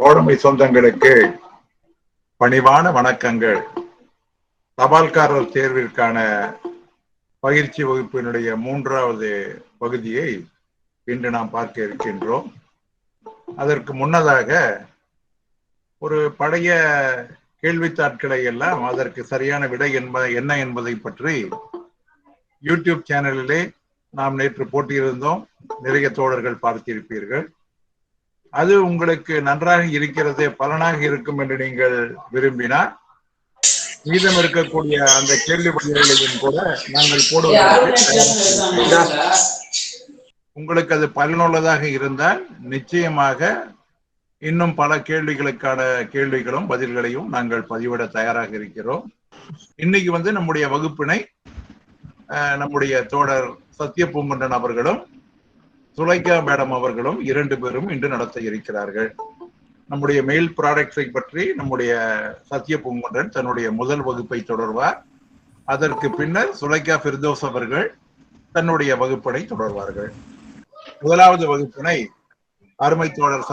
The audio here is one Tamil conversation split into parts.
தோழமை சொந்தங்களுக்கு பணிவான வணக்கங்கள். தபால்காரர் தேர்விற்கான பயிற்சி வகுப்பினுடைய 3வது பகுதியை இன்று நாம் பார்க்க இருக்கின்றோம். அதற்கு முன்னதாக ஒரு பழைய கேள்வித்தாட்களை எல்லாம் அதற்கு சரியான விடை என்ன என்பதை பற்றி யூடியூப் சேனலிலே நாம் நேற்று போட்டியிருந்தோம். நிறைய தோழர்கள் பார்த்திருப்பீர்கள். அது உங்களுக்கு நன்றாக இருக்கிறது, பலனாக இருக்கும் என்று நீங்கள் விரும்பினால் மீதம் இருக்கக்கூடிய அந்த கேள்வி பதில்களையும் கூட நாங்கள் போடுவதற்கு உங்களுக்கு அது பயனுள்ளதாக இருந்தால் நிச்சயமாக இன்னும் பல கேள்விகளுக்கான கேள்விகளும் பதில்களையும் நாங்கள் பதிவிட தயாராக இருக்கிறோம். இன்னைக்கு நம்முடைய வகுப்பினை நம்முடைய தோழர் சத்யபூங்குன்றன் அவர்களும் சுலைகா மேடம் அவர்களும் 2 பேரும் இன்று நடத்த இருக்கிறார்கள். நம்முடைய மெயில் ப்ராடக்ட்ஸை பற்றி நம்முடைய சத்யபூங்குன்றன் தன்னுடைய முதல் வகுப்பை தொடர்வார். அதற்கு பின்னர் சுலைகா ஃபிர்தோஸ் அவர்கள் தன்னுடைய வகுப்பினை தொடர்வார்கள். முதலாவது வகுப்பினை அருமை தோழர்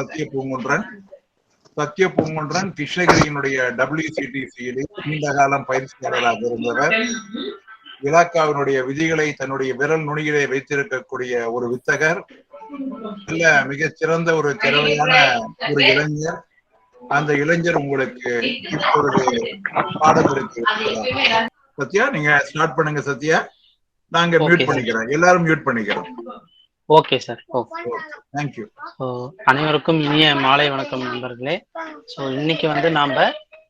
சத்யபூங்குன்றன் கிருஷ்ணகிரியினுடைய WCTC-யில் நீண்ட காலம் பயிற்சியாளராக இருந்தவர். இலாக்காவினுடைய விதிகளை தன்னுடைய விரல் நுனியிலே வைத்திருக்கக்கூடிய ஒரு வித்தகர், இல்ல மிகச்சிறந்த ஒரு திறமையான ஒரு இளைஞர். அந்த இளைஞர் உங்களுக்கு இப்பொழுது பாடம் இருக்கு. சத்யா, நீங்க ஸ்டார்ட் பண்ணுங்க. சத்யா, நாங்க மியூட் பண்ணிக்கிறோம், எல்லாரும் மியூட் பண்ணிக்கிறோம். Okay sir. தேங்க்யூ. அனைவருக்கும் இனிய மாலை வணக்கம் நண்பர்களே. ஸோ இன்னைக்கு நாம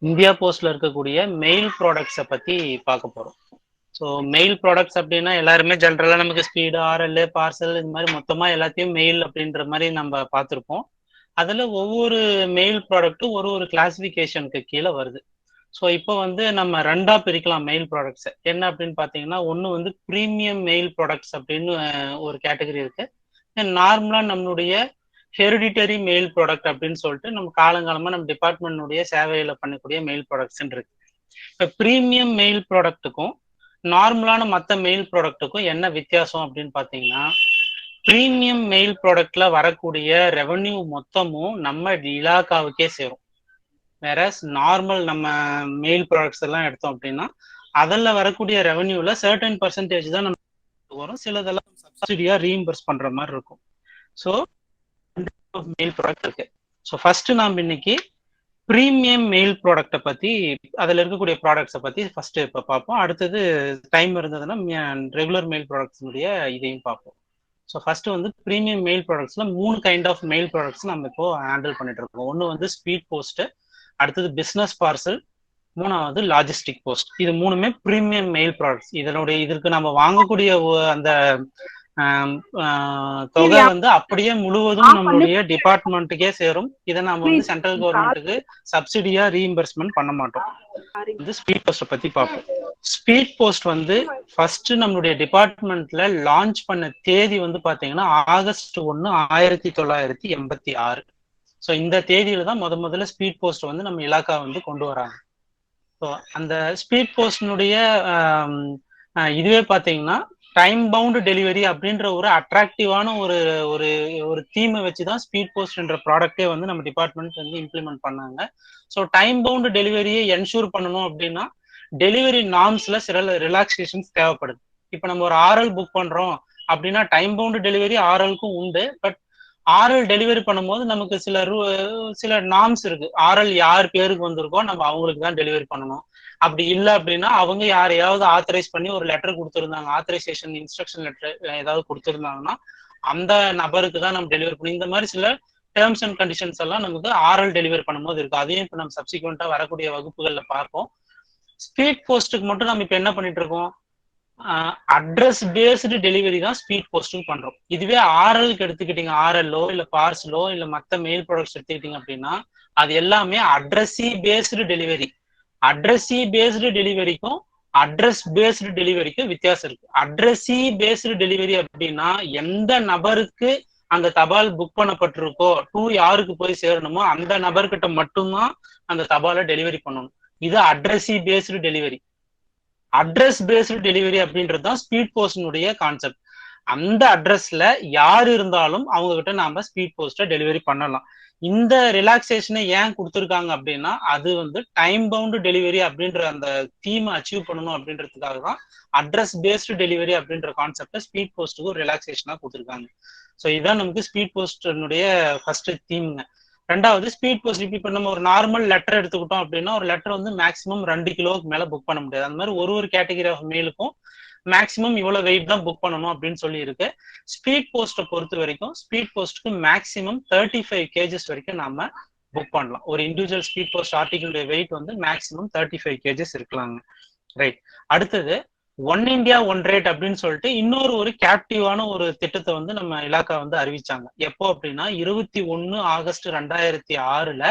இந்தியா போஸ்ட்ல இருக்கக்கூடிய மெயில் ப்ராடக்ட்ஸை பத்தி பார்க்க போறோம். ஸோ மெயில் ப்ராடக்ட்ஸ் அப்படின்னா எல்லாருமே ஜென்ரலாக நமக்கு ஸ்பீடு, RL, பார்சல், இது மாதிரி மொத்தமாக எல்லாத்தையும் மெயில் அப்படின்ற மாதிரி நம்ம பார்த்துருப்போம். அதில் ஒவ்வொரு மெயில் ப்ராடக்ட்டும் ஒரு கிளாசிஃபிகேஷனுக்கு கீழே வருது. ஸோ இப்போ நம்ம 2ஆ பிரிக்கலாம் மெயில் ப்ராடக்ட்ஸை. என்ன அப்படின்னு பார்த்தீங்கன்னா, ஒன்று ப்ரீமியம் மெயில் ப்ராடக்ட்ஸ் அப்படின்னு ஒரு கேட்டகரி இருக்கு. நார்மலாக நம்மளுடைய ஹெரிடிட்டரி மெயில் ப்ராடக்ட் அப்படின்னு சொல்லிட்டு நம்ம காலங்காலமாக நம்ம டிபார்ட்மெண்ட்டுடைய சேவையில் பண்ணக்கூடிய மெயில் ப்ராடக்ட்ஸ் இருக்கு. இப்போ ப்ரீமியம் மெயில் ப்ராடக்ட்டுக்கும் நார்மலான மற்ற மெயில் ப்ராடக்ட்டுக்கும் என்ன வித்தியாசம் அப்படின்னு பார்த்தீங்கன்னா, ப்ரீமியம் மெயில் ப்ராடக்ட்ல வரக்கூடிய ரெவன்யூ மொத்தமும் நம்ம இலாக்காவுக்கே சேரும். வேற நார்மல் நம்ம மெயில் ப்ராடக்ட்ஸ் எல்லாம் எடுத்தோம் அப்படின்னா அதில் வரக்கூடிய ரெவன்யூல சர்டன் பர்சன்டேஜ் தான் நம்ம வரும், சிலதெல்லாம் சப்சிடியா ரீஇம்பர்ஸ் பண்ற மாதிரி இருக்கும். ஸோ மெயில் ப்ராடக்ட் இருக்கு. ஸோ ஃபர்ஸ்ட் நாம் இன்னைக்கு ப்ரீமியம் மெயில் ப்ராடக்டை பத்தி, அதில் இருக்கக்கூடிய ப்ராடக்ட்ஸை பத்தி ஃபர்ஸ்ட் இப்போ பார்ப்போம். அடுத்தது டைம் இருந்ததுன்னா ரெகுலர் மெயில் ப்ராடக்ட்ஸுடைய இதையும் பார்ப்போம். ஸோ ஃபர்ஸ்ட் ப்ரீமியம் மெயில் ப்ராடக்ட்ஸ்ல 3 கைண்ட் ஆஃப் மெயில் ப்ராடக்ட்ஸ் நம்ம இப்போ ஹேண்டில் பண்ணிட்டு இருக்கோம். ஒன்று ஸ்பீட் போஸ்ட், அடுத்தது பிஸ்னஸ் பார்சல், 3வது லாஜிஸ்டிக் போஸ்ட். இது 3மே ப்ரீமியம் மெயில் ப்ராடக்ட்ஸ். இதற்கு நம்ம வாங்கக்கூடிய அந்த தொகை அப்படியே முழுவதும் நம்மளுடைய டிபார்ட்மெண்ட்டுக்கே சேரும். இதை நம்ம சென்ட்ரல் கவர்மெண்ட்டுக்கு சப்சிடியா ரீஇம்பர்ஸ்மெண்ட் பண்ண மாட்டோம். ஸ்பீட் போஸ்ட பத்தி பார்ப்போம். ஸ்பீட் போஸ்ட் ஃபர்ஸ்ட் நம்மளுடைய டிபார்ட்மெண்ட்ல லான்ச் பண்ண தேதி பாத்தீங்கன்னா ஆகஸ்ட் 1, 1986. ஸோ இந்த தேதியில தான் முதல்ல ஸ்பீட் போஸ்ட் நம்ம இலாக்கா கொண்டு வராங்க. ஸோ அந்த ஸ்பீட் போஸ்டினுடைய இதுவே பாத்தீங்கன்னா டைம் பவுண்ட் டெலிவரி அப்படின்ற ஒரு அட்ராக்டிவான ஒரு தீமை வச்சுதான் ஸ்பீட் போஸ்ட்ன்ற ப்ராடக்டே நம்ம டிபார்ட்மெண்ட் இம்ப்ளிமெண்ட் பண்ணாங்க. ஸோ டைம் பவுண்ட் டெலிவரியை என்ஷூர் பண்ணணும் அப்படின்னா டெலிவரி நார்ம்ஸ்ல சில ரிலாக்ஸேஷன்ஸ் தேவைப்படுது. இப்போ நம்ம ஒரு RL புக் பண்றோம் அப்படின்னா டைம் பவுண்ட் டெலிவரி RL-க்கும் உண்டு. பட் RL டெலிவரி பண்ணும்போது நமக்கு சில நார்ம்ஸ் இருக்கு. RL யார் பேருக்கு வந்திருக்கோ நம்ம அவங்களுக்கு தான் டெலிவரி பண்ணணும். அப்படி இல்லை அப்படின்னா அவங்க யாரையாவது ஆத்தரைஸ் பண்ணி ஒரு லெட்டர் கொடுத்துருந்தாங்க, ஆத்தரைசேஷன் இன்ஸ்ட்ரக்ஷன் லெட்டர் ஏதாவது கொடுத்துருந்தாங்கன்னா அந்த நபருக்கு தான் நம்ம டெலிவரி பண்ணணும். இந்த மாதிரி சில டேர்ம்ஸ் அண்ட் கண்டிஷன்ஸ் எல்லாம் நமக்கு RL டெலிவரி பண்ணும்போது இருக்கு. அதையும் இப்போ நம்ம சப்சிக்வெண்டா வரக்கூடிய வகுப்புகள்ல பார்ப்போம். ஸ்பீட் போஸ்ட்டுக்கு மட்டும் நம்ம இப்ப என்ன பண்ணிட்டு இருக்கோம், அட்ரஸ் பேஸ்டு டெலிவரி தான் ஸ்பீட் போஸ்ட்டுக்கு பண்றோம். இதுவே RL-க்கு எடுத்துக்கிட்டீங்க, RL-ஓ இல்ல பார்சலோ இல்ல மற்ற மெயில் ப்ராடக்ட்ஸ் எடுத்துக்கிட்டீங்க அப்படின்னா அது எல்லாமே addressee based delivery. Addressee based டெலிவரிக்கும் அட்ரஸ் பேஸ்டு டெலிவரிக்கும் வித்தியாசம் இருக்கு. அட்ரஸி பேஸ்டு டெலிவரி அப்படின்னா எந்த நபருக்கு அந்த தபால் புக் பண்ணப்பட்டிருக்கோ யாருக்கு போய் சேரணுமோ அந்த நபர்கிட்ட மட்டும்தான் அந்த தபாலை டெலிவரி பண்ணணும். இது addressee based delivery. Address based delivery அப்படின்றது தான் ஸ்பீட் போஸ்டினுடைய கான்செப்ட். அந்த அட்ரஸ்ல யார் இருந்தாலும் அவங்க கிட்ட நாம ஸ்பீட் போஸ்ட டெலிவரி பண்ணலாம். இந்த ரிலாக்ஸேஷனை ஏன் கொடுத்துருக்காங்க அப்படின்னா அது வந்து டைம் பவுண்ட் டெலிவரி அப்படின்ற அந்த தீமை அச்சீவ் பண்ணணும் அப்படின்றதுக்காக தான் அட்ரஸ் பேஸ்டு டெலிவரி அப்படின்ற கான்செப்டை ஸ்பீட் போஸ்ட்டுக்கு ஒரு ரிலாக்ஸேஷனா கொடுத்துருக்காங்க. ஸோ இதுதான் நமக்கு ஸ்பீட் போஸ்டனுடைய ஃபர்ஸ்ட் தீம்ங்க. ரெண்டாவது ஸ்பீட் போஸ்ட் இப்போ நம்ம ஒரு நார்மல் லெட்டர் எடுத்துக்கிட்டோம் அப்படின்னா ஒரு லெட்டர் வந்து மேக்ஸிமம் 2 கிலோவுக்கு மேல புக் பண்ண முடியாது. அந்த மாதிரி ஒரு கேட்டகரி ஆஃப் மெயிலுக்கும் மேக்ஸிமம் இவ்வளவு வெயிட் தான் புக் பண்ணணும் அப்படின்னு சொல்லி இருக்கு. ஸ்பீட் போஸ்ட்டை பொறுத்த வரைக்கும் ஸ்பீட் போஸ்ட்டுக்கு மேக்ஸிமம் 35 kgs வரைக்கும் நாம புக் பண்ணலாம். ஒரு இண்டிவிஜுவல் ஸ்பீட் போஸ்ட் ஆர்டிகிளுடைய வெயிட் வந்து மேக்ஸிமம் 35 kgs இருக்கலாங்க. ரைட். அடுத்தது ஒன் இந்தியா ஒன் ரேட் அப்படின்னு சொல்லிட்டு இன்னொரு ஒரு கேப்டிவான ஒரு திட்டத்தை வந்து நம்ம இலாக்கா வந்து அறிவிச்சாங்க. எப்போ அப்படின்னா 21 August 2006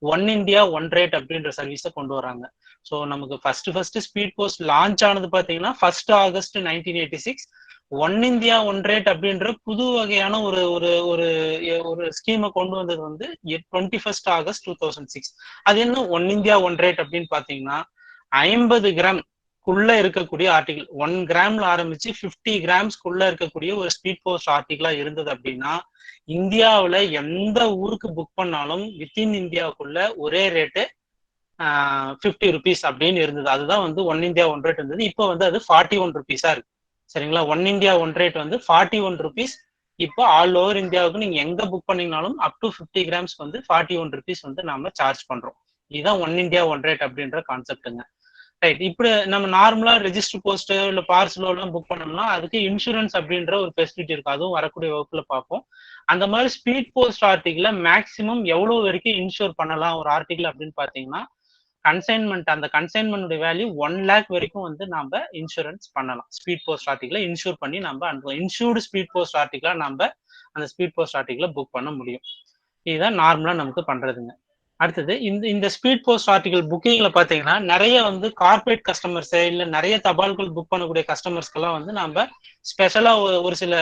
one India one rate அப்படின்ற சர்வீஸை கொண்டு வராங்க. ஸோ நமக்கு ஃபர்ஸ்ட் ஸ்பீட் போஸ்ட் லான்ச் ஆனது பார்த்தீங்கன்னா 1 August 1986. One India one rate அப்படின்ற புது வகையான ஒரு ஒரு ஒரு ஒரு ஸ்கீமை கொண்டு வந்தது வந்து 21 ஆகஸ்ட் 2006. அது என்ன ஒன் இந்தியா ஒன் ரேட் அப்படின்னு பார்த்தீங்கன்னா 50 கிராம்குள்ள இருக்கக்கூடிய ஆர்டிகிள் 1 கிராம்ல ஆரம்பிச்சு 50 கிராம்ஸ்குள்ள இருக்கக்கூடிய ஒரு ஸ்பீட் போஸ்ட் ஆர்டிகிளா இருந்தது அப்படின்னா இந்தியாவில் எந்த ஊருக்கு புக் பண்ணாலும் வித்தின் இந்தியாவுக்குள்ள ஒரே ரேட்டு 50 rupees அப்படின்னு இருந்தது. அதுதான் வந்து ஒன் இந்தியா ஒன் ரேட் இருந்தது. இப்போ வந்து அது 41 rupees இருக்கு. சரிங்களா? ஒன் இந்தியா ஒன் ரேட் வந்து 41 rupees. இப்போ ஆல் ஓவர் இந்தியாவுக்கு நீங்க எங்க புக் பண்ணீங்கனாலும் அப் டு 50 கிராம்ஸ் வந்து 41 rupees வந்து நாம சார்ஜ் பண்றோம். இதுதான் ஒன் இந்தியா ஒன் ரேட் அப்படின்ற கான்செப்டுங்க. ரைட். இப்படி நம்ம நார்மலா ரெஜிஸ்டர் போஸ்ட் இல்ல பார்சலோ எல்லாம் புக் பண்ணோம்னா அதுக்கு இன்சூரன்ஸ் அப்படின்ற ஒரு ஃபெசிலிட்டி இருக்கு. அதுவும் வரக்கூடிய வகுப்புல பார்ப்போம். அந்த மாதிரி ஸ்பீட் போஸ்ட் ஆர்டிகிள மேக்சிமம் எவ்வளவு வரைக்கும் இன்சூர் பண்ணலாம் ஒரு ஆர்டிகிள் அப்படின்னு பாத்தீங்கன்னா கன்சைன்மெண்ட் அந்த கன்சைன்மெண்ட் வேல்யூ 1 lakh வரைக்கும் வந்து நம்ம இன்சூரன்ஸ் பண்ணலாம். ஸ்பீட் போஸ்ட் ஆர்டிகிள இன்சூர் பண்ணி நம்ம அந்த இன்சூர்டு ஸ்பீட் போஸ்ட் ஆர்டிகிளா நம்ம அந்த ஸ்பீட் போஸ்ட் ஆர்டிகிள புக் பண்ண முடியும். இதுதான் நார்மலா நமக்கு பண்றதுங்க. அடுத்தது இந்த ஸ்பீட் போஸ்ட் ஆர்டிகல் புக்கிங்ல பாத்தீங்கன்னா நிறைய வந்து கார்பரேட் கஸ்டமர்ஸ் இல்ல நிறைய தபால்கள் புக் பண்ணக்கூடிய கஸ்டமர்ஸ்க்கெல்லாம் வந்து நம்ம ஸ்பெஷலா ஒரு சில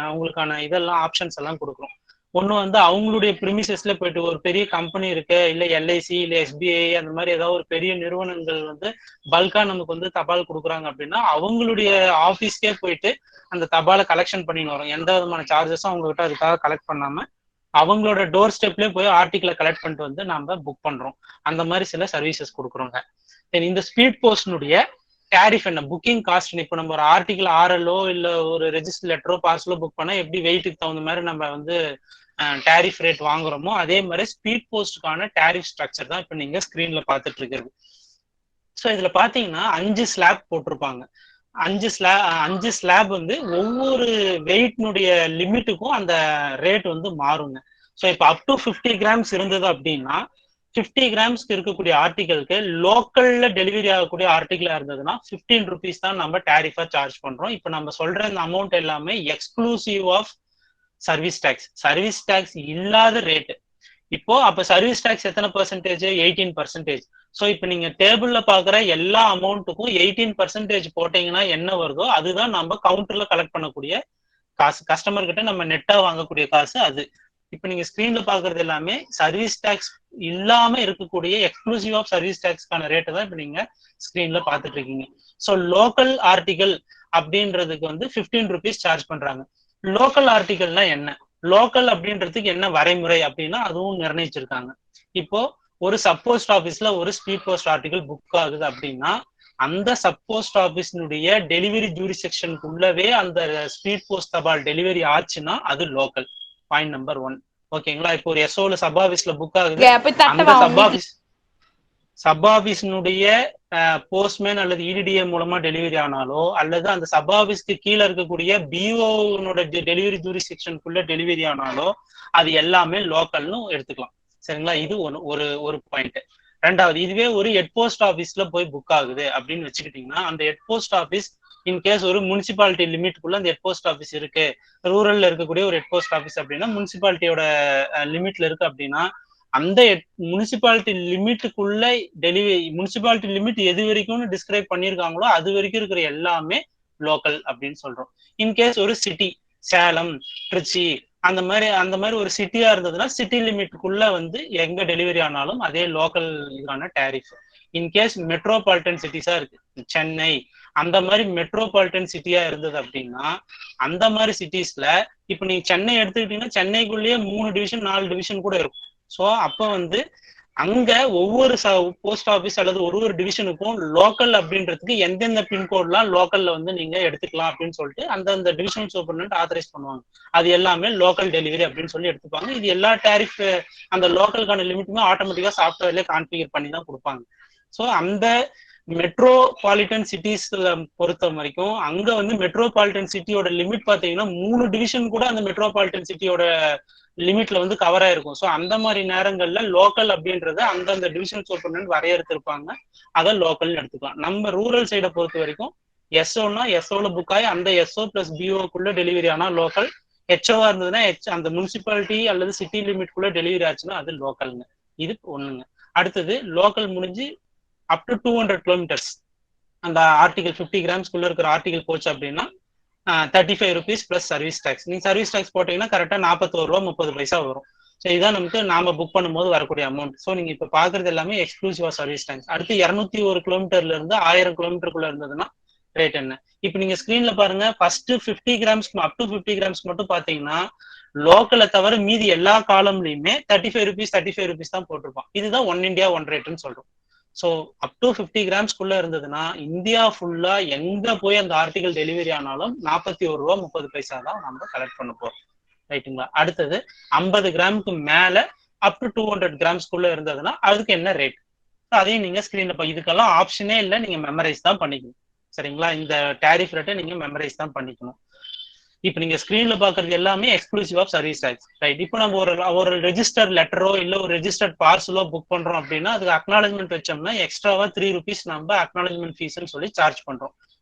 அவங்களுக்கான இதெல்லாம் ஆப்ஷன்ஸ் எல்லாம் கொடுக்குறோம். ஒண்ணு வந்து அவங்களுடைய பிரிமிசஸ்ல போயிட்டு ஒரு பெரிய கம்பெனி இருக்கு இல்ல எல்ஐசி இல்ல எஸ்பிஐ அந்த மாதிரி ஏதாவது ஒரு பெரிய நிறுவனங்கள் வந்து பல்கா நமக்கு வந்து தபால் கொடுக்குறாங்க அப்படின்னா அவங்களுடைய ஆபீஸ்க்கே போயிட்டு அந்த தபாலை கலெக்ஷன் பண்ணின்னு வரும். எந்த விதமான சார்ஜஸும் அவங்க கிட்ட அதுக்காக கலெக்ட் பண்ணாம அவங்களோட டோர் ஸ்டெப்லயே போய் ஆர்டிகிளை கலெக்ட் பண்ணிட்டு வந்து நம்ம புக் பண்றோம். அந்த மாதிரி சில சர்வீசஸ் கொடுக்குறோங்க. இந்த ஸ்பீட் போஸ்ட்னுடைய டேரிஃப் என்ன, புக்கிங் காஸ்ட். இப்போ நம்ம ஒரு ஆர்டிகிள் ஆர்எல்ஓ இல்ல ஒரு ரெஜிஸ்டர் லெட்டரோ பார்சலோ புக் பண்ணா எப்படி வெயிட்டுக்கு தகுந்த மாதிரி நம்ம வந்து டேரிஃப் ரேட் வாங்குறோமோ அதே மாதிரி ஸ்பீட் போஸ்டுக்கான டேரிஃப் ஸ்ட்ரக்சர் தான் இப்போ நீங்க ஸ்கிரீன்ல பாத்துட்டு இருக்கிறது. ஸோ இதுல பாத்தீங்கன்னா 5 ஸ்லாப் போட்டிருப்பாங்க. 5 ஸ்லாப் வந்து ஒவ்வொரு வெயிட்னுடைய லிமிட்டுக்கும் அந்த ரேட் வந்து மாறுங்க. ஸோ இப்போ அப் டு 50 கிராம்ஸ் இருந்தது அப்படின்னா 50 கிராம்ஸ்க்கு இருக்கக்கூடிய ஆர்டிகளுக்கு லோக்கல்ல டெலிவரி ஆகக்கூடிய ஆர்டிகிளா இருந்ததுன்னா 15 rupees தான் நம்ம டேரிஃபா சார்ஜ் பண்றோம். இப்போ நம்ம சொல்ற இந்த அமௌண்ட் எல்லாமே exclusive of service tax. Service tax இல்லாத ரேட்டு. இப்போ அப்ப சர்வீஸ் டேக்ஸ் எத்தனை பர்சன்டேஜ்? 18%. ஸோ இப்போ நீங்க டேபிள்ல பாக்குற எல்லா அமௌண்ட்டுக்கும் 18% போட்டீங்கன்னா என்ன வருதோ அதுதான் நம்ம கவுண்டர்ல கலெக்ட் பண்ணக்கூடிய காசு. கஸ்டமர் கிட்ட நம்ம நெட்டா வாங்கக்கூடிய காசு அது. இப்போ நீங்க ஸ்கிரீன்ல பாக்குறது எல்லாமே சர்வீஸ் டேக்ஸ் இல்லாம இருக்கக்கூடிய எக்ஸ்க்ளூசிவ் ஆஃப் சர்வீஸ் டேக்ஸ்க்கான ரேட்டு தான் இப்போ நீங்க ஸ்கிரீன்ல பாத்துட்டு இருக்கீங்க. ஸோ லோக்கல் ஆர்டிகல் அப்படின்றதுக்கு வந்து 15 rupees சார்ஜ் பண்றாங்க. லோக்கல் ஆர்டிகல்னா என்ன, லோக்கல் அப்படின்றதுக்கு என்ன வரைமுறை அப்படின்னா அதுவும் நிர்ணயிச்சிருக்காங்க. இப்போ ஒரு சப்போஸ்ட் ஆபீஸ்ல ஒரு ஸ்பீட் போஸ்ட் ஆர்டிகல் புக் ஆகுது அப்படின்னா அந்த சப்போஸ்ட் ஆபீஸ்னுடைய டெலிவரி ஜூரிசெக்ஷனுக்குள்ளவே அந்த ஸ்பீட் போஸ்ட் தபால் டெலிவரி ஆச்சுன்னா அது லோக்கல். Point number 1. ஓகேங்களா? இப்போ ஒரு எஸ்ஓல சப் ஆபீஸ்ல புக் ஆகுது, அந்த சப் ஆபீஸ்னுடைய போஸ்ட்மேன் அல்லது இடிடிஏ மூலமா டெலிவரி ஆனாலோ அல்லது அந்த சப் ஆபீஸ்க்கு கீழே இருக்கக்கூடிய பிஓனோட டெலிவரி ஜூரிசெக்ஷனுக்குள்ள டெலிவரி ஆனாலோ அது எல்லாமே லோக்கல்னு எடுத்துக்கலாம். சரிங்களா? இது ஒரு பாயிண்ட். ரெண்டாவது, இதுவே ஒரு ஹெட் போஸ்ட் ஆபீஸ்ல போய் புக் ஆகுது அப்படின்னு வச்சுக்கிட்டீங்கன்னா அந்த ஹெட் போஸ்ட் ஆபீஸ் இன்கேஸ் ஒரு முனிசிபாலிட்டி லிமிட்டுக்குள்ள அந்த ஹெட் போஸ்ட் ஆபீஸ் இருக்கு, ரூரல்ல இருக்கக்கூடிய ஒரு ஹெட் போஸ்ட் ஆபீஸ் அப்படின்னா முனிசிபாலிட்டியோட லிமிட்ல இருக்கு அப்படின்னா அந்த முனிசிபாலிட்டி லிமிட்டுக்குள்ள டெலிவரி, முனிசிபாலிட்டி லிமிட் எது வரைக்கும்னு டிஸ்கிரைப் பண்ணியிருக்காங்களோ அது வரைக்கும் இருக்கிற எல்லாமே லோக்கல் அப்படின்னு சொல்றோம். இன்கேஸ் ஒரு சிட்டி, சேலம், திருச்சி அந்த மாதிரி ஒரு சிட்டியா இருந்ததுன்னா சிட்டி லிமிட்டுக்குள்ள வந்து எங்க டெலிவரி ஆனாலும் அதே லோக்கல் இதுக்கான டேரிஃப். இன்கேஸ் மெட்ரோபாலிட்டன் சிட்டிஸா இருக்கு, சென்னை அந்த மாதிரி மெட்ரோபாலிட்டன் சிட்டியா இருந்தது அப்படின்னா அந்த மாதிரி சிட்டிஸ்ல இப்ப நீங்க சென்னை எடுத்துக்கிட்டீங்கன்னா சென்னைக்குள்ளேயே 3 டிவிஷன் 4 டிவிஷன் கூட இருக்கும். ஸோ அப்ப வந்து அங்க ஒவ்வொரு போஸ்ட் ஆபீஸ் அல்லது ஒரு டிவிஷனுக்கும் லோக்கல் அப்படின்றதுக்கு எந்தெந்த பின்கோட்லாம் லோக்கல்ல வந்து நீங்க எடுத்துக்கலாம் அப்படின்னு சொல்லிட்டு அந்த டிவிஷனல் சூப்பர்டென்ட் ஆத்தரைஸ் பண்ணுவாங்க. அது எல்லாமே லோக்கல் டெலிவரி அப்படின்னு சொல்லி எடுத்துப்பாங்க. இது எல்லா டேரிஃப் அந்த லோக்கலுக்கான லிமிட்டுமே ஆட்டோமேட்டிக்கா சாஃப்ட்வேர்ல கான்ஃபிகர் பண்ணி தான் கொடுப்பாங்க. ஸோ அந்த மெட்ரோபாலிட்டன் சிட்டிஸ் பொறுத்த வரைக்கும் அங்க வந்து மெட்ரோபாலிட்டன் சிட்டியோட லிமிட் பாத்தீங்கன்னா 3 டிவிஷன் கூட அந்த மெட்ரோபாலிட்டன் சிட்டியோட லிமிட்ல வந்து கவர் ஆயிருக்கும். ஸோ அந்த மாதிரி நேரங்கள்ல லோக்கல் அப்படின்றத அந்தந்த டிவிஷன் சூப்பர்டென்ட் வரையறுத்திருப்பாங்க, அதை லோக்கல்னு எடுத்துக்கலாம். நம்ம ரூரல் சைடை பொறுத்த வரைக்கும் எஸ்ஓனா எஸ்ஓல புக் ஆகி அந்த எஸ்ஓ பிளஸ் பிஓக்குள்ள டெலிவரி ஆனா லோக்கல், ஹெச்ஓவா இருந்ததுன்னா அந்த முனிசிபாலிட்டி அல்லது சிட்டி லிமிட்குள்ள டெலிவரி ஆச்சுன்னா அது லோக்கல்ங்க. இது ஒண்ணுங்க. அடுத்தது லோக்கல் முடிஞ்சு அப் டு 200 கிலோமீட்டர்ஸ் அந்த ஆர்டிகல் 50 கிராம்ஸ்குள்ள இருக்கிற ஆர்டிகல் போச்சு அப்படின்னா 35 rupees பிளஸ் சர்வீஸ் டேக்ஸ். நீங்க சர்வீஸ் டேக்ஸ் போட்டீங்கன்னா கரெக்டா 41 ரூபா 30 பைசா வரும். ஸோ இதுதான் நமக்கு நாம புக் பண்ணும்போது வரக்கூடிய அமௌண்ட். ஸோ நீங்க இப்ப பாக்குறது எல்லாமே எக்ஸ்க்ளூசிவா சர்வீஸ் டேக்ஸ். அடுத்து 201 கிலோமீட்டர்ல இருந்து 1000 கிலோமீட்டருக்குள்ள இருந்ததுன்னா ரேட் என்ன? இப்ப நீங்க ஸ்கிரீன்ல பாருங்க, first 50 grams up to 50 grams மட்டும் பாத்தீங்கன்னா லோக்கலை தவிர மீதி எல்லா காலம்லயுமே 35 rupees தான் போட்டிருப்பான். இதுதான் ஒன் இந்தியா ஒன் ரேட்னு சொல்றோம். ஸோ அப் டு 50 கிராம்ஸ்குள்ள இருந்ததுன்னா இந்தியா ஃபுல்லா எங்க போய் அந்த ஆர்டிகல் டெலிவரி ஆனாலும் 41 ரூபா 30 பைசா தான் நம்ம கலெக்ட் பண்ண போறோம். ரைட்டுங்களா? அடுத்தது 50 கிராமுக்கு மேல அப் டு 200 கிராம்ஸ்குள்ள இருந்ததுன்னா அதுக்கு என்ன ரேட், அதையும் நீங்க ஸ்கிரீன்ல இதுக்கெல்லாம் ஆப்ஷனே இல்லை, நீங்க மெமரைஸ் தான் பண்ணிக்கணும். சரிங்களா? இந்த டேரிஃப் ரேட்டை நீங்க மெமரைஸ் தான் பண்ணிக்கணும். இப்ப நீங்க ஸ்கிரீன்ல பாக்குறது எல்லாமே exclusive of service tax. Right? இப்போ நம்ம ஒரு ரெஜிஸ்டர் லெட்டரோ இல்ல ஒரு ரெஜிஸ்டர்ட் பார்சலோ புக் பண்றோம் அப்படின்னா அதுக்கு அக்னாலஜ்மெண்ட் வச்சோம்னா எக்ஸ்ட்ராவா 3 rupees நம்ம அக்னாலஜ்மெண்ட் ஃபீஸ்ன்னு சொல்லி சார்ஜ் பண்றோம்.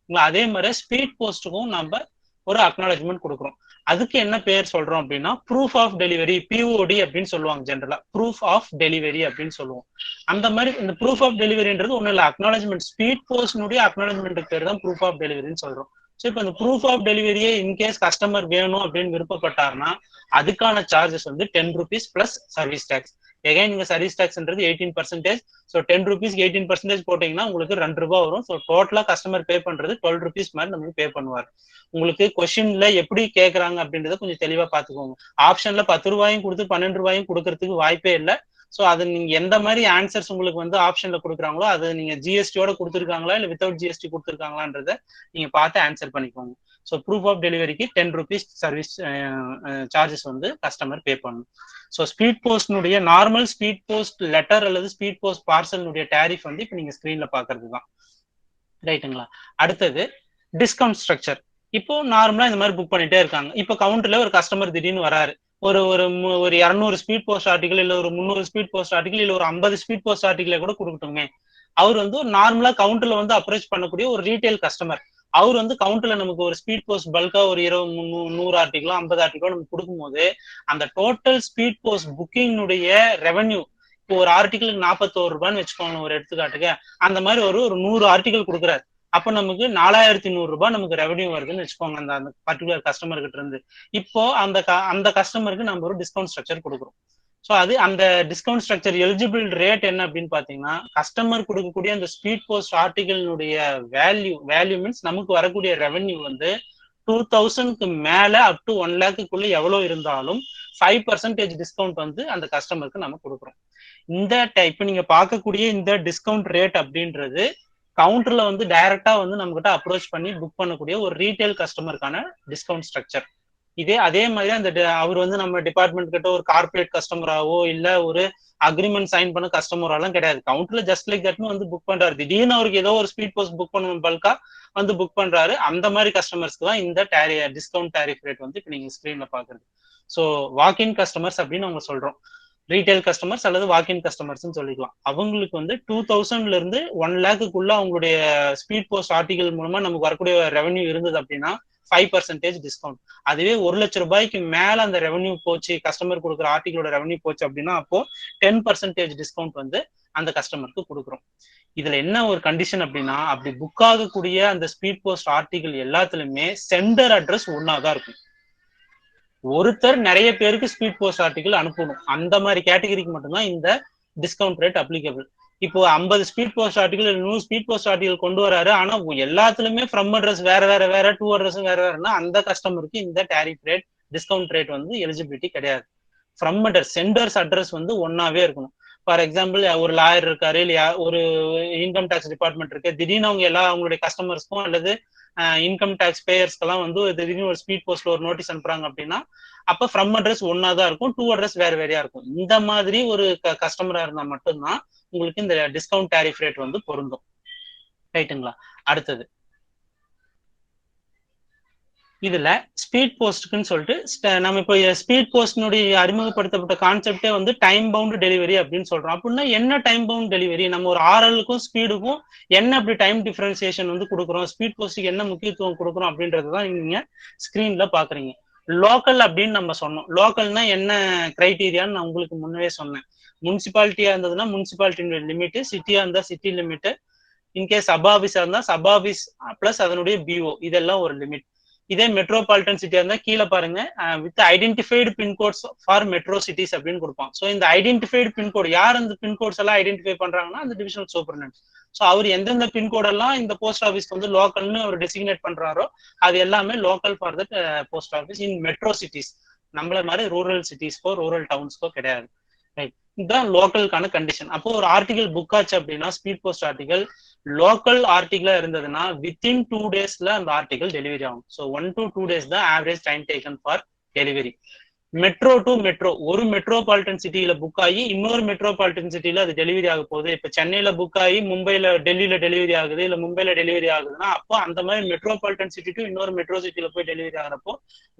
அதே மாதிரி ஸ்பீட் போஸ்ட்டுக்கும் நம்ம ஒரு அக்னாலஜ்மெண்ட் கொடுக்குறோம். அதுக்கு என்ன பேர் சொல்றோம் அப்படின்னா ப்ரூஃப் ஆஃப் டெலிவரி, பிஓடி அப்படின்னு சொல்லுவாங்க. ஜென்ரலா ப்ரூஃப் ஆஃப் டெலிவரி அப்படின்னு சொல்லுவோம். அந்த மாதிரி இந்த ப்ரூஃப் ஆஃப் டெலிவரின்றது ஒன்றும் இல்லை, அக்னாலஜ்மெண்ட். ஸ்பீட் போஸ்ட்னுடைய அக்னாலஜ்மெண்ட் பேர் தான் ப்ரூஃப் ஆஃப் டெலிவரின்னு சொல்றோம். ஸோ இப்போ இந்த ப்ரூஃப் ஆஃப் டெலிவரியே இன்கேஸ் கஸ்டமர் வேணும் அப்படின்னு விருப்பப்பட்டாருன்னா அதுக்கான சார்ஜஸ் வந்து 10 rupees plus service tax. Again நீங்க சர்வீஸ் டேக்ஸ்ன்றது 18%. ஸோ 10 rupees 18% போட்டீங்கன்னா உங்களுக்கு 2 ரூபாய் வரும். ஸோ டோட்டலா கஸ்டமர் பே பண்றது 12 rupees மாதிரி நமக்கு பே பண்ணுவார். உங்களுக்கு கொஸ்டின்ல எப்படி கேட்கறாங்க அப்படின்றத கொஞ்சம் தெளிவா பாத்துக்கோங்க. ஆப்ஷன்ல 10 ரூபாயும் கொடுத்து 12 ரூபாயும் கொடுக்கறதுக்கு வாய்ப்பே இல்லை. ஸோ அது நீங்க எந்த மாதிரி ஆன்சர்ஸ் உங்களுக்கு வந்து ஆப்ஷன்ல கொடுக்குறாங்களோ அது நீங்க ஜிஎஸ்டியோட கொடுத்துருக்காங்களா இல்லை வித்தவுட் ஜிஎஸ்டி கொடுத்துருக்காங்களான்றத நீங்க பார்த்து ஆன்சர் பண்ணிக்கோங்க. ஸோ ப்ரூஃப் ஆஃப் டெலிவரிக்கு 10 rupees சர்வீஸ் சார்ஜஸ் வந்து கஸ்டமர் பே பண்ணணும். ஸோ ஸ்பீட் போஸ்ட்னுடைய நார்மல் ஸ்பீட் போஸ்ட் லெட்டர் அல்லது ஸ்பீட் போஸ்ட் பார்சல்னுடைய டேரிஃப் வந்து இப்போ நீங்க ஸ்கிரீன்ல பாக்குறது தான். ரைட்டுங்களா? அடுத்தது டிஸ்கவுண்ட் ஸ்ட்ரக்சர். இப்போ நார்மலா இந்த மாதிரி புக் பண்ணிட்டே இருக்காங்க. இப்போ கவுண்டர்ல ஒரு கஸ்டமர் திடீர்னு வராரு, ஒரு 200 ஸ்பீட் போஸ்ட் ஆர்டிகல் இல்ல ஒரு 300 ஸ்பீட் போஸ்ட் ஆர்டிகல் இல்ல ஒரு 50 ஸ்பீட் போஸ்ட் ஆர்டிகலை கூட கொடுக்கட்டுமே. அவர் வந்து நார்மலா கவுண்டர்ல வந்து அப்ரோச் பண்ணக்கூடிய ஒரு ரீட்டைல் கஸ்டமர். அவர் வந்து கவுண்டர்ல நமக்கு ஒரு ஸ்பீட் போஸ்ட் பல்கா ஒரு 100 ஆர்டிகளோ 50 ஆர்டிகளோ நமக்கு கொடுக்கும்போது அந்த டோட்டல் ஸ்பீட் போஸ்ட் புக்கிங்னுடைய ரெவன்யூ இப்போ ஒரு ஆர்டிகளுக்கு 41 ரூபான்னு வச்சுக்கோங்க ஒரு எடுத்துக்காட்டுக்கு. அந்த மாதிரி ஒரு 100 ஆர்டிகல் கொடுக்குறாரு. அப்ப நமக்கு 4100 ரூபாய் நமக்கு ரெவன்யூ வருதுன்னு வச்சுக்கோங்க அந்த பர்டிகுலர் கஸ்டமர் கிட்ட இருந்து. இப்போ அந்த கஸ்டமருக்கு நம்ம ஒரு டிஸ்கவுண்ட் ஸ்ட்ரக்சர் கொடுக்குறோம். ஸோ அது அந்த டிஸ்கவுண்ட் ஸ்ட்ரக்சர் எலிஜிபிள் ரேட் என்ன அப்படின்னு பாத்தீங்கன்னா கஸ்டமர் கொடுக்கக்கூடிய அந்த ஸ்பீட் போஸ்ட் ஆர்டிகல்னுடைய வேல்யூ மீன்ஸ் நமக்கு வரக்கூடிய ரெவன்யூ வந்து 2000க்கு மேல அப் டு 1 lakhக்குள்ள எவ்வளவு இருந்தாலும் 5% டிஸ்கவுண்ட் வந்து அந்த கஸ்டமருக்கு நம்ம கொடுக்குறோம். இந்த டைப் நீங்க பார்க்கக்கூடிய இந்த டிஸ்கவுண்ட் ரேட் அப்படின்றது கவுண்டர்ல வந்து டைரக்டா வந்து நம்ம கிட்ட அப்ரோச் பண்ணி புக் பண்ணக்கூடிய ஒரு ரீட்டைல் கஸ்டமருக்கான டிஸ்கவுண்ட் ஸ்ட்ரக்சர். அதே மாதிரி அந்த அவர் வந்து நம்ம டிபார்ட்மெண்ட் கிட்ட ஒரு கார்பரேட் கஸ்டமராவோ இல்ல ஒரு அக்ரிமெண்ட் சைன் பண்ண கஸ்டமராலாம் கிடையாது. கவுண்டர்ல ஜஸ்ட் லைக் தட்னு வந்து புக் பண்றாரு. திடீர்னு அவருக்கு ஏதோ ஒரு ஸ்பீட் போஸ்ட் புக் பண்ணணும் பல்கா வந்து புக் பண்றாரு. அந்த மாதிரி கஸ்டமர்ஸ்க்கு தான் இந்த டிஸ்கவுண்ட் டேரிஃப் ரேட் வந்து இப்ப நீங்க ஸ்கிரீன்ல பாக்குறது. ஸோ வாக்இன் கஸ்டமர்ஸ் அப்படின்னு அவங்க சொல்றோம். ரீட்டைல் கஸ்டமர்ஸ் அல்லது வாக்இன் கஸ்டமர்ஸ் சொல்லிக்கலாம். அவங்களுக்கு வந்து 2000ல இருந்து 1 lakhக்குள்ள அவங்களுடைய ஸ்பீட் போஸ்ட் ஆர்டிகல் மூலமா நமக்கு வரக்கூடிய ரெவன்யூ இருந்தது அப்படின்னா 5% டிஸ்கவுண்ட். அதுவே 1 லட்சம் ரூபாய்க்கு மேல அந்த ரெவன்யூ போச்சு, கஸ்டமர் கொடுக்குற ஆர்டிகளோட ரெவன்யூ போச்சு அப்படின்னா அப்போ 10% டிஸ்கவுண்ட் வந்து அந்த கஸ்டமருக்கு கொடுக்குறோம். இதுல என்ன ஒரு கண்டிஷன் அப்படின்னா அப்படி புக் ஆகக்கூடிய அந்த ஸ்பீட் போஸ்ட் ஆர்டிகல் எல்லாத்துலயுமே சென்டர் அட்ரஸ் ஒன்னாதான் இருக்கும். ஒருத்தர் நிறைய பேருக்கு ஸ்பீட் போஸ்ட் ஆர்டிகல் அனுப்பணும். அந்த மாதிரி கேட்டகரிக்கு மட்டும்தான் இந்த டிஸ்கவுண்ட் ரேட் அப்ளிகபிள். இப்போ 50 speed post article 100 speed post article கொண்டு வராரு, ஆனா எல்லாத்துலயுமே ஃப்ரம் அட்ரஸ் வேற 2 அட்ரஸ் வேறன்னா அந்த கஸ்டமருக்கு இந்த டேரிஃப் ரேட் டிஸ்கவுண்ட் ரேட் வந்து எலிஜிபிலிட்டி கிடையாது. ஃப்ரம் அட்ரஸ் சென்டர்ஸ் அட்ரஸ் வந்து ஒன்னாவே இருக்கணும். ஃபார் எக்ஸாம்பிள் ஒரு லாயர் இருக்காரு, இல்லையா ஒரு இன்கம் டேக்ஸ் டிபார்ட்மெண்ட் இருக்கு, திடீர்னு அவங்க எல்லா அவங்களுடைய கஸ்டமர்ஸ்க்கும் அல்லது இன்கம் டேக்ஸ் பேயர்ஸ்க்கெல்லாம் வந்து திடீர்னு ஒரு ஸ்பீட் போஸ்ட்ல ஒரு நோட்டீஸ் அனுப்புறாங்க அப்படின்னா அப்ப ஃப்ரம் அட்ரஸ் ஒன்னா தான் இருக்கும், டூ அட்ரஸ் வேற வேறையா இருக்கும். இந்த மாதிரி ஒரு கஸ்டமரா இருந்தா மட்டும்தான் உங்களுக்கு இந்த டிஸ்கவுண்ட் டாரிஃப் ரேட் வந்து பொருந்தும். ரைட்டுங்களா? அடுத்தது இதுல ஸ்பீட் போஸ்ட்க்குன்னு சொல்லிட்டு நம்ம இப்போ ஸ்பீட் போஸ்ட்னுடைய அறிமுகப்படுத்தப்பட்ட கான்செப்டே வந்து டைம் பவுண்ட் டெலிவரி அப்படின்னு சொல்றோம். அப்படின்னா என்ன டைம் பவுண்ட் டெலிவரி? நம்ம ஒரு ஆர்எல்லுக்கும் ஸ்பீடுக்கும் என்ன அப்படி டைம் டிஃபரன்சியேஷன் வந்து கொடுக்குறோம், ஸ்பீட் போஸ்ட்டுக்கு என்ன முக்கியத்துவம் கொடுக்குறோம் அப்படின்றதுதான் நீங்க ஸ்கிரீன்ல பாக்குறீங்க. லோக்கல் அப்படின்னு நம்ம சொன்னோம். லோக்கல்னா என்ன கிரைட்டீரியான்னு நான் உங்களுக்கு முன்னவே சொன்னேன். முனிசிபாலிட்டியா இருந்ததுன்னா முனிசிபாலிட்டியோட லிமிட், சிட்டியா இருந்தா சிட்டி லிமிட், இன்கேஸ் சப் ஆபீஸா இருந்தா சப் ஆபீஸ் பிளஸ் அதனுடைய பிஓ, இதெல்லாம் ஒரு லிமிட். இதே மெட்ரோபாலிட்டன் சிட்டியா இருந்தா கீழே பாருங்க with identified pin codes for metro cities அப்படின்னு கொடுப்பான். ஸோ இந்த ஐடென்டிஃபைடு பின்கோட் யார் அந்த பின்கோட்ஸ் எல்லாம் ஐடென்டிஃபை பண்றாங்கன்னா அந்த டிவிஷனல் சூப்பர்டென்ட். ஸோ அவர் எந்தெந்த பின்கோட் எல்லாம் இந்த போஸ்ட் ஆஃபீஸ்க்கு வந்து லோக்கல்னு அவர் டெசிக்னேட் பண்றாரோ அது எல்லாமே local for that post office in metro cities. நம்மள மாதிரி ரூரல் சிட்டிஸ்க்கோ ரூரல் டவுன்ஸ்க்கோ கிடையாது. ரைட், இதுதான் லோக்கலுக்கான கண்டிஷன். அப்போ ஒரு ஆர்டிகல் புக் ஆச்சு அப்படின்னா ஸ்பீட் போஸ்ட் ஆர்டிகல் லோக்கல் ஆர்டிகலா இருந்ததுன்னா வித்தின் 2 daysல அந்த ஆர்டிகல் டெலிவரி ஆகும். ஸோ 1 to 2 days தான் average time taken for delivery. Metro to metro, ஒரு மெட்ரோபாலிட்டன் சிட்டியில புக் ஆகி இன்னொரு மெட்ரோபாலிட்டன் சிட்டியில அது டெலிவரி ஆக போகுது. இப்ப சென்னையில புக் ஆகி மும்பைல டெல்லியில டெலிவரி ஆகுது, இல்ல மும்பைல டெலிவரி ஆகுதுன்னா அப்போ அந்த மாதிரி மெட்ரோபாலிட்டன் சிட்டி டு இன்னொரு மெட்ரோ சிட்டியில போய் டெலிவரி ஆகிறப்போ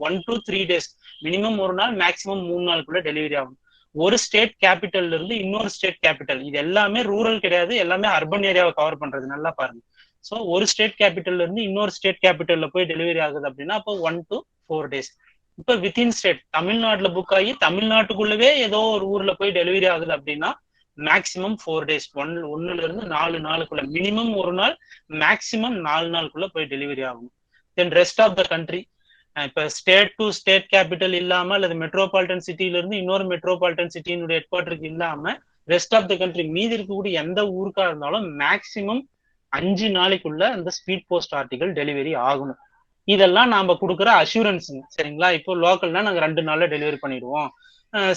1 to 3 days, மினிமம் ஒரு நாள், மேக்சிமம் 3 நாளுக்குள்ள டெலிவரி ஆகும். ஒரு ஸ்டேட் கேபிட்டல்ல இருந்து இன்னொரு ஸ்டேட் கேபிட்டல், இது எல்லாமே ரூரல் கிடையாது, எல்லாமே அர்பன் ஏரியாவை கவர் பண்றது, நல்லா பாருங்க. ஸோ ஒரு ஸ்டேட் கேபிட்டல்ல இருந்து இன்னொரு ஸ்டேட் கேபிட்டல்ல போய் டெலிவரி ஆகுது அப்படின்னா அப்போ 1 to 4 days. இப்ப வித்தின் ஸ்டேட் தமிழ்நாட்டுல புக் ஆகி தமிழ்நாட்டுக்குள்ளவே ஏதோ ஒரு ஊர்ல போய் டெலிவரி ஆகுது அப்படின்னா மேக்சிமம் 4 days, 1ல இருந்து 4 நாளுக்குள்ள, மினிமம் ஒரு நாள், மேக்சிமம் 4 நாளுக்குள்ள போய் டெலிவரி ஆகும். தென் ரெஸ்ட் ஆஃப் த கண்ட்ரி, இப்ப ஸ்டேட் டு ஸ்டேட் கேபிட்டல் இல்லாம அல்லது மெட்ரோபாலிட்டன் சிட்டில இருந்து இன்னொரு மெட்ரோபாலிட்டன் சிட்டியினுடைய ஹெட் குவார்டருக்கு இல்லாம ரெஸ்ட் ஆஃப் த கண்ட்ரி மீதி இருக்கக்கூடிய எந்த ஊருக்கா இருந்தாலும் மேக்சிமம் 5 நாளைக்குள்ள அந்த ஸ்பீட் போஸ்ட் ஆர்டிகல் டெலிவரி ஆகணும். இதெல்லாம் நாம கொடுக்குற அஷூரன்ஸுங்க. சரிங்களா? இப்போ லோக்கல்னா நாங்க 2 நாள்ல டெலிவரி பண்ணிடுவோம்,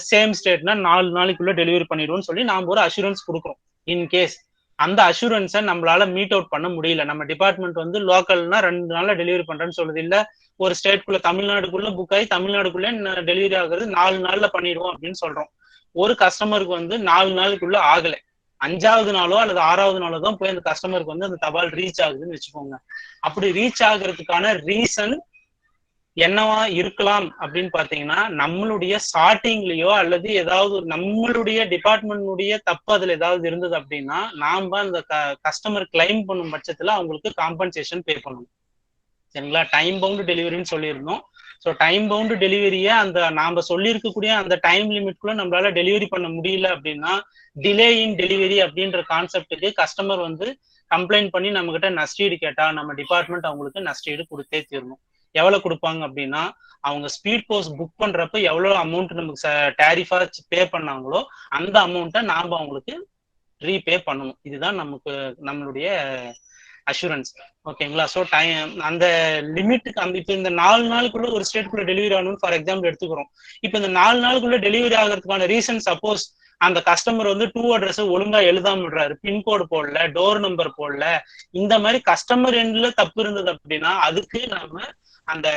சேம் ஸ்டேட்னா 4 நாளைக்குள்ள டெலிவரி பண்ணிடுவோம்னு சொல்லி நாம ஒரு அஷூரன்ஸ் கொடுக்குறோம். இன்கேஸ் அந்த அஷூரன்ஸை நம்மளால மீட் அவுட் பண்ண முடியல, நம்ம டிபார்ட்மெண்ட் வந்து லோக்கல்னா 2 நாள்ல டெலிவரி பண்றேன்னு சொல்லுது, இல்ல ஒரு ஸ்டேட்குள்ள தமிழ்நாடுக்குள்ள புக் ஆகி தமிழ்நாடுக்குள்ள டெலிவரி ஆகுறது 4 நாள்ல பண்ணிடுவோம் அப்படின்னு சொல்றோம். ஒரு கஸ்டமருக்கு வந்து 4 நாளுக்குள்ள ஆகல, 5வது நாளோ அல்லது 6வது நாளோ தான் போய் அந்த கஸ்டமருக்கு வந்து அந்த தபால் ரீச் ஆகுதுன்னு வச்சுக்கோங்க. அப்படி ரீச் ஆகுறதுக்கான ரீசன் என்னவா இருக்கலாம் அப்படின்னு பாத்தீங்கன்னா நம்மளுடைய ஸ்டார்டிங்லயோ அல்லது ஏதாவது நம்மளுடைய டிபார்ட்மெண்ட்டுடைய தப்பு அதுல ஏதாவது இருந்தது அப்படின்னா நாம அந்த கஸ்டமர் கிளைம் பண்ணும் பட்சத்துல அவங்களுக்கு காம்பன்சேஷன் பே பண்ணணும். சரிங்களா? டைம் பவுண்ட் டெலிவரின்னு சொல்லியிருந்தோம். ஸோ டைம் பவுண்ட் டெலிவரியை அந்த நாம சொல்லியிருக்கக்கூடிய அந்த டைம் லிமிட்குள்ள நம்மளால டெலிவரி பண்ண முடியல அப்படின்னா டிலே இன் டெலிவரி அப்படின்ற கான்செப்டுக்கு கஸ்டமர் வந்து கம்ப்ளைண்ட் பண்ணி நம்ம கிட்ட நஷ்டீடு கேட்டா நம்ம டிபார்ட்மெண்ட் அவங்களுக்கு நஷ்டீடு கொடுத்தே தீரணும். எவ்வளவு கொடுப்பாங்க அப்படின்னா அவங்க ஸ்பீட் போஸ்ட் புக் பண்றப்ப எவ்வளவு அமௌண்ட் நமக்கு டேரிஃபா பே பண்ணாங்களோ அந்த அமௌண்ட்டை நாம அவங்களுக்கு ரீபே பண்ணணும். இதுதான் நமக்கு நம்மளுடைய அஷூரன்ஸ். ஓகேங்களா? ஸோ டைம் அந்த லிமிட்டுக்கு அந்த இப்போ இந்த 4 நாளுக்குள்ள ஒரு ஸ்டேட்குள்ள டெலிவரி ஆகணும்னு ஃபார் எக்ஸாம்பிள் எடுத்துக்கிறோம். இப்போ இந்த 4 நாளுக்குள்ள டெலிவரி ஆகிறதுக்கான ரீசன் சப்போஸ் அந்த கஸ்டமர் வந்து 2 அட்ரஸ் ஒழுங்கா எழுதாம விடுறாரு, பின்கோடு போடல, டோர் நம்பர் போடல, இந்த மாதிரி கஸ்டமர் எண்ட்ல தப்பு இருந்தது அப்படின்னா அதுக்கு நாம அந்த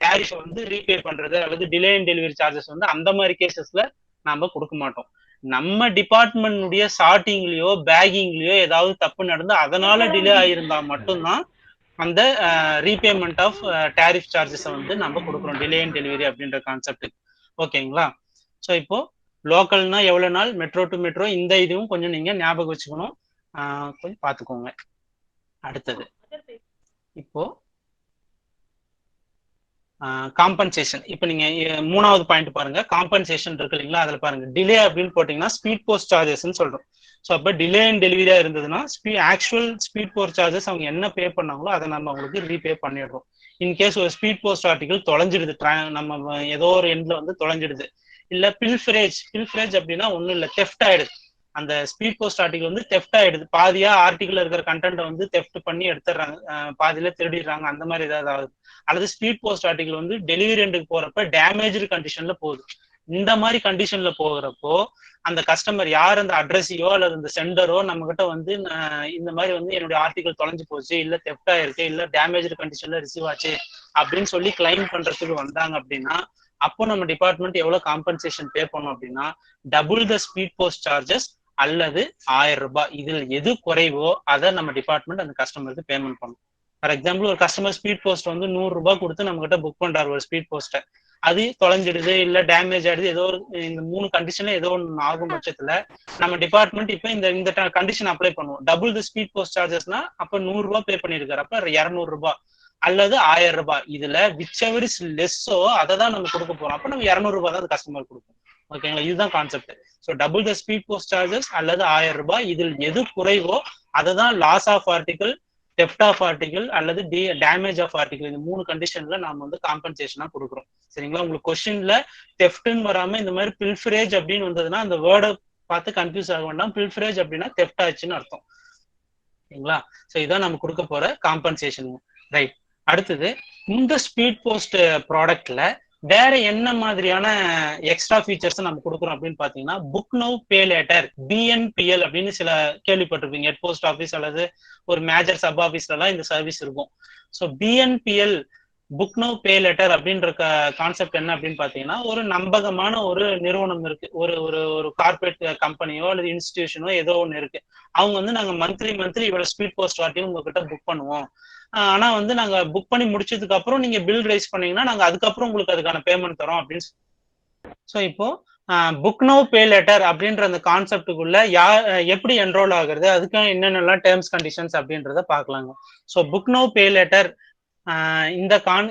டேரிஃபை வந்து ரீபே பண்றது அல்லது டிலே இன் டெலிவரி சார்ஜஸ் வந்து அந்த மாதிரி கேசஸ்ல நாம கொடுக்க மாட்டோம். நம்ம டிபார்ட்மெண்ட்டுடைய ஷார்ட்டிங்லயோ பேக்கிங்லயோ ஏதாவது தப்பு நடந்து அதனால டிலே ஆயிருந்தா மட்டும்தான் அந்த ரீபேமெண்ட் ஆஃப் டேரிஃப் சார்ஜஸை வந்து நம்ம கொடுக்குறோம், டிலே இன் டெலிவரி அப்படின்ற கான்செப்ட். ஓகேங்களா? ஸோ இப்போ லோக்கல்னா எவ்வளவு நாள், மெட்ரோ டு மெட்ரோ, இந்த இதுவும் கொஞ்சம் நீங்க ஞாபகம் வச்சுக்கணும், கொஞ்சம் பார்த்துக்கோங்க. அடுத்தது இப்போ காம்பன்சேஷன். இப்போ நீங்க 3வது பாயிண்ட் பாருங்க, காம்பன்சேஷன் இருக்கு இல்லைங்களா? அதுல பாருங்க டிலே அப்படின்னு போட்டீங்கன்னா ஸ்பீட் போஸ்ட் சார்ஜஸ்ன்னு சொல்றோம். ஸோ அப்போ டிலே இன் டெலிவரியா இருந்ததுன்னா ஆக்சுவல் ஸ்பீட் போஸ்ட் சார்ஜஸ் அவங்க என்ன பே பண்ணாங்களோ அதை நம்ம அவங்களுக்கு ரீபே பண்ணிடுறோம். இன்கேஸ் ஒரு ஸ்பீட் போஸ்ட் ஆர்டிகல் தொலைஞ்சிடுது, நம்ம ஏதோ ஒரு எண்ட்ல வந்து தொலைஞ்சிடுது, இல்ல பில்ஃபரேஜ் அப்படின்னா ஒன்றும் இல்லை, தெஃப்ட் ஆயிடுது, அந்த ஸ்பீட் போஸ்ட் ஆர்டிகல் வந்து தெஃப்ட் ஆயிடுது, பாதியா ஆர்டிகல் இருக்கிற கண்டென்ட்டை வந்து தெஃப்ட் பண்ணி எடுத்துடுறாங்க, பாதியில திருடிடுறாங்க, அந்த மாதிரி ஏதாவது ஆகுது. அல்லது ஸ்பீட் போஸ்ட் ஆர்டிகல் வந்து டெலிவரி எண்டுக்கு போறப்ப டேமேஜ் கண்டிஷன்ல போகுது, இந்த மாதிரி கண்டிஷன்ல போகிறப்போ அந்த கஸ்டமர் யார் அந்த அட்ரஸையோ அல்லது அந்த சென்டரோ நம்ம கிட்ட வந்து இந்த மாதிரி வந்து என்னுடைய ஆர்டிகல் தொலைஞ்சு போச்சு, இல்ல தெஃப்ட் ஆயிருக்கு, இல்ல டேமேஜ் கண்டிஷன்ல ரிசீவ் ஆச்சு அப்படின்னு சொல்லி கிளைம் பண்றதுக்கு வந்தாங்க அப்படின்னா அப்போ நம்ம டிபார்ட்மெண்ட் எவ்வளவு காம்பன்சேஷன் பே பண்ணோம் அப்படின்னா double the speed post charges அல்லது 1000 ரூபாய். இதுல எது குறைவோ அதை நம்ம டிபார்ட்மெண்ட் அந்த கஸ்டமருக்கு பேமெண்ட் பண்ணும். ஃபார் எக்ஸாம்பிள் ஒரு கஸ்டமர் ஸ்பீட் போஸ்ட் வந்து 100 ரூபாய் கொடுத்து நம்ம கிட்ட புக் பண்றாரு ஒரு ஸ்பீட் போஸ்ட்டை, அது தொலைஞ்சிடுது இல்ல டேமேஜ் ஆயிடுது, ஏதோ ஒரு இந்த 3 கண்டிஷன்ல ஏதோ ஒன்று ஆகும் பட்சத்துல நம்ம டிபார்ட்மெண்ட் இப்ப இந்த கண்டிஷன் அப்ளை பண்ணுவோம். டபுள் தி ஸ்பீட் போஸ்ட் சார்ஜஸ்னா அப்ப 100 ரூபாய் பே பண்ணிருக்காரு, அப்ப 200 ரூபாய் அல்லது 1000 ரூபாய். இதுல விச் எவர் இஸ் லெஸ்ஸோ அதை தான் நம்ம கொடுக்க போறோம். அப்ப நம்ம 200 ரூபாய் தான் கஸ்டமர் கொடுப்போம். ஓகேங்களா, இதுதான் concept. So double the speed post charges அல்லது 1000 ரூபாய். இதில் எது குறைவோ அதை தான் loss of article, theft of article அல்லது டேமேஜ் ஆஃப் ஆர்டிகல், இந்த 3 கண்டிஷன்ல நாம வந்து காம்பன்சேஷனா கொடுக்குறோம். சரிங்களா, உங்களுக்கு கொஸ்டின்ல தெஃப்ட்னு வராம இந்த மாதிரி பில்ஃபரேஜ் அப்படின்னு வந்ததுன்னா அந்த வேர்டை பார்த்து கன்ஃபியூஸ் ஆக வேண்டாம். பில்ஃபரேஜ் அப்படின்னா தெஃப்ட் ஆச்சுன்னு அர்த்தம். சரிங்களா, ஸோ இதான் நம்ம கொடுக்க போற காம்பன்சேஷன். ரைட், அடுத்தது இந்த ஸ்பீட் போஸ்ட் ப்ராடக்ட்ல வேற என்ன மாதிரியான எக்ஸ்ட்ரா ஃபீச்சர்ஸ் நம்ம கொடுக்குறோம் அப்படின்னு பாத்தீங்கன்னா book now pay later, BNPL அப்படின்னு சில கேள்விப்பட்டிருப்பீங்க. ஹெட் போஸ்ட் ஆஃபீஸ் அல்லது ஒரு மேஜர் சப் ஆஃபீஸ்ல எல்லாம் இந்த சர்வீஸ் இருக்கும். ஸோ பிஎன்பிஎல் புக் நவ் பே லெட்டர் அப்படின்ற கான்செப்ட் என்ன அப்படின்னு பாத்தீங்கன்னா ஒரு நம்பகமான ஒரு நிறுவனம் இருக்கு, ஒரு ஒரு ஒரு கார்பரேட் கம்பெனியோ அல்லது இன்ஸ்டிடியூஷனோ ஏதோ ஒன்று இருக்கு. அவங்க வந்து நாங்க மந்த்லி இவ்வளவு ஸ்பீட் போஸ்ட் வாட்டியும் உங்ககிட்ட புக் பண்ணுவோம், ஆனா வந்து நாங்க புக் பண்ணி முடிச்சதுக்கு அப்புறம் நீங்க பில் ரைஸ் பண்ணீங்கன்னா நாங்க அதுக்கப்புறம் உங்களுக்கு அதுக்கான பேமெண்ட் தரோம் அப்படின்னு. ஸோ இப்போ புக் நவ் பே லெட்டர் அப்படின்ற அந்த கான்செப்டுக்குள்ள எப்படி என்ரோல் ஆகுறது, அதுக்கு என்னென்னலாம் டேர்ம்ஸ் கண்டிஷன்ஸ் அப்படின்றத பாக்கலாங்க. ஸோ புக் நவ் பே லெட்டர்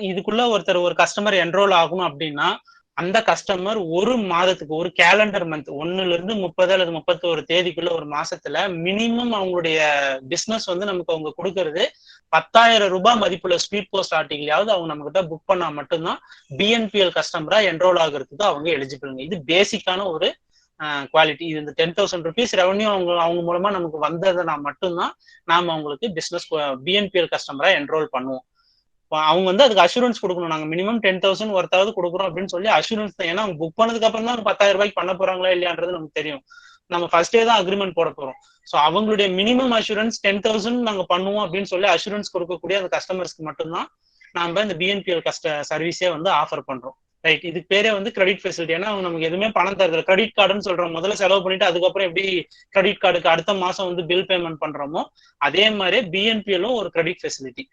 இதுக்குள்ள ஒரு கஸ்டமர் என்ரோல் ஆகணும் அப்படின்னா அந்த கஸ்டமர் ஒரு மாதத்துக்கு ஒரு கேலண்டர் மந்த் 1ல இருந்து 30 அல்லது 31 தேதிக்குள்ள ஒரு மாசத்துல மினிமம் அவங்களுடைய பிசினஸ் வந்து நமக்கு அவங்க கொடுக்கறது 10,000 ரூபாய் மதிப்புள்ள ஸ்பீட் போஸ்ட் ஆர்டிகளையாவது அவங்க நம்ம கிட்ட புக் பண்ணா மட்டும்தான் பிஎன்பிஎல் கஸ்டமரா என்ரோல் ஆகுறதுக்கு அவங்க எலிஜிபிள்ங்க. இது பேசிக்கான ஒரு குவாலிட்டி. இது இந்த 10,000 rupees ரெவன்யூ அவங்க மூலமா நமக்கு வந்ததுன்னா மட்டும்தான் நாம அவங்களுக்கு பிசினஸ் பிஎன்பிஎல் கஸ்டமரா என்ரோல் பண்ணுவோம். அவங்க வந்து அதுக்கு அஷூரன்ஸ் கொடுக்கணும், நாங்க மினிமம் 10,000 ஒருத்தாவது கொடுக்குறோம் அப்படின்னு சொல்லி அஷூரன்ஸ் தான். ஏன்னா அவங்க புக் பண்ணதுக்கு அப்புறம் தான் 10,000 ரூபாய்க்கு பண்ண போறாங்களா இல்லையான்றது நமக்கு தெரியும். நம்ம ஃபர்ஸ்டே தான் அக்ரிமெண்ட் போட போறோம். ஸோ அவங்களுடைய மினிமம் அஷூரன்ஸ் 10,000 நாங்க பண்ணுவோம் அப்படின்னு சொல்லி அஷூரன்ஸ் கொடுக்கக்கூடிய அந்த கஸ்டமர்ஸ்க்கு மட்டும்தான் நாம இந்த பிஎன்பிஎல் சர்வீஸே வந்து ஆஃபர் பண்றோம். ரைட், இதுக்கு பேரே வந்து கிரெடிட் ஃபெசிலிட்டி. ஏன்னா அவங்க நமக்கு எதுவுமே பணம் தருது, கிரெடிட் கார்டுன்னு சொல்றோம். முதல்ல செலவு பண்ணிட்டு அதுக்கப்புறம் எப்படி கிரெடிட் கார்டுக்கு அடுத்த மாசம் வந்து பில் பேமெண்ட் பண்றோமோ அதே மாதிரி பிஎன்பிஎல்லும் ஒரு கிரெடிட் ஃபெசிலிட்டி.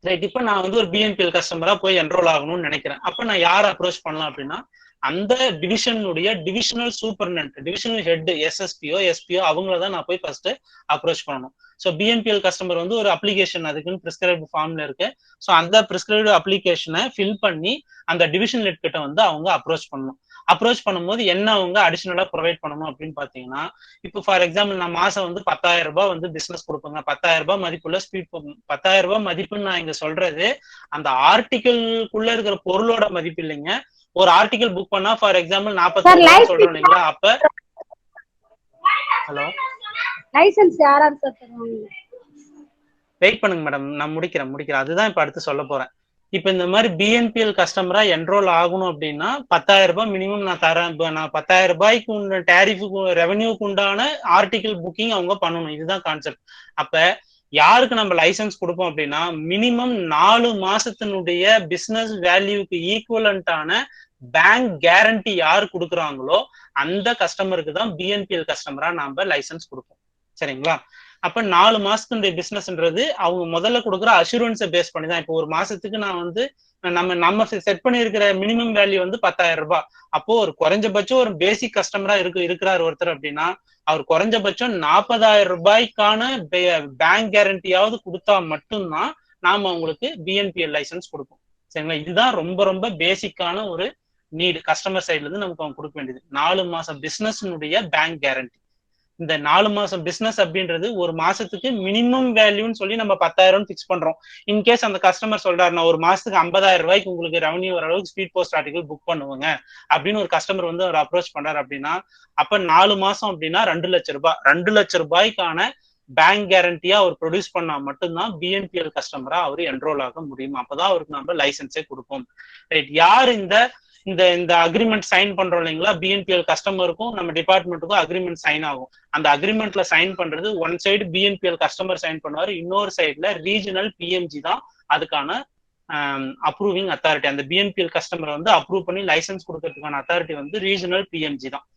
ரைட், இப்போ நான் வந்து ஒரு பிஎன்பிஎல் கஸ்டமரா போய் என்ரோல் ஆகணும்னு நினைக்கிறேன். அப்ப நான் யாரை அப்ரோச் பண்ணலாம் அப்படின்னா அந்த டிவிஷனுடைய டிவிஷனல் சூப்பர்டென்ட், டிவிஷனல் ஹெட், எஸ்எஸ்பியோ எஸ்பியோ அவங்கள தான் நான் போய் ஃபர்ஸ்ட் அப்ரோச் பண்ணணும். ஸோ பிஎன்பிஎல் கஸ்டமர் வந்து ஒரு அப்ளிகேஷன் அதுக்குன்னு பிரிஸ்கிரைப்டு ஃபார்ம்ல இருக்கு. ஸோ அந்த பிரிஸ்கிரைப்டு அப்ளிகேஷனை ஃபில் பண்ணி அந்த டிவிஷன் ஹெட் கிட்ட வந்து அவங்க அப்ரோச் பண்ணணும். அப்ரோச் பண்ணும்போது என்ன அவங்க அடிஷனலா ப்ரொவைட் பண்ணணும் அப்படின்னு பாத்தீங்கன்னா இப்போ ஃபார் எக்ஸாம்பிள் நான் மாசம் வந்து 10,000 ரூபாய் வந்து பிசினஸ் கொடுப்பேங்க. 10,000 ரூபாய் மதிப்புள்ள ஸ்பீட் 10,000 ரூபாய் மதிப்புன்னு நான் இங்க சொல்றது அந்த ஆர்டிகிள்குள்ள இருக்கிற பொருளோட மதிப்பு இல்லைங்க. ஒரு ஆர்டிகல் புக் பண்ணா ஃபார் எக்ஸாம்பிள் 40,000 சொல்றோம் இல்லைங்களா, அப்ப ஹலோ லைசென்ஸ் யாராரு சார் தருவாங்க? வெயிட் பண்ணுங்க மேடம், நான் முடிக்கிறேன். அதுதான் இப்ப அடுத்து சொல்ல போறேன். இப்ப இந்த மாதிரி பிஎன்பிஎல் கஸ்டமரா என்ரோல் ஆகணும் அப்படின்னா 10,000 ரூபாய் மினிமம் நான் தரேன். நான் 10,000 ரூபாய்க்கு டேரிஃபுக்கு ரெவன்யூக்கு உண்டான ஆர்டிகிள் புக்கிங் அவங்க பண்ணணும். இதுதான் கான்செப்ட். அப்ப யாருக்கு நம்ம லைசன்ஸ் கொடுப்போம் அப்படின்னா மினிமம் 4 மாசத்தினுடைய பிசினஸ் வேல்யூக்கு ஈக்குவலண்டான பேங்க் கேரண்டி யார் கொடுக்குறாங்களோ அந்த கஸ்டமருக்கு தான் பிஎன்பிஎல் கஸ்டமரா நாம லைசன்ஸ் கொடுப்போம். சரிங்களா, அப்ப 4 மாசத்துடைய பிசினஸ்ன்றது அவங்க முதல்ல கொடுக்குற அஷூரன்ஸை பேஸ் பண்ணி தான். இப்போ ஒரு மாசத்துக்கு நான் வந்து நம்ம செட் பண்ணி இருக்கிற மினிமம் வேல்யூ வந்து 10,000 ரூபாய். அப்போ ஒரு குறைஞ்சபட்சம் ஒரு பேசிக் கஸ்டமரா இருக்கிறார் ஒருத்தர் அப்படின்னா அவர் குறைஞ்சபட்சம் 40,000 ரூபாய்க்கான பேங்க் கேரண்டியாவது கொடுத்தா மட்டும்தான் நாம அவங்களுக்கு பிஎன்பிஎல் லைசன்ஸ் கொடுப்போம். சரிங்களா, இதுதான் ரொம்ப ரொம்ப பேசிக்கான ஒரு நீடு கஸ்டமர் சைட்ல இருந்து நமக்கு அவங்க கொடுக்க வேண்டியது. 4 மாசம் பிசினஸ்னுடைய பேங்க் கேரண்டி. இந்த 4 மாசம் பிசினஸ் அப்படின்றது ஒரு மாசத்துக்கு மினிமம் வேல்யூன்னு சொல்லி நம்ம 10,000 பிக்ஸ் பண்றோம். இன்கேஸ் அந்த கஸ்டமர் சொல்றாரு நான் ஒரு மாசத்துக்கு 50,000 ரூபாய்க்கு உங்களுக்கு ரெவன்யூ வர அளவுக்கு ஸ்பீட் போஸ்ட் ஆர்டிகல் புக் பண்ணுவாங்க அப்படின்னு ஒரு கஸ்டமர் வந்து அவர் அப்ரோச் பண்றாரு அப்படின்னா அப்ப 4 மாசம் அப்படின்னா 2 லட்சம் ரூபாய். 2 லட்சம் ரூபாய்க்கான பேங்க் கேரண்டியா அவர் ப்ரொடியூஸ் பண்ணா மட்டும்தான் பிஎன்பிஎல் கஸ்டமரா அவர் என்ரோல் ஆக முடியும். அப்பதான் அவருக்கு நம்ம லைசன்ஸே கொடுப்போம். ரைட், யார் இந்த இந்த இந்த அக்ரிமெண்ட் சைன் பண்றோம் இல்லைங்களா, பிஎன்பிஎல் கஸ்டமருக்கும் நம்ம டிபார்ட்மெண்ட்டுக்கும் அக்ரிமெண்ட் சைன் ஆகும். அந்த அக்ரிமெண்ட்ல சைன் பண்றது one side BNPL customer sign பண்ணுவாரு, இன்னொரு சைடுல ரீஜனல் பிஎம்ஜி தான் அதுக்கான அப்ரூவிங் அத்தாரிட்டி. அந்த பிஎன்பிஎல் கஸ்டமர் வந்து அப்ரூவ் பண்ணி லைசன்ஸ் கொடுக்கறதுக்கான அத்தாரிட்டி வந்து ரீஜனல் பிஎம்ஜி தான்.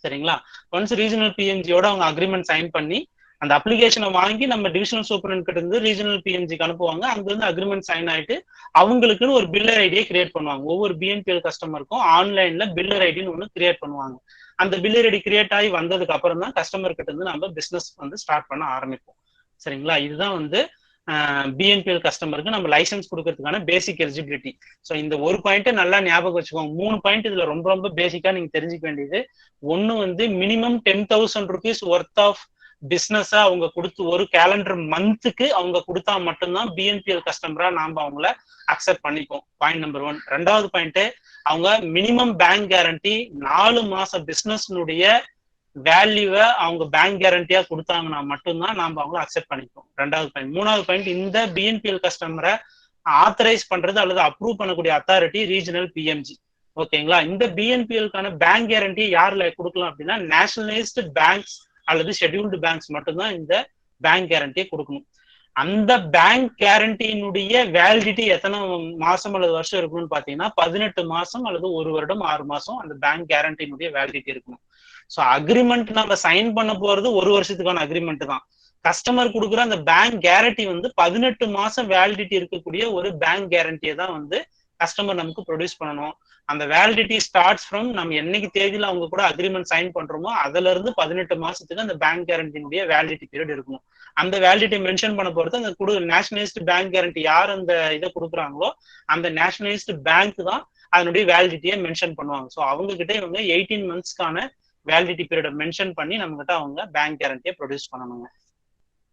சரிங்களா? ஒன்ஸ் ரீஜனல் பிஎம்ஜியோட அவங்க அக்ரிமெண்ட் சைன் பண்ணி அந்த அப்ளிகேஷனை வாங்கி நம்ம டிவிஷனல் சூப்பரண்ட் கிட்ட இருந்து ரீஜனல் பிஎம்ஜிக்கு அனுப்புவாங்க. அங்க இருந்து அக்ரிமெண்ட் சைன் ஆயிட்டு அவங்களுக்குன்னு ஒரு பில்லர் ஐடியை கிரியேட் பண்ணுவாங்க. ஒவ்வொரு பிஎன்பிஎல் கஸ்டமருக்கும் ஆன்லைன்ல பில்லர் ஐடின்னு ஒன்று கிரியேட் பண்ணுவாங்க. அந்த பில்லர் ஐடி கிரியேட் ஆகி வந்ததுக்கு அப்புறம் தான் கஸ்டமர் கிட்ட இருந்து நம்ம பிசினஸ் வந்து ஸ்டார்ட் பண்ண ஆரம்பிப்போம். சரிங்களா? இதுதான் வந்து பிஎன்பிஎல் கஸ்டமருக்கு நம்ம லைசன்ஸ் கொடுக்கறதுக்கான பேசிக் எலிஜிபிலிட்டி. ஸோ இந்த ஒரு பாயிண்ட்டை நல்லா ஞாபகம் வச்சுக்கோங்க. 3 பாயிண்ட் இதுல ரொம்ப ரொம்ப பேசிக்கா நீங்க தெரிஞ்சுக்க வேண்டியது. ஒன்னு வந்து minimum 10,000 rupees worth of business அவங்க கொடுத்து ஒரு கேலண்டர் மந்த்துக்கு அவங்க கொடுத்தா மட்டும்தான் பிஎன்பிஎல் கஸ்டமரா நாம அவங்கள அக்செப்ட் பண்ணிப்போம். Point number 1. 2வது பாயிண்ட், அவங்க மினிமம் பேங்க் கேரண்டி 4 மாச பிசினஸ்னுடைய வேல்யூவை அவங்க பேங்க் கேரண்டியா கொடுத்தாங்கன்னா மட்டும்தான் நாம அவங்கள அக்செப்ட் பண்ணிப்போம். 2வது பாயிண்ட். 3வது பாயிண்ட், இந்த பிஎன்பிஎல் கஸ்டமரை ஆத்தரைஸ் பண்றது அல்லது அப்ரூவ் பண்ணக்கூடிய அத்தாரிட்டி ரீஜனல் பிஎம்ஜி. ஓகேங்களா? இந்த பிஎன்பிஎல்கான பேங்க் கேரண்டி யாருல கொடுக்கலாம் அப்படின்னா நேஷனலைஸ்டு பேங்க்ஸ் அல்லது ஷெட்யூல்டு பேங்க்ஸ் மட்டும்தான் இந்த பேங்க் கேரண்டியை கொடுக்கணும். அந்த பேங்க் கேரண்டியினுடைய வேலிடிட்டி எத்தனை மாசம் அல்லது வருஷம் இருக்கணும்னு பாத்தீங்கன்னா 18 மாசம் அல்லது 1 வருடம் 6 மாசம் அந்த பேங்க் கேரண்டியினுடைய வேலிடிட்டி இருக்கணும். ஸோ அக்ரிமெண்ட் நம்ம சைன் பண்ண போறது 1 வருஷத்துக்கான அக்ரிமெண்ட் தான். கஸ்டமர் கொடுக்குற அந்த பேங்க் கேரண்டி வந்து 18 மாசம் வேலிடிட்டி இருக்கக்கூடிய ஒரு பேங்க் கேரண்டியை தான் வந்து கஸ்டமர் நமக்கு ப்ரொடியூஸ் பண்ணணும். அந்த வேலிடிட்டி ஸ்டார்ட்ஸ் ஃப்ரம் நம்ம என்னைக்கு தேதியில அவங்க கூட அக்ரிமெண்ட் சைன் பண்றோமோ அதுல இருந்து 18 மாசத்துக்கு அந்த பேங்க் கேரண்டியினுடைய வேலிடிட்டி பீரியட் இருக்கணும். அந்த வேலிடிட்டி மென்ஷன் பண்ண போறது அந்த நேஷனலைஸ்டு பேங்க் கேரண்டி யார் அந்த இதை கொடுக்குறாங்களோ அந்த நேஷனலைஸ்டு பேங்க் தான் அதனுடைய வேலிடிட்டியை மென்ஷன் பண்ணுவாங்க. ஸோ அவங்க கிட்ட இவங்க 18 monthsக்கான வேலிடிட்டி பீரியட் மென்ஷன் பண்ணி நம்ம கிட்ட அவங்க பேங்க் கேரண்டியை ப்ரொடியூஸ் பண்ணணுங்க.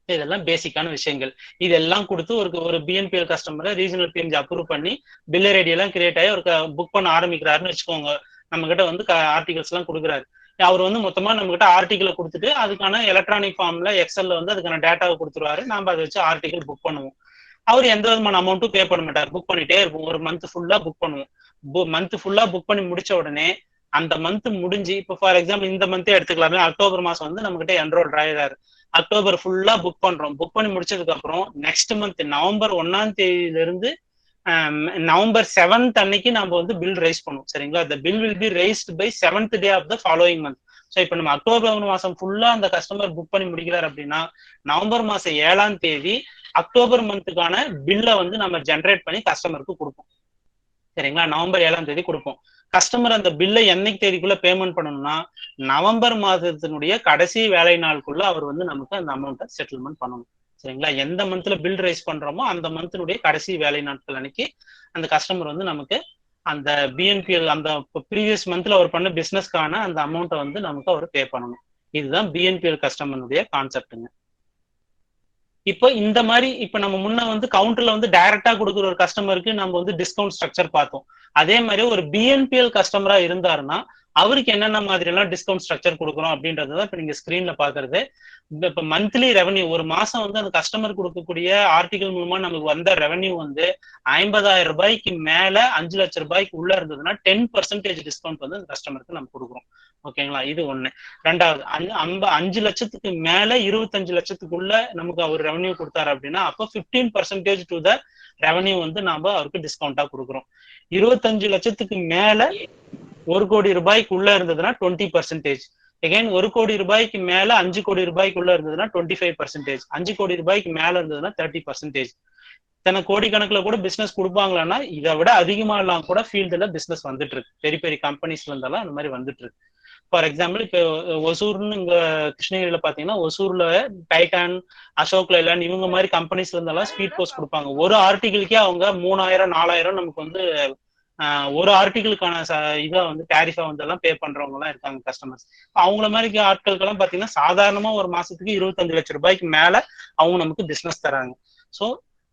இதெல்லாம் பேசிக்கான விஷயங்கள். இதெல்லாம் கொடுத்து ஒரு பிஎன்பிஎல் கஸ்டமரை ரீஜனல் பிஎம்ஜி அப்ரூவ் பண்ணி பில்லர் ஐடி எல்லாம் கிரியேட் ஆகி ஒரு புக் பண்ண ஆரம்பிக்கிறாருன்னு வச்சுக்கோங்க. நம்ம கிட்ட வந்து ஆர்டிகல்ஸ் எல்லாம் கொடுக்குறாரு. அவர் வந்து மொத்தமா நம்ம கிட்ட ஆர்டிகளை கொடுத்துட்டு அதுக்கான எலக்ட்ரானிக் ஃபார்ம்ல எக்ஸல்ல வந்து அதுக்கான டேட்டாவை கொடுத்துருவாரு. நம்ம அதை வச்சு ஆர்டிகல் புக் பண்ணுவோம். அவர் எந்த விதமான அமௌண்ட்டும் பே பண்ண மாட்டார். புக் பண்ணிட்டே இருப்போம். ஒரு மந்த் ஃபுல்லா புக் பண்ணுவோம். மந்த் ஃபுல்லா புக் பண்ணி முடிச்ச உடனே அந்த மந்த் முடிஞ்சு, இப்போ ஃபார் எக்ஸாம்பிள் இந்த மந்தே எடுத்துக்கலாமே, அக்டோபர் மாசம் வந்து நம்ம கிட்ட என்ரோல் ஆயிடாரு. அக்டோபர் ஃபுல்லா புக் பண்றோம். புக் பண்ணி முடிச்சதுக்கு அப்புறம் நெக்ஸ்ட் மந்த் நவம்பர் 1ஆம் தேதியில இருந்து நவம்பர் 7th அன்னைக்கு நம்ம வந்து பில் ரைஸ் பண்ணுவோம். சரிங்களா? the bill will be raised by 7th day of the following month. So இப்போ நம்ம அக்டோபர் மாசம் ஃபுல்லா அந்த கஸ்டமர் புக் பண்ணி முடிக்கிறார் அப்படின்னா நவம்பர் மாசம் 7ஆம் தேதி அக்டோபர் மந்த்துக்கான பில்லை வந்து நம்ம ஜென்ரேட் பண்ணி கஸ்டமருக்கு கொடுப்போம். சரிங்களா? நவம்பர் 7ஆம் தேதி கொடுப்போம். கஸ்டமர் அந்த பில்லை என்னைக்கு தேதிக்குள்ள பேமெண்ட் பண்ணணும்னா நவம்பர் மாதத்தினுடைய கடைசி வேலை நாளுக்குள்ள அவர் வந்து நமக்கு அந்த அமௌண்ட்டை செட்டில்மெண்ட் பண்ணணும். சரிங்களா? எந்த மந்த்ல பில் ரைஸ் பண்றோமோ அந்த மந்த்தினுடைய கடைசி வேலை நாட்கள் அன்னைக்கு அந்த கஸ்டமர் வந்து நமக்கு அந்த பிஎன்பிஎல் அந்த ப்ரீவியஸ் மந்த்ல அவர் பண்ண பிசினஸ்க்கான அந்த அமௌண்ட்டை வந்து நமக்கு அவர் பே பண்ணணும். இதுதான் பிஎன்பிஎல் கஸ்டமருடைய கான்செப்டுங்க. இப்போ இந்த மாதிரி இப்ப நம்ம முன்ன வந்து கவுண்டர்ல வந்து டைரக்டா கொடுக்குற ஒரு கஸ்டமருக்கு நம்ம வந்து டிஸ்கவுண்ட் ஸ்ட்ரக்சர் பார்த்தோம். அதே மாதிரி ஒரு பிஎன்பிஎல் கஸ்டமரா இருந்தாருன்னா அவருக்கு என்னென்ன மாதிரி எல்லாம் டிஸ்கவுண்ட் ஸ்ட்ரக்சர் கொடுக்குறோம் அப்படின்றத இப்ப நீங்க ஸ்கிரீன்ல பாக்குறது. இப்ப மந்த்லி ரெவன்யூ ஒரு மாசம் வந்து அந்த கஸ்டமர் கொடுக்கக்கூடிய ஆர்டிகல் மூலமா நமக்கு வந்த ரெவன்யூ வந்து 50,000 ரூபாய்க்கு மேல 5 லட்சம் ரூபாய்க்கு உள்ள இருந்ததுன்னா 10% டிஸ்கவுண்ட் வந்து அந்த கஸ்டமருக்கு நம்ம கொடுக்குறோம். ஓகேங்களா? இது ஒண்ணு. 2வது 5 லட்சத்துக்கு மேல 25 லட்சத்துக்குள்ள நமக்கு அவர் ரெவன்யூ கொடுத்தாரு அப்படின்னா அப்போ 15% டு த ரெவன்யூ வந்து நாம அவருக்கு டிஸ்கவுண்டா கொடுக்குறோம். 25 லட்சத்துக்கு மேல 1 கோடி ரூபாய்க்கு உள்ள இருந்ததுன்னா 20%. எகைன் 1 கோடி ரூபாய்க்கு மேல 5 கோடி ரூபாய்க்குள்ள இருந்ததுன்னா 25%. 5 கோடி ரூபாய்க்கு மேல இருந்ததுன்னா 30%. இத்தனை கோடி கணக்குல கூட பிசினஸ் கொடுப்பாங்களான்னா இதை விட அதிகமா எல்லாம் கூட ஃபீல்டுல பிசினஸ் வந்துட்டு இருக்கு. பெரிய பெரிய கம்பெனிஸ்ல இருந்தாலும் அந்த மாதிரி வந்துட்டு இருக்கு. ஃபார் எக்ஸாம்பிள் இப்போ ஒசூர்னு இங்க கிருஷ்ணகிரியில பாத்தீங்கன்னா ஒசூர்ல டைட்டான், அசோக் லைலாண்ட் இவங்க மாதிரி கம்பெனிஸ்ல இருந்தாலும் ஸ்பீட் போஸ்ட் கொடுப்பாங்க. ஒரு ஆர்டிகிளுக்கே அவங்க 3,000 4,000 நமக்கு வந்து ஒரு ஆர்டிகிளுக்கான இதை வந்து டேரிஃபா வந்து எல்லாம் பே பண்றவங்க எல்லாம் இருக்காங்க கஸ்டமர்ஸ். அவங்கள மாதிரி ஆட்களுக்கு எல்லாம் பாத்தீங்கன்னா சாதாரணமா ஒரு மாசத்துக்கு 25 லட்சம் ரூபாய்க்கு மேல அவங்க நமக்கு பிசினஸ் தராங்க. ஸோ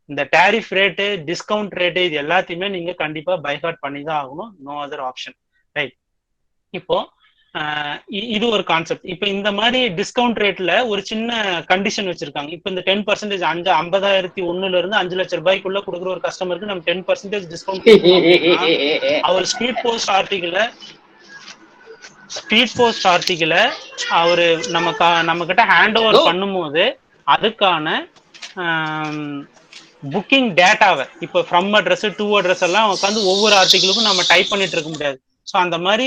இந்த டேரிஃப் ரேட்டு, டிஸ்கவுண்ட் ரேட்டு இது எல்லாத்தையுமே நீங்க கண்டிப்பா பைஹார்ட் பண்ணி தான் ஆகணும். No other option. ரைட். இப்போ இது ஒரு கான்செப்ட். இப்ப இந்த மாதிரி டிஸ்கவுண்ட் ரேட்ல ஒரு சின்ன கண்டிஷன் வச்சிருக்காங்க. இப்ப இந்த 10% 50,001 இருந்து 5 லட்சம் ரூபாய்க்குள்ள கொடுக்குற ஒரு கஸ்டமருக்கு நம்ம 10% டிஸ்கவுண்ட் அவர் ஸ்பீட் போஸ்ட் ஆர்டிகிள அவரு நம்ம கிட்ட ஹேண்ட் ஓவர் பண்ணும்போது அதுக்கான புக்கிங் டேட்டாவை இப்ப ஃப்ரம் அட்ரஸ் டு அட்ரஸ் எல்லாம் உட்காந்து ஒவ்வொரு ஆர்டிகிளுக்கும் நம்ம டைப் பண்ணிட்டு இருக்க முடியாது. ஸோ அந்த மாதிரி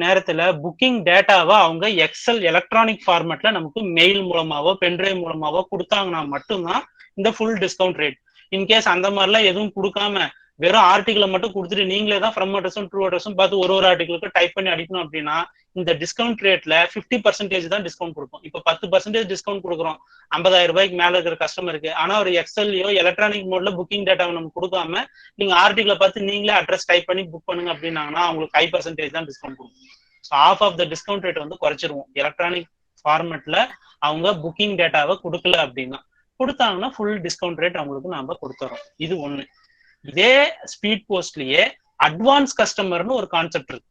நேரத்துல புக்கிங் டேட்டாவை அவங்க எக்ஸல் எலக்ட்ரானிக் ஃபார்மேட்ல நமக்கு மெயில் மூலமாவோ பென்ட்ரைவ் மூலமாவோ கொடுத்தாங்கன்னா மட்டும்தான் இந்த ஃபுல் டிஸ்கவுண்ட் ரேட். இன்கேஸ் அந்த மாதிரிலாம் எதுவும் கொடுக்காம வெறும் ஆர்டிகிளை மட்டும் கொடுத்துட்டு நீங்களே தான் ஃப்ரம் அட்ரஸும் ட்ரூ அட்ரஸும் பார்த்து ஒரு ஆர்டிகிளுக்கு டைப் பண்ணி அடிக்கணும் அப்படின்னா இந்த டிஸ்கவுண்ட் ரேட்ல 50% தான் டிஸ்கவுண்ட் கொடுக்கும். இப்போ 10% டிஸ்கவுண்ட் கொடுக்குறோம் 50,000 ரூபாய்க்கு மேல இருக்கிற கஸ்டமருக்கு. ஆனா ஒரு எக்ஸல்லையோ எலக்ட்ரானிக் மோட்ல புக்கிங் டேட்டாவை நம்ம கொடுக்காம நீங்க ஆர்டிகிளை பார்த்து நீங்களே அட்ரஸ் டைப் பண்ணி புக் பண்ணுங்க அப்படின்னாங்கன்னா அவங்களுக்கு 5% தான் டிஸ்கவுண்ட் கொடுக்கும். So half of the discount rate வந்து குறைச்சிருவோம். எலக்ட்ரானிக் ஃபார்மேட்ல அவங்க புக்கிங் டேட்டாவை கொடுக்கல அப்படின்னா, கொடுத்தாங்கன்னா ஃபுல் டிஸ்கவுண்ட் ரேட் அவங்களுக்கு நாம கொடுத்துறோம். இது ஒண்ணு. இதே ஸ்பீட் போஸ்ட்லயே அட்வான்ஸ் கஸ்டமர்னு ஒரு கான்செப்ட் இருக்கு.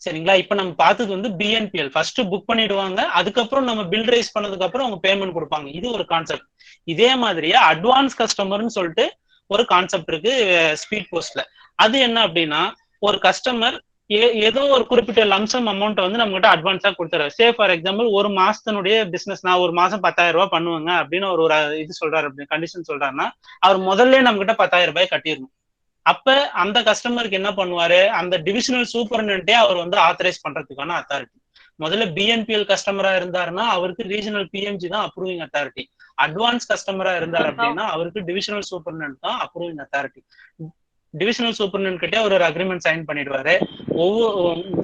சரிங்களா? இப்ப நம்ம பார்த்தது வந்து BNPL ஃபர்ஸ்ட் புக் பண்ணிடுவாங்க, அதுக்கப்புறம் நம்ம பில் ரைஸ் பண்ணதுக்கு அப்புறம் அவங்க பேமெண்ட் கொடுப்பாங்க. இது ஒரு கான்செப்ட். இதே மாதிரியே அட்வான்ஸ் கஸ்டமர்னு சொல்லிட்டு ஒரு கான்செப்ட் இருக்கு ஸ்பீட் போஸ்ட்ல. அது என்ன அப்படின்னா, ஒரு கஸ்டமர் ஏதோ ஒரு குறிப்பிட்ட லம்சம் அமௌண்ட் வந்து நம்ம கிட்ட அட்வான்ஸா கொடுத்துறாரு. சே ஃபார் எக்ஸாம்பிள் ஒரு மாசத்தினுடைய பிசினஸ் நான் ஒரு மாசம் 10,000 ரூபாய் பண்ணுவேங்க அப்படின்னு ஒரு இது சொல்றாரு, அப்படின்னு கண்டிஷன் சொல்றாருன்னா அவர் முதல்ல நம்ம கிட்ட 10,000 ரூபாய் கட்டிடணும். அப்ப அந்த கஸ்டமருக்கு என்ன பண்ணுவாரு, அந்த டிவிஷனல் சூப்பர்டென்டே அவர் வந்து ஆத்தரைஸ் பண்றதுக்கான அத்தாரிட்டி. முதல்ல BNPL கஸ்டமரா இருந்தாருன்னா அவருக்கு ரீஜனல் PMG தான் அப்ரூவிங் அத்தாரிட்டி. அட்வான்ஸ் கஸ்டமரா இருந்தார் அப்படின்னா அவருக்கு டிவிஷனல் சூப்பர்டென்ட் தான் அப்ரூவிங் அத்தாரிட்டி. டிவிஷனல் சூப்பர்டென்ட் கிட்டே ஒரு அக்ரிமெண்ட் சைன் பண்ணிடுவாரு.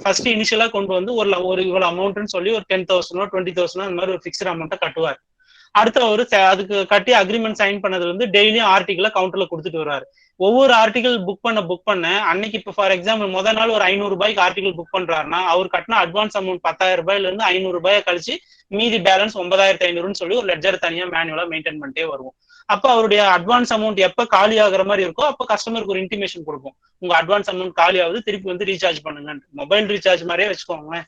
ஃபர்ஸ்ட் இனிஷியலா கொண்டு வந்து ஒரு இவ்வளவு அமௌண்ட்னு சொல்லி ஒரு 10,000 20,000 அந்த மாதிரி ஒரு ஃபிக்ஸ்ட் அமௌண்ட்டை கட்டுவார். அடுத்து அவரு அதுக்கு கட்டி அக்ரிமெண்ட் சைன் பண்ணதுல இருந்து டெய்லியும் ஆர்டிகிள கவுண்டர்ல கொடுத்துட்டு வருவாரு. ஒவ்வொரு ஆர்டிகிள் புக் பண்ண அன்னைக்கு இப்ப ஃபார் எக்ஸாம்பிள் முதல் நாள் ஒரு 500 ரூபாய்க்கு ஆர்டிகிள் புக் பண்றாருன்னா அவர் கட்டின அட்வான்ஸ் அமௌண்ட் 10,000 ரூபாயில இருந்து 500 ரூபாயை கழிச்சு மீதி பேலன்ஸ் 9,500 சொல்லி ஒரு லெட்ஜர் தனியா மேனுவலா மெயின்டைன் பண்ணிட்டே வருவோம். அப்ப அவருடைய அட்வான்ஸ் அமௌண்ட் எப்ப காலி ஆகுற மாதிரி இருக்கோ அப்ப கஸ்டமருக்கு ஒரு இன்டிமேஷன் கொடுப்போம், உங்க அட்வான்ஸ் அமௌண்ட் காலி ஆகுது, திருப்பி வந்து ரீசார்ஜ் பண்ணுங்க. மொபைல் ரீசார்ஜ் மாதிரியே வச்சுக்கோங்க.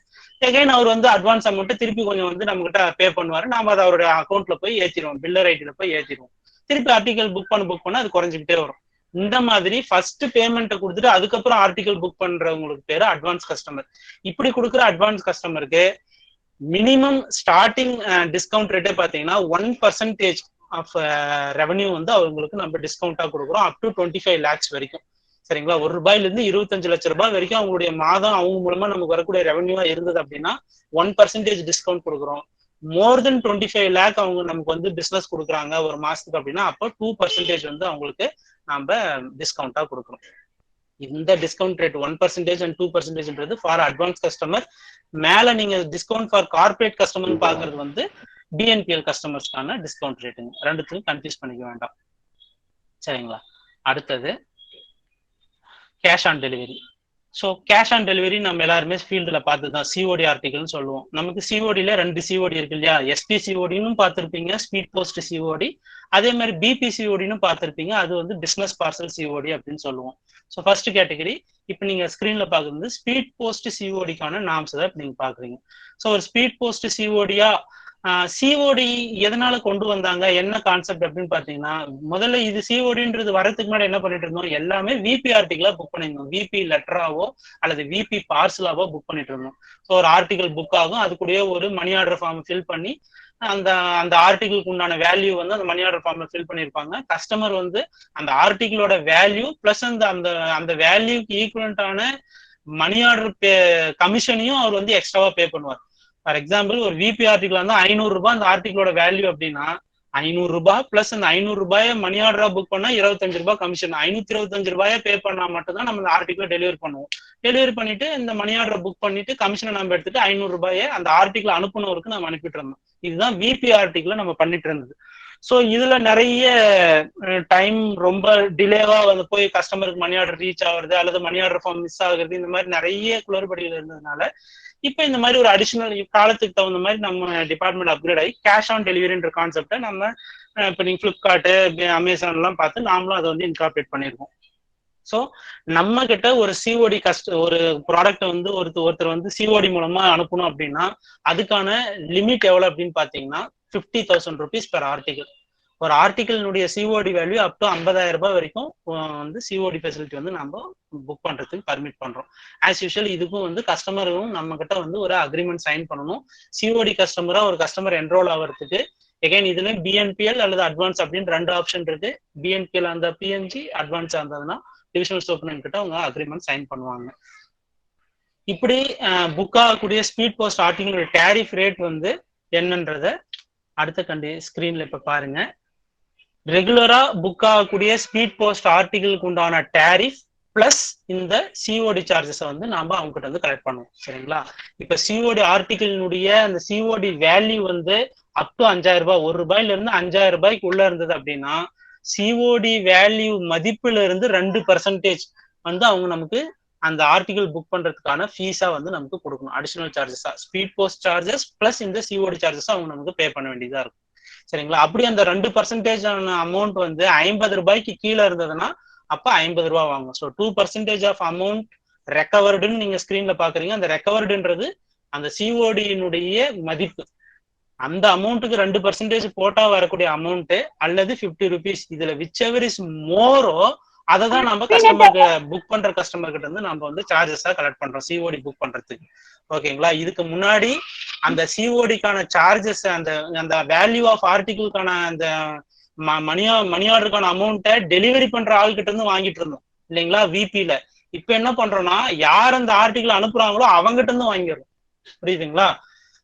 எகைன் அவர் வந்து அட்வான்ஸ் அமௌண்ட் திருப்பி கொஞ்சம் வந்து நம்ம கிட்ட பே பண்ணுவாரு. நாம அதை அவருடைய அக்கௌண்ட்ல போய் ஏற்றிடுவோம், பில்லர் ஐடியில போய் ஏற்றிடுவோம். திருப்பி ஆர்டிகல் புக் பண்ண அது குறைஞ்சிக்கிட்டே வரும். இந்த மாதிரி ஃபர்ஸ்ட் பேமெண்ட்டை கொடுத்துட்டு அதுக்கப்புறம் ஆர்டிகல் புக் பண்றவங்களுக்கு பேரு அட்வான்ஸ் கஸ்டமர். இப்படி கொடுக்குற அட்வான்ஸ் கஸ்டமருக்கு மினிமம் ஸ்டார்டிங் டிஸ்கவுண்ட் ரேட்டே பாத்தீங்கன்னா 1% ஆஃப் ரெவன்யூ வந்து அவங்களுக்கு நம்ம டிஸ்கவுண்டா கொடுக்குறோம், அப் டு 25 lakhs வரைக்கும். சரிங்களா? ₹1 இருந்து 25 லட்சம் ரூபாய் வரைக்கும் அவங்களுடைய மாதம் அவங்க மூலமா நமக்கு வரக்கூடிய ரெவன்யூவா இருந்தது அப்படின்னா 1% டிஸ்கவுண்ட் கொடுக்குறோம். மோர் தென் 25 lakh அவங்க நமக்கு வந்து பிசினஸ் கொடுக்குறாங்க ஒரு மாசத்துக்கு அப்படின்னா அப்போ 2% வந்து அவங்களுக்கு நாம டிஸ்கவுண்டா கொடுக்குறோம். இந்த discount rate 1% and 2% for advance customer. மேல நீங்க டிஸ்கவுண்ட் ஃபார் கார்பரேட் கஸ்டமர் பாக்குறது வந்து BNPL கஸ்டமர்ஸ்க்கான டிஸ்கவுண்ட் ரேட்டுங்க. ரெண்டுத்தையும் கன்ஃபியூஸ் பண்ணிக்க வேண்டாம். சரிங்களா? அடுத்தது cash on delivery. So cash on delivery நம்ம எல்லாருமே ஃபீல்டுல பார்த்துதான் COD ஆர்டிகல்னு சொல்லுவோம். நமக்கு CODல 2 COD இருக்கு இல்லையா? SP CODன்னு பார்த்துருப்பீங்க, ஸ்பீட் போஸ்ட் COD. அதே மாதிரி BP CODன்னு பார்த்துருப்பீங்க, அது வந்து பிசினஸ் பார்சல் COD அப்படின்னு சொல்லுவோம். ஸோ ஃபர்ஸ்ட் கேட்டகரி இப்போ நீங்க ஸ்கிரீன்ல பாக்குறது ஸ்பீட் போஸ்ட் CODக்கான நாம்ஸ் தான் இப்போ நீங்க பாக்குறீங்க. ஸோ ஒரு ஸ்பீட் போஸ்ட் CODயா COD எதனால கொண்டு வந்தாங்க, என்ன கான்செப்ட் அப்படின்னு பாத்தீங்கன்னா, முதல்ல இது CODன்றது வரதுக்கு முன்னாடி என்ன பண்ணிட்டு இருந்தோம், எல்லாமே VP ஆர்டிகிளா புக் பண்ணிருந்தோம். VP லெட்டராவோ அல்லது VP பார்சலாவோ புக் பண்ணிட்டு இருந்தோம். ஸோ ஒரு ஆர்டிகல் புக் ஆகும், அது கூட ஒரு மணி ஆர்டர் ஃபார்ம் ஃபில் பண்ணி அந்த ஆர்டிகிளுக்கு உண்டான வேல்யூ வந்து அந்த மணி ஆர்டர் ஃபார்ம்ல ஃபில் பண்ணிருப்பாங்க. கஸ்டமர் வந்து அந்த ஆர்டிகிளோட வேல்யூ பிளஸ் அந்த வேல்யூக்கு ஈக்குவலண்டான மணி ஆர்டர் கமிஷனையும் அவர் வந்து எக்ஸ்ட்ராவா பே பண்ணுவார். ஃபார் எக்ஸாம்பிள் ஒரு VP ஆர்டிகிள் வந்து 500 ரூபாய் அந்த ஆர்டிகிளோட வேல்யூ அப்படின்னா 500 ரூபாய் பிளஸ் அந்த 500 ரூபாயை மணி ஆர்டரா புக் பண்ணா 25 ரூபாய் கமிஷன். 525 ரூபாயை பே பண்ணா மட்டும்தான் நம்ம இந்த ஆர்டிகிளை டெலிவரி பண்ணுவோம். டெலிவரி பண்ணிட்டு இந்த மணி ஆர்டரை புக் பண்ணிட்டு கமிஷனை நம்ம எடுத்துட்டு 500 ரூபாயை அந்த ஆர்டிகிள் அனுப்புனவருக்கு நம்ம அனுப்பிட்டு இருந்தோம். இதுதான் VP ஆர்டிகிள நம்ம பண்ணிட்டு இருந்தது. ஸோ இதுல நிறைய டைம் ரொம்ப டிலேவா வந்து போய் கஸ்டமருக்கு மணி ஆர்டர் ரீச் ஆகுறது அல்லது மணி ஆர்டர் ஃபார்ம் மிஸ் ஆகுறது, இந்த மாதிரி நிறைய குளறுபடிகள் இருந்ததுனால இப்ப இந்த மாதிரி ஒரு அடிஷனல் காலத்துக்கு தகுந்த மாதிரி நம்ம டிபார்ட்மெண்ட் அப்கிரேட் ஆகி கேஷ் ஆன் டெலிவரின்ற கான்செப்டை நம்ம இப்ப நீங்க பிளிப்கார்ட், அமேசான் எல்லாம் பார்த்து நாமளும் அதை வந்து இன்கார்பரேட் பண்ணிருக்கோம். ஸோ நம்ம கிட்ட ஒரு சிஓடி ஒரு ப்ராடக்ட் வந்து ஒருத்தர் வந்து சிஓடி மூலமா அனுப்பணும் அப்படின்னா அதுக்கான லிமிட் எவ்வளவு அப்படின்னு பாத்தீங்கன்னா 50,000 rupees per ஆர்டிகல். ஒரு ஆர்டிகலினுடைய சிஓடி வேல்யூ அப் டு 50,000 ரூபாய் வரைக்கும் வந்து சிஓடி ஃபெசிலிட்டி வந்து நம்ம புக் பண்றதுக்கு பர்மிட் பண்றோம். ஆஸ் யூஷுவல் இதுக்கும் வந்து கஸ்டமரும் நம்ம கிட்ட வந்து ஒரு அக்ரிமெண்ட் சைன் பண்ணணும். சிஓடி கஸ்டமரா ஒரு கஸ்டமர் என்ரோல் ஆகிறதுக்கு எகைன் இதுல பிஎன்பிஎல் அல்லது அட்வான்ஸ் அப்படின்னு 2 ஆப்ஷன் இருக்கு. பிஎன்பிஎல் அந்த பிஎன்ஜி, அட்வான்ஸ் இருந்ததுன்னா டிவிஷனல் சூப்பரண்ட் கிட்ட அவங்க அக்ரிமெண்ட் சைன் பண்ணுவாங்க. இப்படி புக் ஆகக்கூடிய speed post article tariff rate வந்து என்னன்றத அடுத்த ஸ்கிரீன்ல இப்ப பாருங்க. ரெகுலரா புக் ஆகக்கூடிய ஸ்பீட் போஸ்ட் ஆர்டிகலுக்கு உண்டான டேரிஃப் பிளஸ் இந்த சிஓடி சார்ஜஸ் வந்து நாம அவங்க கிட்ட வந்து கலெக்ட் பண்ணுவோம். சரிங்களா? இப்ப சிஓடி ஆர்டிகலினுடைய அந்த சிஓடி வேல்யூ வந்து அப் டு 5,000 ரூபாய், ₹1 இருந்து 5,000 ரூபாய்க்கு உள்ள இருந்தது அப்படின்னா சிஓடி வேல்யூ மதிப்புல இருந்து 2% வந்து அவங்க நமக்கு அந்த ஆர்டிகல் புக் பண்றதுக்கான ஃபீஸா வந்து நமக்கு கொடுக்கணும். அடிஷனல் சார்ஜஸா ஸ்பீட் போஸ்ட் சார்ஜஸ் பிளஸ் இந்த சிஓடி சார்ஜஸ் அவங்க நமக்கு பே பண்ண வேண்டியதா இருக்கும். சரிங்களா? அப்படி அந்த 2% அமௌண்ட் வந்து 50 ரூபாய்க்கு கீழே இருந்ததுன்னா அப்ப 50 ரூபாய் வாங்கும். ஸோ 2% ஆஃப் அமௌண்ட் ரெக்கவர்டுன்னு நீங்க ஸ்கிரீன்ல பாக்குறீங்க. அந்த ரெக்கவர்டுன்றது அந்த சிஓடியினுடைய மதிப்பு. அந்த அமௌண்ட்டுக்கு 2% போட்டா வரக்கூடிய அமௌண்ட் அல்லது 50 rupees, இதுல விச் எவர் இஸ் மோரோ அதை தான் நம்ம கஸ்டமருக்கு புக் பண்ற கஸ்டமர் கிட்ட இருந்து நம்ம வந்து சார்ஜஸா கலெக்ட் பண்றோம் சிஓடி புக் பண்றதுக்கு. ஓகேங்களா? இதுக்கு முன்னாடி அந்த சிஓடிக்கான சார்ஜஸ் அந்த வேல்யூ ஆஃப் ஆர்டிகிள்கான அந்த மணி ஆர்டருக்கான அமௌண்ட்டை டெலிவரி பண்ற ஆள்கிட்ட இருந்து வாங்கிட்டு இருந்தோம் இல்லைங்களா விபில. இப்ப என்ன பண்றோம்னா யார் அந்த ஆர்டிகிள் அனுப்புறாங்களோ அவங்ககிட்ட இருந்து வாங்கிடுறோம். புரியுதுங்களா?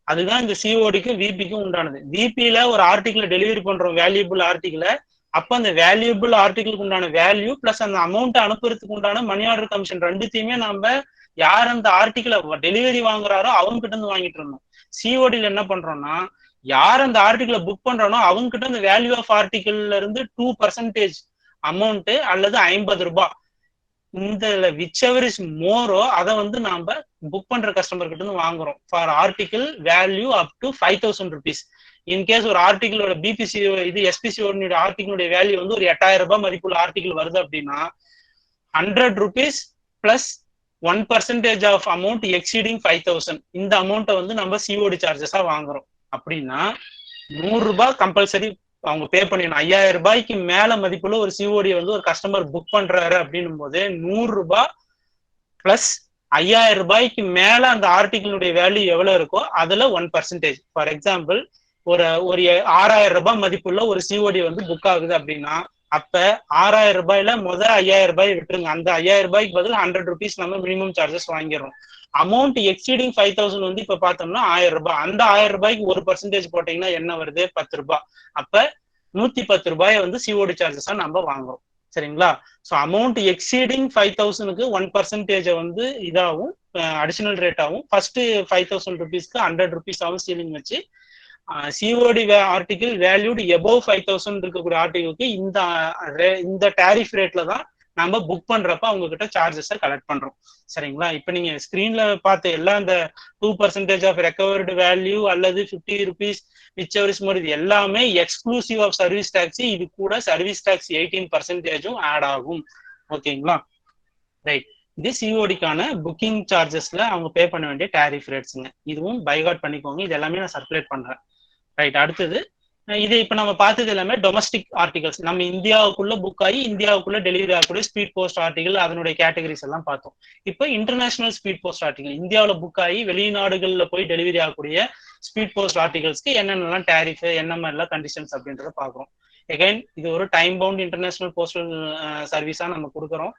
அதுதான் இந்த சிஓடிக்கு விபிக்கும் உண்டானது. விபில ஒரு ஆர்டிகிள் டெலிவரி பண்றோம் வேல்யூபிள் ஆர்டிகிளை. அப்ப அந்த வேல்யூபிள் ஆர்டிகிளுக்கு உண்டான வேல்யூ பிளஸ் அந்த அமௌண்ட் அனுப்புறதுக்கு உண்டான மணி ஆர்டர் கமிஷன் ரெண்டுத்தையுமே நம்ம யார் அந்த ஆர்டிகிளை டெலிவரி வாங்குறாரோ அவங்க கிட்ட இருந்து வாங்கிட்டு இருந்தோம். சிஓடியில் என்ன பண்றோம்னா யார் அந்த ஆர்டிகிளை புக் பண்றானோ அவங்க கிட்ட இந்த வேல்யூ ஆஃப் ஆர்டிகிள்ல இருந்து 2% அமௌண்ட் அல்லது 50 ரூபாய் இந்த விச் எவர் இஸ் மோரோ அதை வந்து நாம புக் பண்ற கஸ்டமர் கிட்ட இருந்து வாங்குறோம் for article value up to 5,000 rupees. In case ஒரு ஆர்டிகிளோட பிபிசி இது எஸ்பிசியோட ஆர்டிகிளுடைய வேல்யூ வந்து ஒரு 8,000 ரூபாய் மதிப்புள்ள ஆர்டிகிள் வருது அப்படின்னா 100 rupees plus 1% of amount exceeding 5,000 இந்த அமௌண்ட்டை வந்து நம்ம சிஓடி சார்ஜஸா வாங்குறோம். அப்படின்னா 100 ரூபாய் கம்பல்சரி அவங்க பே பண்ணிடணும். 5,000 ரூபாய்க்கு மேல மதிப்புள்ள ஒரு சிஓடி வந்து ஒரு கஸ்டமர் புக் பண்றாரு அப்படின்னும் போது 100 ரூபாய் பிளஸ் 5,000 ரூபாய்க்கு மேல அந்த ஆர்டிகிளுடைய வேல்யூ எவ்வளவு இருக்கோ அதுல 1%. ஃபார் எக்ஸாம்பிள் ஒரு 6,000 ரூபாய் மதிப்புள்ள ஒரு சிஓடி வந்து புக் ஆகுது அப்படின்னா அப்ப 6,000 ரூபாயில 5,000 ரூபாய் விட்டுருங்க. அந்த 5,000 ரூபாய்க்கு பதில் 100 rupees நம்ம மினிமம் சார்ஜஸ் வாங்கிடுறோம். அமௌண்ட் எக்ஸீடிங் 5,000 வந்து இப்ப பார்த்தோம்னா 1,000 ரூபாய். அந்த 1,000 ரூபாய்க்கு 1% போட்டீங்கன்னா என்ன வருது? 10 ரூபாய். அப்ப 110 ரூபாயை வந்து சிஓடி சார்ஜஸா நம்ம வாங்குறோம். சரிங்களா? ஸோ அமௌண்ட் எக்ஸீடிங் 5,000க்கு 1% வந்து இதாகும் அடிஷனல் ரேட் ஆகும். ஃபர்ஸ்ட் 5,000 rupeesக்கு 100 rupees ஆகும் சீலிங் வச்சு. சிஓடி ஆர்டிகிள் வேல்யூடு எபோவ் 5,000 இருக்கக்கூடிய ஆர்டிகிளுக்கு இந்த டேரிஃப் ரேட்ல தான் நம்ம புக் பண்றப்ப அவங்க கிட்ட சார்ஜஸை கலெக்ட் பண்றோம். சரிங்களா? இப்ப நீங்க ஸ்கிரீன்ல பார்த்த எல்லாம் இந்த 2% ஆஃப் ரெக்கவர்டு வேல்யூ அல்லது 50 rupees which ever is more இது எல்லாமே எக்ஸ்க்ளூசிவ் ஆஃப் சர்வீஸ் டாக்ஸ். இது கூட சர்வீஸ் டாக்ஸ் 18% ஆட் ஆகும். ஓகேங்களா? ரைட். இது சிஓடிக்கான புக்கிங் சார்ஜஸ்ல அவங்க பே பண்ண வேண்டிய டேரிஃப் ரேட்ஸுங்க. இதுவும் பைகாட் பண்ணிக்கோங்க. இது எல்லாமே நான் சர்க்குலேட் பண்றேன். ரைட். அடுத்தது இது இப்ப நம்ம பார்த்தது எல்லாமே டொமஸ்டிக் ஆர்டிகல்ஸ். நம்ம இந்தியாவுக்குள்ள புக் ஆகி இந்தியாவுக்குள்ள டெலிவரி ஆகக்கூடிய ஸ்பீட் போஸ்ட் ஆர்டிகல் அதனுடைய கேட்டகரிஸ் எல்லாம் பார்த்தோம். இப்ப இன்டர்நேஷனல் ஸ்பீட் போஸ்ட் ஆர்டிகல் இந்தியாவில் புக் ஆகி வெளிநாடுகள்ல போய் டெலிவரி ஆகக்கூடிய ஸ்பீட் போஸ்ட் ஆர்டிகல்ஸ்க்கு என்னென்னலாம் டேரிஃப் என்ன மாதிரிலாம் கண்டிஷன்ஸ் அப்படின்றத பாக்குறோம். எகைன் இது ஒரு டைம் பவுண்ட் இன்டர்நேஷனல் போஸ்டல் சர்வீஸா நம்ம கொடுக்குறோம்.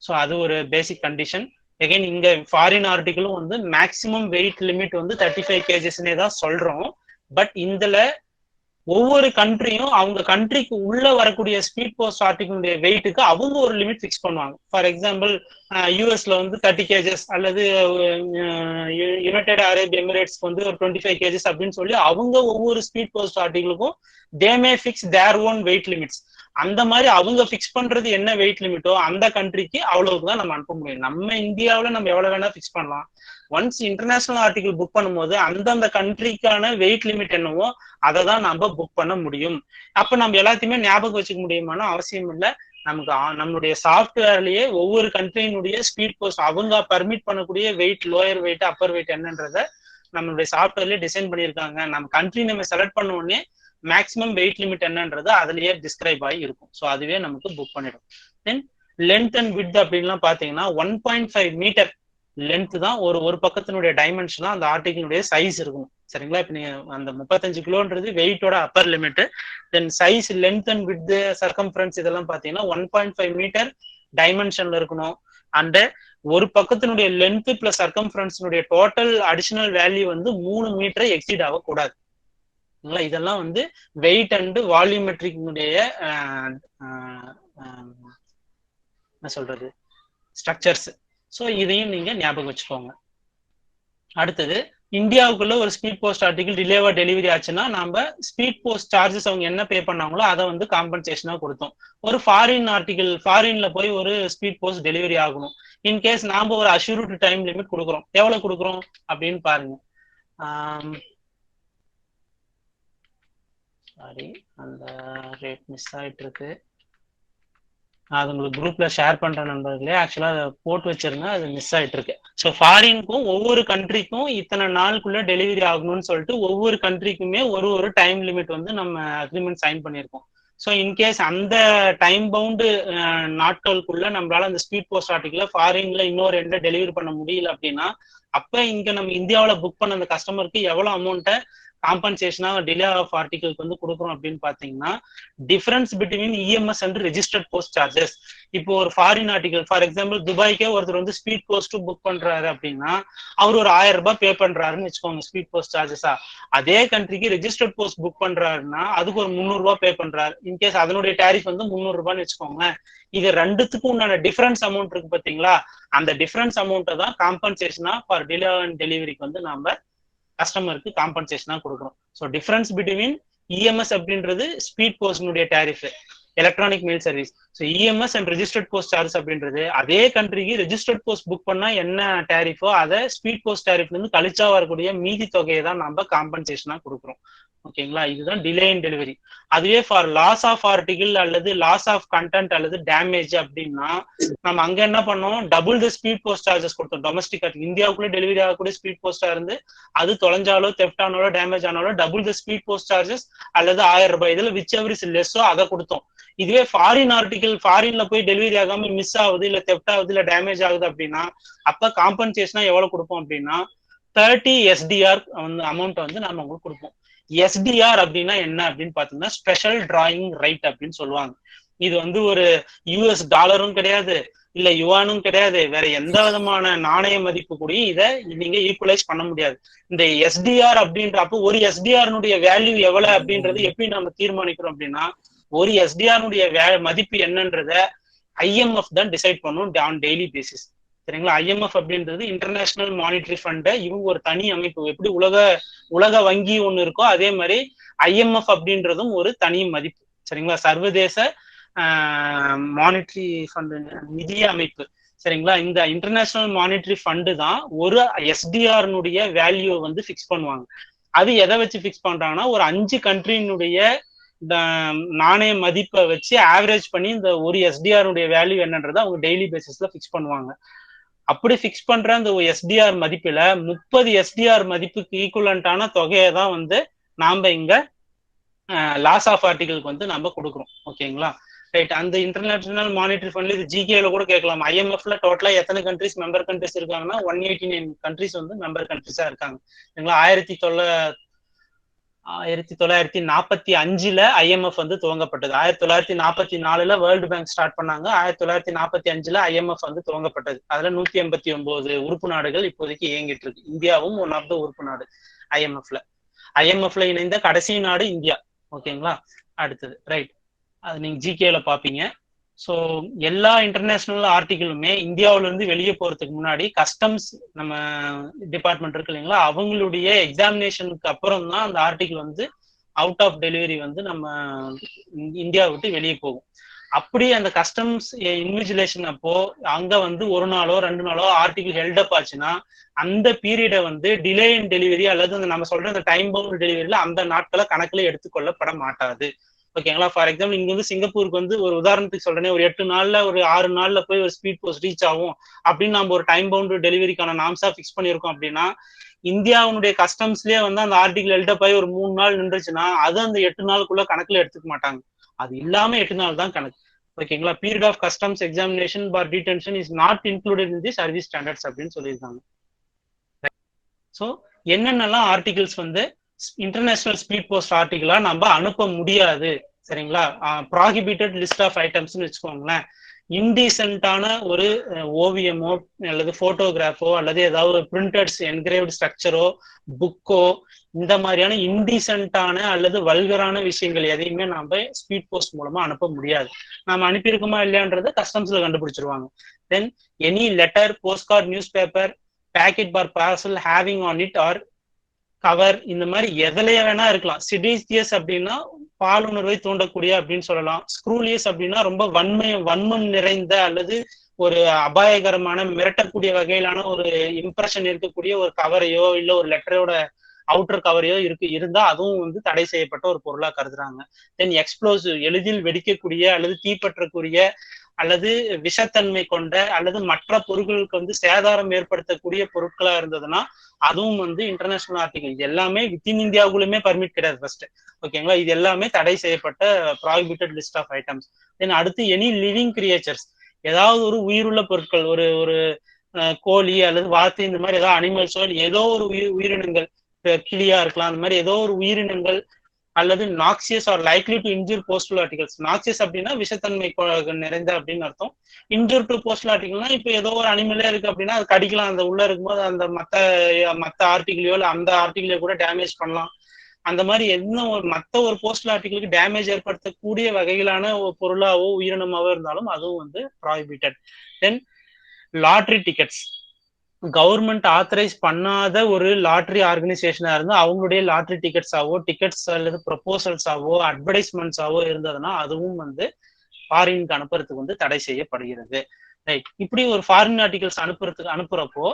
ஸோ அது ஒரு பேசிக் கண்டிஷன். எகைன் இங்க ஃபாரின் ஆர்டிகலும் வந்து மேக்சிமம் வெயிட் லிமிட் வந்து 35 kgsனே தான் சொல்றோம். பட் இதுல ஒவ்வொரு கண்ட்ரியும் அவங்க கண்ட்ரிக்கு உள்ள வரக்கூடிய ஸ்பீட் போஸ்ட் ஆர்டிகிளுடைய வெயிட்டுக்கு அவங்க ஒரு லிமிட் ஃபிக்ஸ் பண்ணுவாங்க. ஃபார் எக்ஸாம்பிள் யூஎஸ்ல வந்து 30 kgs அல்லது யுனைடெட் அரேப் எமிரேட்ஸ்க்கு வந்து ஒரு 25 kgs அப்படின்னு சொல்லி அவங்க ஒவ்வொரு ஸ்பீட் போஸ்ட் ஆர்டிகிளுக்கும் they may fix their own weight limits. அந்த மாதிரி அவங்க ஃபிக்ஸ் பண்றது என்ன வெயிட் லிமிட்டோ அந்த கண்ட்ரிக்கு அவ்வளவுக்கு தான் நம்ம அனுப்ப முடியும். நம்ம இந்தியாவில் நம்ம எவ்வளவு வேணா ஃபிக்ஸ் பண்ணலாம். ஒன்ஸ் இன்டர்நேஷனல் ஆர்டிகிள் புக் பண்ணும்போது அந்தந்த கண்ட்ரிக்கான வெயிட் லிமிட் என்னவோ அதை தான் நம்ம புக் பண்ண முடியும். அப்ப நம்ம எல்லாத்தையுமே ஞாபகம் வச்சுக்க முடியுமானா அவசியம் இல்லை. நமக்கு நம்மளுடைய சாஃப்ட்வேர்லயே ஒவ்வொரு கண்ட்ரியினுடைய ஸ்பீட் போஸ்ட் அவங்க பர்மிட் பண்ணக்கூடிய weight, lower weight, upper weight என்னன்றத நம்மளுடைய சாஃப்ட்வேர்லயே டிசைன் பண்ணியிருக்காங்க. நம்ம கண்ட்ரி நம்ம செலக்ட் பண்ண உடனே மேக்ஸிமம் வெயிட் லிமிட் என்னன்றது அதுலயே டிஸ்கிரைப் ஆகி இருக்கும். ஸோ அதுவே நமக்கு புக் பண்ணிடும். தென் லென்த் அண்ட் விட்த் அப்படின்லாம் பாத்தீங்கன்னா 1.5 மீட்டர் லென்த் தான் ஒரு பக்கத்தினுடைய டைமென்ஷன் தான் அந்த ஆர்டிகிளுடைய சைஸ் இருக்கணும். சரிங்களா? இப்ப நீங்க அந்த 35 கிலோன்றது வெயிட்டோட upper limit. Then size, length and width, circumference இதெல்லாம் பாத்தீங்கன்னா 1.5 மீட்டர் டைமென்ஷன்ல இருக்கணும். அண்ட் ஒரு பக்கத்தினுடைய லென்த் பிளஸ் சர்க்கம்ஃபரன்ஸினுடைய டோட்டல் அடிஷனல் வேல்யூ வந்து 3 மீட்டரை எக்ஸீட் ஆகக்கூடாது. இதெல்லாம் வந்து வெயிட் அண்ட் வால்யூமெட்ரிக்னுடைய என்ன சொல்றது ஸ்ட்ரக்சர்ஸ். ஸோ இதையும் நீங்க ஞாபகம் வச்சுக்கோங்க. அடுத்தது, இந்தியாவுக்குள்ள ஒரு ஸ்பீட் போஸ்ட் ஆர்டிகல் டிலேவா டெலிவரி ஆச்சுன்னா நம்ம ஸ்பீட் போஸ்ட் சார்ஜஸ் அவங்க என்ன பே பண்ணாங்களோ அதை வந்து காம்பன்சேஷனா கொடுத்தோம். ஒரு ஃபாரின் ஆர்டிகல், ஃபாரின்ல போய் ஒரு ஸ்பீட் போஸ்ட் டெலிவரி ஆகணும். இன்கேஸ் நாம ஒரு அஷ்யூர்டு டைம் லிமிட் கொடுக்குறோம். எவ்வளவு கொடுக்குறோம் அப்படின்னு பாருங்க. சாரி, அந்த ரேட் மிஸ் ஆயிட்டு இருக்கு. அது உங்களுக்கு குரூப்ல ஷேர் பண்ற நண்பர்களே, ஆக்சுவலா அதை போட்டு வச்சிருந்தேன், அது மிஸ் ஆயிட்டு இருக்கு. ஸோ ஃபாரினுக்கும் ஒவ்வொரு கண்ட்ரிக்கும் இத்தனை நாளுக்குள்ள டெலிவரி ஆகணும்னு சொல்லிட்டு ஒவ்வொரு கண்ட்ரிக்குமே ஒரு டைம் லிமிட் வந்து நம்ம அக்ரிமெண்ட் சைன் பண்ணியிருக்கோம். ஸோ இன்கேஸ் அந்த டைம் பவுண்டு நாட்களுக்குள்ள நம்மளால அந்த ஸ்பீட் போஸ்ட் ஆர்டிகல ஃபாரின்ல இன்னொரு எண்ட டெலிவரி பண்ண முடியல அப்படின்னா, அப்ப இங்க நம்ம இந்தியாவில் புக் பண்ண அந்த கஸ்டமருக்கு எவ்வளவு அமௌண்ட்டை காம்பன்சேஷனா டிலே ஆஃப் ஆர்டிகலுக்கு வந்து கொடுக்குறோம் அப்படின்னு பாத்தீங்கன்னா, difference between EMS and registered post charges. இப்போ ஒரு ஃபாரின் ஆர்டிகல், ஃபார் எக்ஸாம்பிள் துபாய்க்கே ஒருத்தர் வந்து ஸ்பீட் போஸ்ட் புக் பண்றாரு அப்படின்னா அவர் ஒரு 1000 ரூபாய் பே பண்றாருன்னு வச்சுக்கோங்க ஸ்பீட் போஸ்ட் சார்ஜஸா. அதே கண்ட்ரிக்கு ரெஜிஸ்டர்ட் போஸ்ட் புக் பண்றாருன்னா அதுக்கு ஒரு 300 ரூபாய் பே பண்றாரு. இன்கேஸ் அதனுடைய டேரிஃப் வந்து 300 ரூபான்னு வச்சுக்கோங்க. இது ரெண்டுத்துக்கும் உண்டான டிஃபரன்ஸ் அமௌண்ட் இருக்கு பாத்தீங்களா, அந்த டிஃபரன்ஸ் அமௌண்ட்டை தான் காம்பன்சேஷனா ஃபார் டிலே அண்ட் டெலிவரிக்கு வந்து நாம கஸ்டமருக்கு காம்பன்சேஷனா கொடுக்குறோம். ஸோ டிஃபரன்ஸ் பிட்வீன் இஎம்எஸ் அப்படின்றது ஸ்பீட் போஸ்ட்னுடைய tariff, electronic mail service. So EMS and registered post charges அப்படின்றது அதே கண்ட்ரிக்கு ரெஜிஸ்டர்ட் போஸ்ட் புக் பண்ணா என்ன டேரிஃபோ அதை ஸ்பீட் போஸ்ட் டேரிஃப்ல இருந்து கழிச்சா வரக்கூடிய மீதி தொகையை தான் நம்ம காம்பன்சேஷனா கொடுக்குறோம். ஓகேங்களா? இதுதான் டிலே இன் டெலிவரி. அதுவே ஃபார் லாஸ் ஆஃப் ஆர்டிகிள் அல்லது லாஸ் ஆஃப் கண்டென்ட் அல்லது டேமேஜ் அப்படின்னா நம்ம அங்க என்ன பண்ணோம், double the speed post charges கொடுத்தோம். டொமஸ்டிக் இந்தியாவுக்குள்ள டெலிவரி ஆகக்கூடிய ஸ்பீட் போஸ்டா இருந்து அது தொலைஞ்சாலோ, தெஃப்ட் ஆனாலோ, டேமேஜ் ஆனாலோ double the speed post charges அல்லது 1000 ரூபாய், இதுல விச் எவர் இஸ் லெஸ்ஸோ அதை கொடுத்தோம். இதுவே ஃபாரின் ஆர்டிகல் ஃபாரின்ல போய் டெலிவரி ஆகாம மிஸ் ஆகுது, இல்ல தெஃப்ட் ஆகுது, இல்ல டேமேஜ் ஆகுது அப்படின்னா அப்ப காம்பன்சேஷனா எவ்வளவு கொடுப்போம் அப்படின்னா 30 SDR அமௌண்ட் வந்து நம்ம உங்களுக்கு கொடுப்போம். SDR அப்படின்னா என்ன அப்படின்னு பாத்தீங்கன்னா ஸ்பெஷல் டிராயிங் ரைட் அப்படின்னு சொல்லுவாங்க. இது வந்து ஒரு US டாலரும் கிடையாது, இல்ல யுவானும் கிடையாது, வேற எந்த விதமான நாணய மதிப்பு கூடிய இதை நீங்க ஈக்குவலைஸ் பண்ண முடியாது. இந்த SDR அப்படின்ற அப்போ ஒரு SDR வேல்யூ எவ்வளவு அப்படின்றது எப்படி நம்ம தீர்மானிக்கிறோம் அப்படின்னா, ஒரு SDR மதிப்பு என்னன்றத IMF தான் டிசைட் பண்ணும் ஆன் டெய்லி பேசிஸ். சரிங்களா? IMF அப்படின்றது இன்டர்நேஷனல் மானிட்டரி ஃபண்ட். இவங்க ஒரு தனி அமைப்பு. எப்படி உலக வங்கி ஒண்ணு இருக்கோ அதே மாதிரி IMF அப்படின்றதும் ஒரு தனி மதிப்பு. சரிங்களா? சர்வதேச மானிட்டரி ஃபண்ட், நிதி அமைப்பு. சரிங்களா? இந்த இன்டர்நேஷனல் மானிட்டரி ஃபண்டு தான் ஒரு SDR வேல்யூ வந்து பிக்ஸ் பண்ணுவாங்க. அது எதை வச்சு பிக்ஸ் பண்றாங்கன்னா, ஒரு 5 கண்ட்ரியினுடைய நாணய மதிப்பை வச்சு ஆவரேஜ் பண்ணி இந்த ஒரு SDR வேல்யூ என்னன்றதை அவங்க டெய்லி பேசிஸ்ல பிக்ஸ் பண்ணுவாங்க. அப்படி பிக்ஸ் பண்ற அந்த SDR மதிப்புல 30 SDR மதிப்புக்கு ஈக்குவலண்டான தொகையை தான் வந்து நாம இங்க லாஸ் ஆஃப் ஆர்டிகலுக்கு வந்து நம்ம கொடுக்குறோம். ஓகேங்களா? ரைட். அந்த இன்டர்நேஷனல் மானிட்டரி ஃபண்ட்ல இது GKல கூட கேட்கலாம். IMFல டோட்டலா எத்தனை கண்ட்ரிஸ் மெம்பர் கண்ட்ரிஸ் இருக்காங்கன்னா 189 கண்ட்ரிஸ் வந்து மெம்பர் கண்ட்ரிஸா இருக்காங்க. 1945 IMF வந்து துவங்கப்பட்டது. 1944 வேர்ல்டு பேங்க் ஸ்டார்ட் பண்ணாங்க. 1945 IMF வந்து துவங்கப்பட்டது. அதுல 189 உறுப்பு நாடுகள் இப்போதைக்கு இயங்கிட்டு இருக்கு. இந்தியாவும் ஒன் ஆஃப் த உறுப்பு நாடு IMFல இணைந்த கடைசி நாடு இந்தியா. ஓகேங்களா? அடுத்தது ரைட், அது நீங்க GKல பாப்பீங்க. ஸோ எல்லா இன்டர்நேஷனல் ஆர்டிகிளுமே இந்தியாவில இருந்து வெளியே போறதுக்கு முன்னாடி கஸ்டம்ஸ் நம்ம டிபார்ட்மெண்ட் இருக்கு இல்லைங்களா, அவங்களுடைய எக்ஸாமினேஷனுக்கு அப்புறம் தான் அந்த ஆர்டிகிள் வந்து அவுட் ஆஃப் டெலிவரி வந்து நம்ம இந்தியா விட்டு வெளியே போகும். அப்படி அந்த கஸ்டம்ஸ் இன்விஜிலேஷன் அப்போ அங்க வந்து 1 நாளோ 2 நாளோ ஆர்டிகிள் ஹெல்டப் ஆச்சுன்னா அந்த பீரியடை வந்து டிலே இன் டெலிவரி அல்லது நம்ம சொல்ற அந்த டைம் பவுண்ட் டெலிவரியில அந்த நாட்களை கணக்குல எடுத்துக்கொள்ளப்பட மாட்டாது. ஓகேங்களா. ஃபார் எக்ஸாம்பிள் இங்க வந்து சிங்கப்பூருக்கு வந்து ஒரு உதாரணத்துக்கு சொல்றேனே, ஒரு 8 நாள்ல ஒரு 6 நாள்ல போய் ஒரு ஸ்பீட் போஸ்ட் ரீச் ஆகும் அப்படின்னு நம்ம ஒரு டைம் பவுண்ட் டெலிவரிக்கான நாம்ஸா ஃபிக்ஸ் பண்ணியிருக்கோம் அப்படின்னா, இந்தியாவுடைய கஸ்டம்ஸ்லயே வந்து அந்த ஆர்டிகல் எல்ட போய் ஒரு 3 நாள் நின்றுச்சுன்னா அது அந்த 8 நாளுக்குள்ள கணக்குல எடுத்துக்க மாட்டாங்க. அது இல்லாம 8 நாள் தான் கணக்கு. ஓகேங்களா. Period of customs examination for detention is not included in the service standards அப்படின்னு சொல்லியிருக்காங்க. ஸோ என்னென்னலாம் ஆர்டிகல்ஸ் வந்து இன்டர்நேஷனல் ஸ்பீட் போஸ்ட் ஆர்டிகலா நம்ம அனுப்ப முடியாது, சரிங்களா. ப்ராஹிபிட்டட் லிஸ்ட் ஆஃப் ஐட்டம்ஸ்னு வச்சுக்கோங்களேன். இன்டீசென்டான ஒரு ஓவியமோ அல்லது போட்டோகிராஃபோ அல்லது ஏதாவது பிரிண்டட்ஸ் என்கிரேவ்டு ஸ்ட்ரக்சரோ புக்கோ இந்த மாதிரியான இன்டீசென்டான அல்லது வல்கரான விஷயங்கள் எதையுமே நம்ம ஸ்பீட் போஸ்ட் மூலமா அனுப்ப முடியாது. நம்ம அனுப்பியிருக்கோமா இல்லையான்றதை கஸ்டம்ஸ்ல கண்டுபிடிச்சிருவாங்க. Then any letter, post card, news paper, packet for parcel having on it or cover இந்த மாதிரி எதுலயே வேணா இருக்கலாம். சிடீசியஸ் அப்படின்னா பாலுணர்வை தூண்டக்கூடிய அப்படின்னு சொல்லலாம். ஸ்க்ரூலியஸ் அப்படின்னா ரொம்ப வன்மம் நிறைந்த அல்லது ஒரு அபாயகரமான மிரட்டக்கூடிய வகையிலான ஒரு இம்ப்ரெஷன் இருக்கக்கூடிய ஒரு கவரையோ இல்ல ஒரு லெட்டரோட அவுட்டர் கவரையோ இருந்தா அதுவும் வந்து தடை செய்யப்பட்ட ஒரு பொருளா கருதுறாங்க. தென் எக்ஸ்ப்ளோசிவ், எளிதில் வெடிக்கக்கூடிய அல்லது தீப்பற்றக்கூடிய அல்லது விஷத்தன்மை கொண்ட அல்லது மற்ற பொருட்களுக்கு வந்து சேதாரம் ஏற்படுத்தக்கூடிய பொருட்களா இருந்ததுன்னா அதுவும் வந்து இன்டர்நேஷனல் ஆர்டிகல். இது எல்லாமே வித்தின் இந்தியாவுக்குள்ளுமே பர்மிட் கிடையாது ஃபர்ஸ்ட். ஓகேங்களா. இது எல்லாமே தடை செய்யப்பட்ட ப்ராஹிபிட்டட் லிஸ்ட் ஆஃப் ஐட்டம்ஸ். தென் அடுத்து எனி லிவிங் கிரியேச்சர்ஸ், ஏதாவது ஒரு உயிருள்ள பொருட்கள், ஒரு கோழி அல்லது வாத்து இந்த மாதிரி ஏதாவது அனிமல்ஸோ ஏதோ ஒரு உயிரினங்கள், கிளியா இருக்கலாம், அந்த மாதிரி ஏதோ ஒரு உயிரினங்கள் அல்லது noxious or likely to injure postal articles. Noxious அப்படின்னா விஷத்தன்மை நிறைந்த அப்படின்னு அர்த்தம். இன்ஜூர் டு போஸ்டல் ஆர்டிகல்னா இப்போ ஏதோ ஒரு அனிமலே இருக்கு அப்படின்னா அது கடிக்கலாம், அந்த உள்ள இருக்கும்போது அந்த மற்ற ஆர்டிகலையோ இல்லை அந்த ஆர்டிகலையோ கூட டேமேஜ் பண்ணலாம். அந்த மாதிரி என்ன மற்ற ஒரு போஸ்டல் ஆர்டிகலுக்கு டேமேஜ் ஏற்படுத்தக்கூடிய வகையிலான ஒரு பொருளாவோ உயிரினமாவோ இருந்தாலும் அதுவும் வந்து ப்ராஹிபிட்டட். தென் லாட்ரி டிக்கெட்ஸ், கவர்மெண்ட் ஆத்தரைஸ் பண்ணாத ஒரு லாட்ரி ஆர்கனைசேஷனா இருந்து அவங்களுடைய லாட்ரி டிக்கெட்ஸ் அல்லது ப்ரொபோசல்ஸாவோ அட்வர்டைஸ்மெண்ட்ஸாவோ இருந்ததுன்னா அதுவும் வந்து ஃபாரினுக்கு அனுப்புறதுக்கு வந்து தடை செய்யப்படுகிறது. ரைட். இப்படி ஒரு ஃபாரின் ஆர்டிகல்ஸ் அனுப்புறப்போ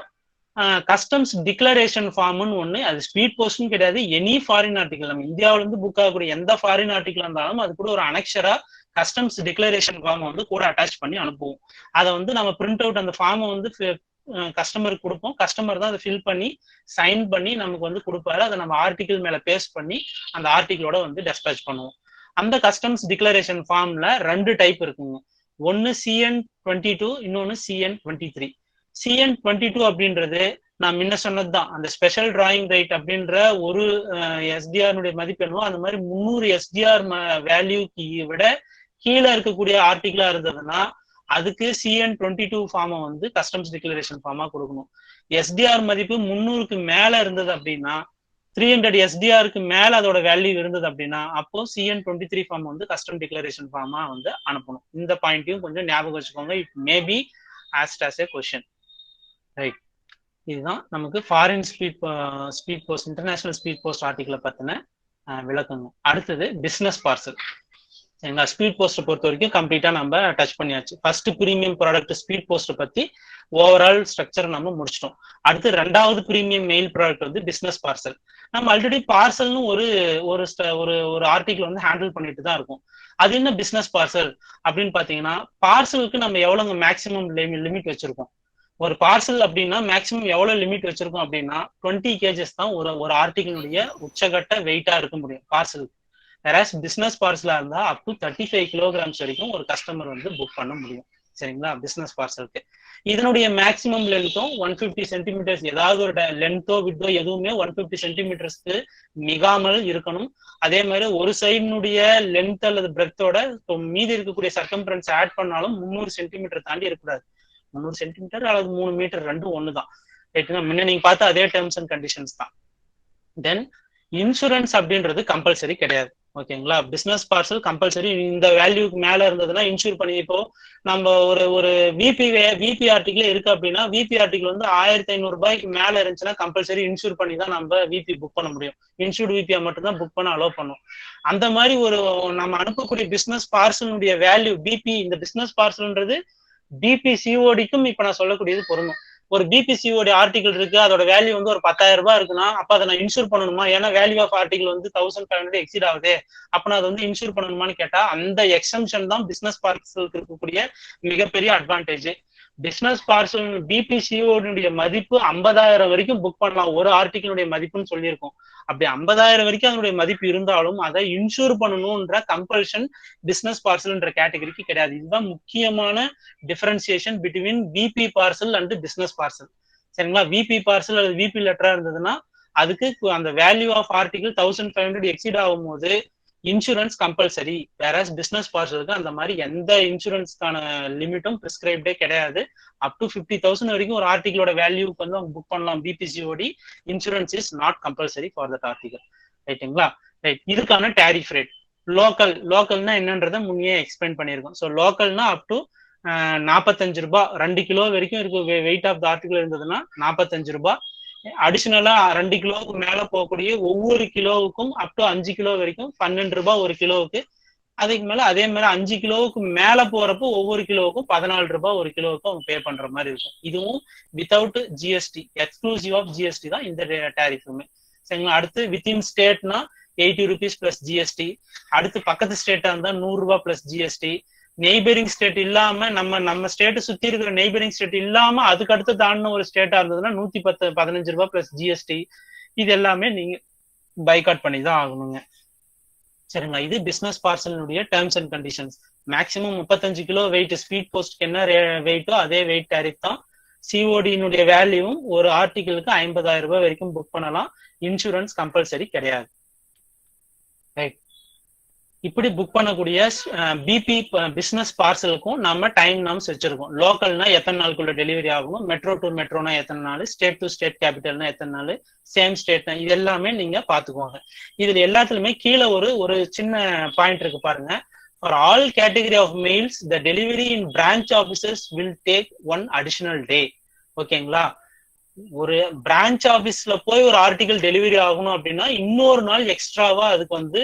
கஸ்டம்ஸ் டிக்ளரேஷன் ஃபார்ம்னு ஒண்ணு, அது ஸ்பீட் போஸ்ட்னு கிடையாது, எனி ஃபாரின் ஆர்டிகல் நம்ம இந்தியாவில இருந்து புக் ஆகக்கூடிய எந்த ஃபாரின் ஆர்டிகல் இருந்தாலும் அது கூட ஒரு அனெக்ஷரா கஸ்டம்ஸ் டிக்ளரேஷன் ஃபார்ம் வந்து கூட அட்டாச் பண்ணி அனுப்புவோம். அதை வந்து நம்ம பிரிண்ட் அவுட் அந்த ஃபார்மை வந்து கஸ்டமருக்கு கொடுப்போம். கஸ்டமர் தான் அதை ஃபில் பண்ணி சைன் பண்ணி நமக்கு வந்து கொடுப்பாரு. அதை நம்ம ஆர்டிகிள் மேல பேஸ்ட் பண்ணி அந்த ஆர்டிகிளோட வந்து டெஸ்பேச் பண்ணுவோம். அந்த கஸ்டம்ஸ் டிக்ளரேஷன் ஃபார்ம்ல 2 டைப் இருக்குங்க. ஒன்னு CN-22, இன்னொன்னு CN-23. CN-22 அப்படின்றது நான் முன்ன சொன்னதுதான், அந்த ஸ்பெஷல் டிராயிங் ரைட் அப்படின்ற ஒரு SDR மதிப்பு என்னவோ அந்த மாதிரி 300 SDR வேல்யூக்கு விட கீழே இருக்கக்கூடிய ஆர்டிகிளா இருந்ததுன்னா அதுக்கு CN-22 ஃபார்மை வந்து கஸ்டம்ஸ் டிக்ளரேஷன் ஃபார்மா கொடுக்கணும். SDR மதிப்பு 300க்கு மேல இருந்தது அப்படின்னா, 300 SDRக்கு மேல அதோட வேல்யூ இருந்தது அப்படின்னா அப்போ CN-23 ஃபார்ம் வந்து கஸ்டம் டிக்ளரேஷன் ஃபார்மா வந்து அனுப்பணும். இந்த பாயிண்ட்டையும் கொஞ்சம் ஞாபகம் வச்சுக்கோங்க. It may be asked as a question. Right. இதுதான் நமக்கு foreign speed post international speed post ஆர்டிகிளை பத்தின விளக்கங்க. அடுத்தது பிசினஸ் பார்சல். சரிங்களா. ஸ்பீட் போஸ்ட்டை பொறுத்த வரைக்கும் கம்ப்ளீட்டா நம்ம டச் பண்ணியாச்சு. First premium product speed post பத்தி ஓவரால் ஸ்ட்ரக்சர் நம்ம முடிச்சிட்டோம். அடுத்து 2வது பிரீமியம் மெயில் ப்ராடக்ட் வந்து பிசினஸ் பார்சல். நம்ம ஆல்ரெடி பார்சல்னு ஒரு ஆர்டிகிள் வந்து ஹேண்டில் பண்ணிட்டு தான் இருக்கும். அது என்ன பிசினஸ் பார்சல் அப்படின்னு பாத்தீங்கன்னா, பார்சலுக்கு நம்ம எவ்வளவு மேக்சிமம் லிமிட் வச்சிருக்கோம். ஒரு பார்சல் அப்படின்னா மேக்சிமம் எவ்வளவு லிமிட் வச்சிருக்கோம் அப்படின்னா 20 kgs தான் ஒரு ஆர்டிகிளுடைய உச்சகட்ட வெயிட்டா இருக்க முடியும் பார்சலுக்கு. வேறாஸ் பிசினஸ் பார்சலா இருந்தா அப் டு 35 kilograms வரைக்கும் ஒரு கஸ்டமர் வந்து புக் பண்ண முடியும். சரிங்களா. பிசினஸ் பார்சலுக்கு இதனுடைய மேக்சிமம் லென்த்தும் 150 சென்டிமீட்டர்ஸ், ஏதாவது ஒரு லென்த்தோ விட்டோ எதுவுமே 150 சென்டிமீட்டர்ஸ்க்கு மிகாமல் இருக்கணும். அதே மாதிரி ஒரு சைடினுடைய லென்த் அல்லது பிரெத்தோட மீதி இருக்கக்கூடிய சர்க்கம்ஃபரன்ஸ் ஆட் பண்ணாலும் 300 சென்டிமீட்டர் தாண்டி இருக்கக்கூடாது. 300 சென்டிமீட்டர் அல்லது 3 மீட்டர் ரெண்டும் ஒண்ணுதான். ரைட்டுங்க. முன்ன நீங்க பார்த்த அதே டேர்ம்ஸ் அண்ட் கண்டிஷன்ஸ் தான். தென் இன்சூரன்ஸ் அப்படின்றது கம்பல்சரி கிடையாது. ஓகேங்களா. பிசினஸ் பார்சல் கம்பல்சரி இந்த வேல்யூக்கு மேல இருந்ததுன்னா இன்சூர் பண்ணி, இப்போ நம்ம ஒரு விபி ஆர்டிகிள் இருக்கு அப்படின்னா விபி ஆர்டிகிள் வந்து 1500 ரூபாய்க்கு மேல இருந்துச்சுன்னா கம்பல்சரி இன்சூர் பண்ணி தான் நம்ம விபி புக் பண்ண முடியும். இன்சூர்டு விபியா மட்டும் தான் புக் பண்ண அலோவ் பண்ணும். அந்த மாதிரி ஒரு நம்ம அனுப்பக்கூடிய பிசினஸ் பார்சலுடைய வேல்யூ பிபி, இந்த பிசினஸ் பார்சல்ன்றது பிபி சிஓடிக்கும் இப்ப நான் சொல்லக்கூடியது பொருந்தும். ஒரு பிபிசிஓட ஆர்டிகல் இருக்கு, அதோட வேல்யூ வந்து ஒரு 10,000 ரூபாய் இருக்குன்னா அப்ப அதை நான் இன்சூர் பண்ணணுமா? ஏன்னா வேல்யூ ஆஃப் ஆர்டிகல் வந்து 1500 எக்ஸீட் ஆகுது, அப்ப நான் அதை வந்து இன்சூர் பண்ணணுமான்னு கேட்டா அந்த எக்ஸம்ஷன் தான் பிசினஸ் பார்சலுக்கு இருக்கக்கூடிய மிகப்பெரிய அட்வான்டேஜ். பிசினஸ் பார்சல் பிபிசிஓடைய மதிப்பு 50,000 வரைக்கும் புக் பண்ணலாம், ஒரு ஆர்டிகிளுடைய மதிப்புன்னு சொல்லியிருக்கோம். அப்படி 50,000 வரைக்கும் அதனுடைய மதிப்பு இருந்தாலும் அதை இன்சூர் பண்ணணும்ன்ற கம்பல்ஷன் பிசினஸ் பார்சல்ன்ற கேட்டகரிக்கு கிடையாது. இதுதான் முக்கியமான differentiation between VP parcel and business parcel. சரிங்களா? விபி பார்சல் அல்லது விபி லெட்டரா இருந்ததுன்னா அதுக்கு அந்த வேல்யூ ஆஃப் ஆர்டிகிள் 1500 எக்ஸீட் ஆகும் போது இன்சூரன்ஸ் கம்பல்சரி. வேறஸ் பிசினஸ் பார்சலுக்கு அந்த மாதிரி எந்த இன்சூரன்ஸ்க்கான லிமிட்டும் பிரிஸ்கிரைப்டே கிடையாது. அப் டு 50,000 வரைக்கும் ஒரு ஆர்டிகளோட வேல்யூக்கு வந்து அவங்க புக் பண்ணலாம். பிபிசிஓடி insurance is not compulsory for that article. ரைட்டுங்களா? ரைட். இதுக்கான டேரிஃப் ரேட் லோக்கல்னா என்னன்றதை முன்னே எக்ஸ்பிளைன் பண்ணியிருக்கோம். ஸோ லோக்கல்னா அப் டு 45 ரூபாய், 2 கிலோ வரைக்கும் இருக்கு வெயிட் ஆஃப் த ஆர்டிகல் இருந்ததுன்னா 45 ரூபாய். அடிஷனலா 2 கிலோவுக்கு மேல போகக்கூடிய ஒவ்வொரு கிலோவுக்கும் அப் டு 5 கிலோ வரைக்கும் 12 ரூபாய் ஒரு கிலோவுக்கு. அதுக்கு மேல அதே மாதிரி 5 கிலோவுக்கு மேல போறப்போ ஒவ்வொரு கிலோவுக்கும் 14 ரூபாய் ஒரு கிலோவுக்கு அவங்க பே பண்ற மாதிரி இருக்கும். இதுவும் without GST, exclusive of GST தான் இந்த டேரிஃபுமே. சரிங்களா? அடுத்து வித்தின் ஸ்டேட்னா 80 rupees பிளஸ் ஜிஎஸ்டி. அடுத்து பக்கத்து ஸ்டேட்டா இருந்தா 100 ரூபாய் பிளஸ் ஜிஎஸ்டி. நெய்பரிங் ஸ்டேட் இல்லாம நம்ம ஸ்டேட் சுத்தி இருக்கிற நெய்பரிங் ஸ்டேட் இல்லாம அதுக்கு அடுத்து தாண்டின ஒரு ஸ்டேட்டா இருந்ததுன்னா 115 ரூபாய் பிளஸ் ஜிஎஸ்டி. இது எல்லாமே நீங்க பைகாட் பண்ணி தான் ஆகணுங்க. சரிங்களா? இது பிசினஸ் பார்சலுடைய terms and conditions. Maximum 35 kilo weight speed போஸ்ட்க்கு என்ன வெயிட்டோ அதே வெயிட் டேரிஃப் தான். சிஓடியினுடைய வேல்யூவும் ஒரு ஆர்டிகிளுக்கு 50,000 ரூபாய் வரைக்கும் புக் பண்ணலாம். இன்சூரன்ஸ் கம்பல்சரி கிடையாது. ரைட். இப்படி புக் பண்ணக்கூடிய பிபி பிசினஸ் பார்சலுக்கும் நம்ம டைம் நாம்ஸ் வச்சிருக்கோம். லோக்கல்னா எத்தனை நாளுக்குள்ள டெலிவரி ஆகும், மெட்ரோ டு மெட்ரோனா எத்தனை நாள், ஸ்டேட் டு ஸ்டேட் கேபிட்டல்னா எத்தனை நாள், சேம் ஸ்டேட்னா இது எல்லாமே நீங்க பாத்துக்கோங்க. இதுல எல்லாத்துலயுமே கீழே ஒரு சின்ன பாயிண்ட் இருக்கு பாருங்க. For all category of mails the delivery in branch officers will take 1 additional day. ஓகேங்களா? ஒரு பிரான்ச் ஆபீஸ்ல போய் ஒரு ஆர்டிகல் டெலிவரி ஆகணும் அப்படின்னா இன்னொரு நாள் எக்ஸ்ட்ராவா அதுக்கு வந்து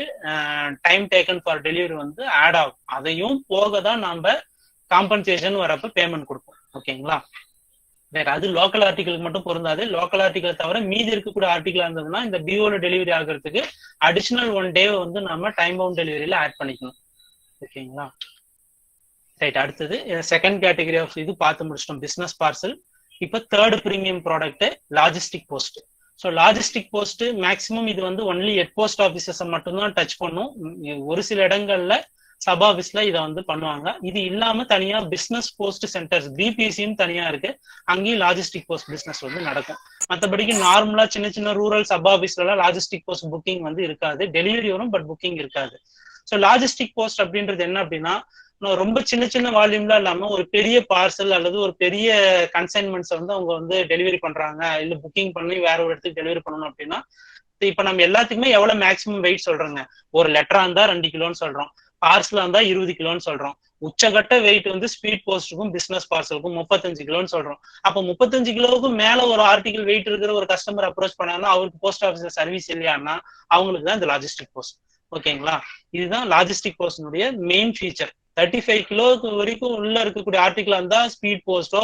டைம் டேக்கன் ஃபார் டெலிவரி வந்து ஆட் ஆகும். அதையும் போக தான் நாம காம்பன்சேஷன் வரப்ப பேமெண்ட் கொடுப்போம். ஓகேங்களா? வேற அது லோக்கல் ஆர்டிகலுக்கு மட்டும் பொருந்தாது. லோக்கல் ஆர்டிகல் தவிர மீதி இருக்கக்கூடிய ஆர்டிகல் இருந்ததுன்னா இந்த பிஓல டெலிவரி ஆகிறதுக்கு அடிஷனல் 1 day வந்து நம்ம டைம் பவுண்ட் டெலிவரியில ஆட் பண்ணிக்கணும். ஓகேங்களா? ரைட். அடுத்தது செகண்ட் கேட்டகரி ஆஃப் இது பார்த்து முடிச்சிட்டோம், பிசினஸ் பார்சல். இப்ப third premium product logistic post. So logistic post maximum இது வந்து ஒன்லி ஹெட் போஸ்ட் ஆபீசர்ஸை மட்டும்தான் டச் பண்ணும். ஒரு சில இடங்கள்ல சப் ஆபீஸ்ல இதை வந்து பண்ணுவாங்க. இது இல்லாம தனியா பிசினஸ் போஸ்ட் சென்டர்ஸ் பிபிசின்னு தனியா இருக்கு, அங்கேயும் லாஜிஸ்டிக் போஸ்ட் பிசினஸ் வந்து நடக்கும். மற்றபடிக்கு நார்மலா சின்ன சின்ன ரூரல் சப் ஆபீஸ்ல எல்லாம் லாஜிஸ்டிக் போஸ்ட் புக்கிங் வந்து இருக்காது. டெலிவரி வரும் பட் புக்கிங் இருக்காது. ஸோ லாஜிஸ்டிக் போஸ்ட் அப்படின்றது என்ன அப்படின்னா ரொம்ப சின்ன சின்ன வால்யூம்ல இல்லாம ஒரு பெரிய பார்சல் அல்லது ஒரு பெரிய கன்சைன்மெண்ட்ஸ் வந்து அவங்க வந்து டெலிவரி பண்றாங்க, இல்ல புக்கிங் பண்ணி வேற ஒரு இடத்துக்கு டெலிவரி பண்ணணும் அப்படின்னா இப்ப நம்ம எல்லாத்துக்குமே எவ்வளவு மேக்ஸிமம் வெயிட் சொல்றோங்க. ஒரு லெட்டரா இருந்தா 2 கிலோன்னு சொல்றோம், பார்சலா இருந்தா 20 கிலோன்னு சொல்றோம். உச்சகட்ட வெயிட் வந்து ஸ்பீட் போஸ்ட்டுக்கும் பிசினஸ் பார்சலுக்கும் 35 கிலோன்னு சொல்றோம். அப்ப 35 கிலோவுக்கு மேல ஒரு ஆர்டிகல் வெயிட் இருக்கிற ஒரு கஸ்டமர் அப்ரோச் பண்ணாங்கன்னா அவருக்கு போஸ்ட் ஆஃபீஸ்ல சர்வீஸ் இல்லையான்னா அவங்களுக்கு தான் இந்த லாஜிஸ்டிக் போஸ்ட். ஓகேங்களா? இதுதான் லாஜிஸ்டிக் போஸ்ட்னுடைய மெயின் ஃபீச்சர். 35 கிலோவுக்கு வரைக்கும் உள்ள இருக்கக்கூடிய ஆர்டிகல் இருந்தா ஸ்பீட் போஸ்டோ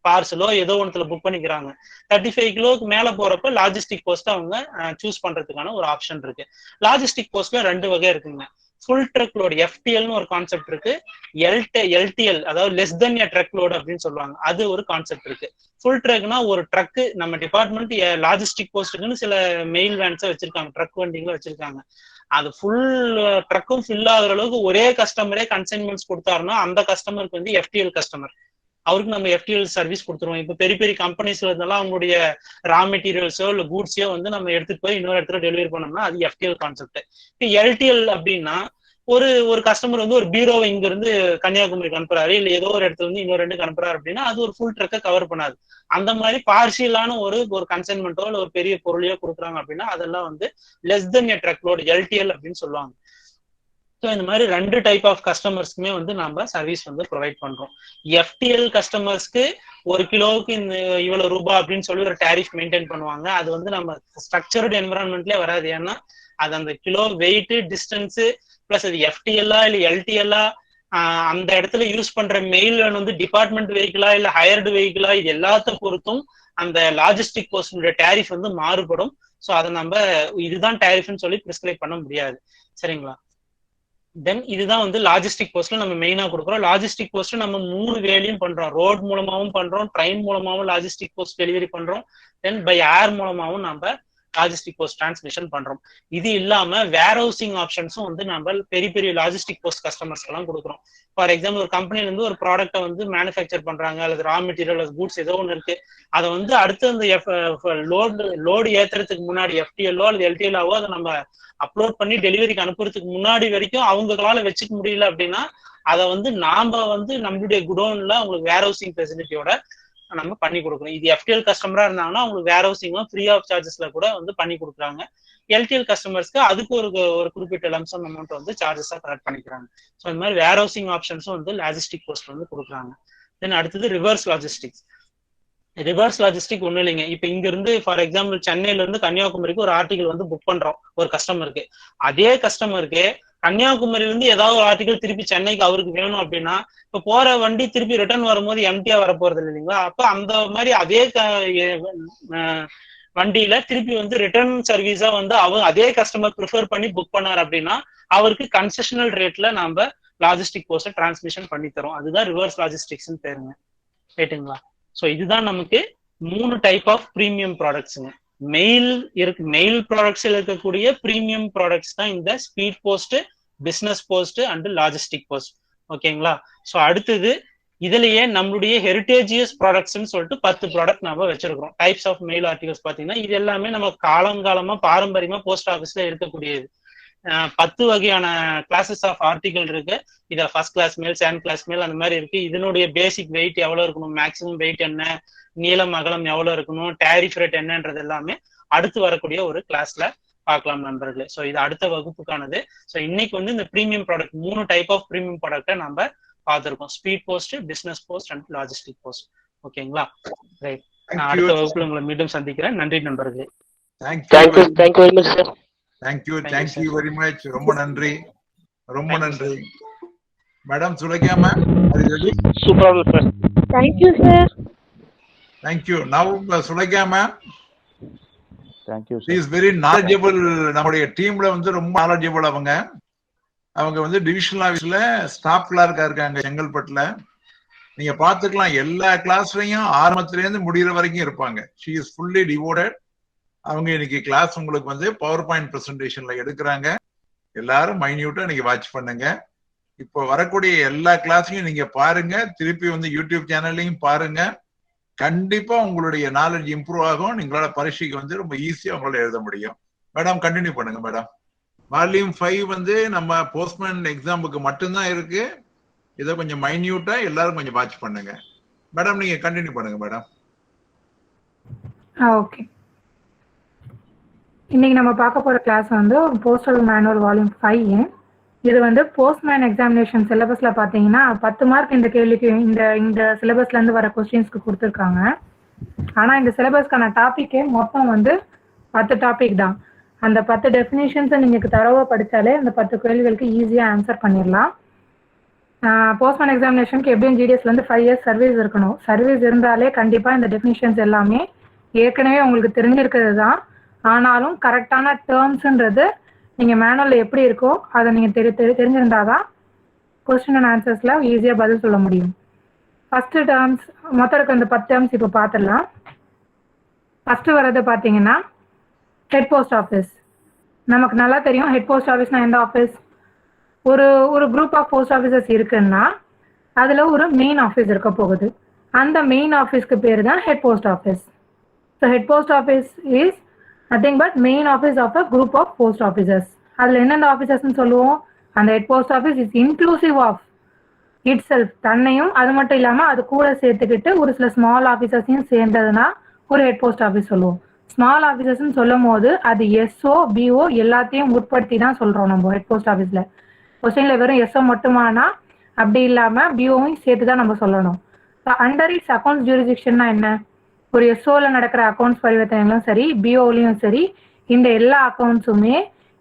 பார்சலோ ஏதோ ஒன்றுல புக் பண்ணிக்கிறாங்க. 35 கிலோவுக்கு மேல போறப்ப லாஜிஸ்டிக் போஸ்ட் அவங்க சூஸ் பண்றதுக்கான ஒரு ஆப்ஷன் இருக்கு. லாஜிஸ்டிக் போஸ்ட்ல 2 வகை இருக்குங்க. ஃபுல் ட்ரக் லோடு எஃப்டிஎல்னு ஒரு கான்செப்ட் இருக்கு, எல்டிஎல் அதாவது லெஸ் தென் எ ட்ரக் லோடு அப்படின்னு சொல்லுவாங்க, அது ஒரு கான்செப்ட் இருக்கு. ஃபுல் ட்ரக்னா ஒரு ட்ரக் நம்ம டிபார்ட்மெண்ட் லாஜிஸ்டிக் போஸ்ட்டுக்குன்னு சில மெயில் வேன்ஸை வச்சிருக்காங்க, ட்ரக் வண்டிகளை வச்சிருக்காங்க. அது ஃபுல் ட்ரக்கும் ஃபில் ஆகுற அளவுக்கு ஒரே கஸ்டமரே கன்சைன்மெண்ட்ஸ் கொடுத்தாருன்னா அந்த கஸ்டமருக்கு வந்து எஃப்டிஎல் கஸ்டமர், அவருக்கு நம்ம எஃப்டிஎல் சர்வீஸ் கொடுத்துருவோம். இப்போ பெரிய பெரிய கம்பெனிஸ்ல இருந்தாலும் அவங்களுடைய ரா மெட்டீரியல்ஸோ இல்லை கூட்ஸையோ வந்து நம்ம எடுத்துட்டு போய் இன்னொரு இடத்துல டெலிவரி பண்ணோம்னா அது எஃப்டிஎல் கான்செப்ட். இப்போ எல்டிஎல் அப்படின்னா ஒரு கஸ்டமர் வந்து ஒரு பீரோவை இங்க இருந்து கன்னியாகுமரிக்கு அனுப்புறாரு, இல்ல ஏதோ ஒரு இடத்துல இருந்து இன்னொரு 2 அனுப்புறாரு அப்படின்னா அது ஒரு ஃபுல் ட்ரக்கை கவர் பண்ணாது. அந்த மாதிரி பார்சியலான ஒரு கன்சைன்மெண்ட்டோ இல்ல ஒரு பெரிய பொருளையோ கொடுக்குறாங்க அப்படின்னா அதெல்லாம் வந்து லெஸ் தென் எ ட்ரக் லோடு எல்டிஎல் அப்படின்னு சொல்லுவாங்க. ஸோ இந்த மாதிரி 2 டைப் ஆஃப் கஸ்டமர்ஸ்க்குமே வந்து நம்ம சர்வீஸ் வந்து ப்ரொவைட் பண்றோம். எஃப்டிஎல் கஸ்டமர்ஸ்க்கு 1 கிலோவுக்கு இந்த இவ்வளவு ரூபாய் அப்படின்னு சொல்லி ஒரு டேரிஃப் மெயின்டைன் பண்ணுவாங்க. அது வந்து நம்ம ஸ்ட்ரக்சர்டு என்விரான்மெண்ட்லேயே வராது. ஏன்னா அது அந்த கிலோ வெயிட் டிஸ்டன்ஸ் பிளஸ் அது எஃப்டிஎல்லா இல்ல எல்டிஎல்லா அந்த இடத்துல யூஸ் பண்ற மெயில் வந்து டிபார்ட்மெண்ட் வெஹிக்கிளா இல்ல ஹையர்டு வெஹிக்கிளா, இது எல்லாத்த பொறுத்தும் அந்த லாஜிஸ்டிக் போஸ்ட் டேரிஃப் வந்து மாறுபடும். ஸோ அதை நம்ம இதுதான் டேரிஃப்னு சொல்லி பிரிஸ்கிரைப் பண்ண முடியாது. சரிங்களா? தென் இதுதான் வந்து லாஜிஸ்டிக் போஸ்ட்ல நம்ம மெயினா கொடுக்குறோம். லாஜிஸ்டிக் போஸ்ட் நம்ம 3 வேலையும் பண்றோம். ரோட் மூலமாவும் பண்றோம், ட்ரெயின் மூலமாவும் லாஜிஸ்டிக் போஸ்ட் டெலிவரி பண்றோம், தென் பை ஏர் மூலமாவும் நம்ம லாஜிஸ்டிக் போஸ்ட் டிரான்ஸ்மிஷன் பண்றோம். இது இல்லாம வேர் ஹவுசிங் ஆப்ஷன்ஸும் வந்து நம்ம பெரிய பெரிய லாஜிஸ்டிக் போஸ்ட் கஸ்டமர்ஸ்க்கு எல்லாம் கொடுக்குறோம். ஃபார் எக்ஸாம்பிள், ஒரு கம்பெனில இருந்து ஒரு ப்ராடக்ட்டை வந்து மேனுஃபேக்சர் பண்றாங்க, அல்லது ரா மெட்டீரியல் அல்லது கூட்ஸ் ஏதோ ஒன்று இருக்கு, அதை வந்து அடுத்து அந்த லோடு ஏத்துறதுக்கு முன்னாடி FTL அல்லது LTL அதை நம்ம அப்லோட் பண்ணி டெலிவரிக்கு அனுப்புறதுக்கு முன்னாடி வரைக்கும் அவங்களால வச்சுக்க முடியல அப்படின்னா அதை வந்து நாம வந்து நம்மளுடைய குடோன்ல அவங்களுக்கு வேர் ஹவுசிங் ஃபெசிலிட்டியோட நம்ம பண்ணி கொடுக்குறோம். இது FTL கஸ்டமரா இருந்தாங்கன்னா அவங்களுக்கு வேர் ஹவுசிங்லாம் ஃப்ரீ ஆஃப் சார்ஜஸ்ல கூட வந்து பண்ணி கொடுக்குறாங்க. LTL கஸ்டமர்ஸ்க்கு அதுக்கு ஒரு குறிப்பிட்ட லம்சம் அமௌண்ட் வந்து சார்ஜஸா கலெக்ட் பண்ணிக்கிறாங்க. ஸோ இந்த மாதிரி வேர் ஹவுசிங் ஆப்ஷன்ஸும் வந்து லாஜிஸ்டிக் போஸ்ட் வந்து கொடுக்குறாங்க. தென் அடுத்தது ரிவர்ஸ் லாஜிஸ்டிக்ஸ். ரிவர்ஸ் லாஜிஸ்டிக் ஒன்றும் இல்லைங்க. இப்போ இங்க இருந்து ஃபார் எக்ஸாம்பிள் சென்னையில இருந்து கன்னியாகுமரிக்கு ஒரு ஆர்டிகல் வந்து புக் பண்றோம் ஒரு கஸ்டமருக்கு. அதே கஸ்டமருக்கு கன்னியாகுமரியில இருந்து ஏதாவது ஒரு ஆர்டிகல் திருப்பி சென்னைக்கு அவருக்கு வேணும் அப்படின்னா, இப்போ போற வண்டி திருப்பி ரிட்டர்ன் வரும்போது எம்டியா வர போறது இல்லைங்களா? அப்ப அந்த மாதிரி அதே வண்டியில திருப்பி வந்து ரிட்டர்ன் சர்வீஸா வந்து அதே கஸ்டமர் ப்ரிஃபர் பண்ணி புக் பண்ணார் அப்படின்னா அவருக்கு கன்செஷனல் ரேட்ல நாம லாஜிஸ்டிக் போஸ்ட் டிரான்ஸ்மிஷன் பண்ணி தரோம். அதுதான் ரிவர்ஸ் லாஜிஸ்டிக்ஸ் பேருங்க. ரைட்டுங்களா? ஸோ இதுதான் நமக்கு 3 டைப் ஆஃப் ப்ரீமியம் ப்ராடக்ட்ஸுங்க. மெயில் ப்ராடக்ட்ஸ்ல இருக்கக்கூடிய ப்ரீமியம் ப்ராடக்ட்ஸ் தான் இந்த speed post, business post and logistic post. ஓகேங்களா? ஸோ அடுத்தது இதுலயே நம்மளுடைய ஹெரிட்டேஜியஸ் ப்ராடக்ட்ஸ்ன்னு சொல்லிட்டு 10 ப்ராடக்ட் நம்ம வச்சிருக்கிறோம். டைப்ஸ் ஆஃப் மெயில் ஆர்டிகல்ஸ் பாத்தீங்கன்னா இது எல்லாமே நம்ம காலங்காலமா பாரம்பரியமா போஸ்ட் ஆஃபீஸ்ல இருக்கக்கூடியது. 10 வகையான கிளாஸஸ் ஆஃப் ஆர்டிகல் இருக்கு. இதுல first class mail, second class mail அந்த மாதிரி இருக்கு. இதனுடைய பேசிக் வெயிட் எவ்வளவு இருக்கணும், மேக்ஸிமம் வெயிட் என்ன, நீளம் அகலம் எவ்வளவு இருக்கணும், டேரிஃப் ரேட் என்னன்றது எல்லாமே அடுத்து வரக்கூடிய ஒரு கிளாஸ்ல பார்க்கலாம் நண்பர்களே. ஸோ இது அடுத்த வகுப்புக்கானது. ஸோ இன்னைக்கு வந்து இந்த premium product 3 type of premium ப்ராடக்ட்டை நம்ம பார்த்துருக்கோம். Speed post, business post and logistic post. ஓகேங்களா? ரைட். நான் அடுத்த வகுப்புல உங்களை மீண்டும் சந்திக்கிறேன். நன்றி நண்பர்களே. Thank you very much sir. Thank you very much. ரொம்ப நன்றி, ரொம்ப நன்றி. Madam Sulekha ma'am, super sir. Thank you sir. Thank you. Now Sulekha ma'am, thank you she is very knowledgeable. நம்முடைய டீம்ல வந்து ரொம்ப knowledgeable. அவங்க வந்து டிவிஷனல் ஆபீஸ்ல ஸ்டாஃப் கிளார்க்கா இருக்காங்க செங்கல்பட்டுல. நீங்க பாத்துக்கலாம், எல்லா கிளாஸ்லயும் ஆரம்பத்துல இருந்து முடிகிற வரைக்கும் இருப்பாங்க. she is fully devoted. அவங்க இன்னைக்கு கிளாஸ் உங்களுக்கு வந்து பவர் பாயிண்ட் பிரசன்டேஷன்ல எடுக்கிறாங்க. எல்லாரும் மைன்யூட்டா இன்னைக்கு வாட்ச் பண்ணுங்க. இப்போ வரக்கூடிய எல்லா கிளாஸையும் நீங்க பாருங்க, திருப்பி வந்து யூடியூப் சேனல்லையும் பாருங்க. கண்டிப்பா உங்களுடைய நாலேஜ் இம்ப்ரூவ் ஆகும். நீங்களோட பரீட்சைக்கு வந்து ரொம்ப ஈஸியா உங்களால எழுத முடியும். மேடம் கண்டினியூ பண்ணுங்க மேடம். வால்யூம் 5 வந்து நம்ம போஸ்ட்மேன் எக்ஸாமுக்கு மட்டும்தான் இருக்கு. இதை கொஞ்சம் மைன்யூட்டா எல்லாரும் கொஞ்சம் வாட்ச் பண்ணுங்க. மேடம் நீங்க கண்டினியூ பண்ணுங்க மேடம். ஓகே. இன்னைக்கு நம்ம பார்க்க போற கிளாஸ் வந்து போஸ்டல் மேனுவல் வால்யூம் 5. இது வந்து போஸ்ட்மேன் எக்ஸாமினேஷன் சிலபஸ்ல பாத்தீங்கன்னா 10 மார்க் இந்த கேள்விக்கு இந்த சிலபஸ்ல இருந்து வர கொஸ்டின்ஸ்க்கு கொடுத்துருக்காங்க. ஆனா இந்த சிலபஸ்க்கான டாபிக்கே மொத்தம் வந்து 10 டாபிக் தான். அந்த 10 டெஃபினேஷன்ஸை நீங்க தரவா படிச்சாலே அந்த 10 கேள்விகளுக்கு ஈஸியா ஆன்சர் பண்ணிடலாம். போஸ்ட்மேன் எக்ஸாமினேஷனுக்கு எப்படியும் ஜிடிஎஸ்ல இருந்து 5 இயர்ஸ் சர்வீஸ் இருக்கணும். சர்வீஸ் இருந்தாலே கண்டிப்பா இந்த டெஃபினிஷன்ஸ் எல்லாமே ஏற்கனவே உங்களுக்கு தெரிஞ்சிருக்கிறது தான். ஆனாலும் கரெக்டான டேர்ம்ஸ்ன்றது நீங்க மேனுவல்ல எப்படி இருக்கோ அதை நீங்க தெரிஞ்சிருந்தாதான் கொஸ்டின் அண்ட் ஆன்சர்ஸ்ல ஈஸியா பதில் சொல்ல முடியும். ஃபர்ஸ்ட் டேர்ம்ஸ் மொத்தம் இருக்க இந்த 10 டேர்ம்ஸ் இப்போ பார்த்துடலாம். ஃபர்ஸ்ட் வர்றது பார்த்தீங்கன்னா ஹெட் போஸ்ட் ஆஃபீஸ். நமக்கு நல்லா தெரியும் ஹெட் போஸ்ட் ஆஃபீஸ்னா எந்த ஆஃபீஸ். ஒரு குரூப் ஆஃப் போஸ்ட் ஆஃபீஸர்ஸ் இருக்குன்னா அதுல ஒரு மெயின் ஆஃபீஸ் இருக்க போகுது. அந்த மெயின் ஆஃபீஸ்க்கு பேர் தான் head post office. So head post office is nothing but main office of a group of post officers. அதில் எந்தெந்த ஆஃபீஸர்ஸ்ன்னு சொல்லுவோம். அந்த head post office is inclusive of itself, தன்னையும் அது மட்டும் இல்லாமல் அது கூட சேர்த்துக்கிட்டு ஒரு சில ஸ்மால் ஆஃபீஸர்ஸையும் சேர்ந்ததுன்னா ஒரு ஹெட் போஸ்ட் ஆஃபீஸ் சொல்லுவோம். ஸ்மால் ஆஃபீஸர்ஸ்ன்னு சொல்லும் போது அது எஸ்ஓ பிஓ எல்லாத்தையும் உட்படுத்தி தான் சொல்கிறோம் நம்ம ஹெட் போஸ்ட் ஆஃபீஸில். கொஸ்டினில் வெறும் எஸ்ஓ மட்டுமானா அப்படி இல்லாமல் பிஓவையும் சேர்த்து தான் நம்ம சொல்லணும். அண்டர் இட்ஸ் அக்கௌண்ட்ஸ் ஜூரிஸ்டிக்ஷன்னா என்ன? ஒரு எஸ்ஓவில் நடக்கிற அக்கௌண்ட்ஸ் பரிவர்த்தனைகளும் சரி பிஓலையும் சரி இந்த எல்லா அக்கௌண்ட்ஸுமே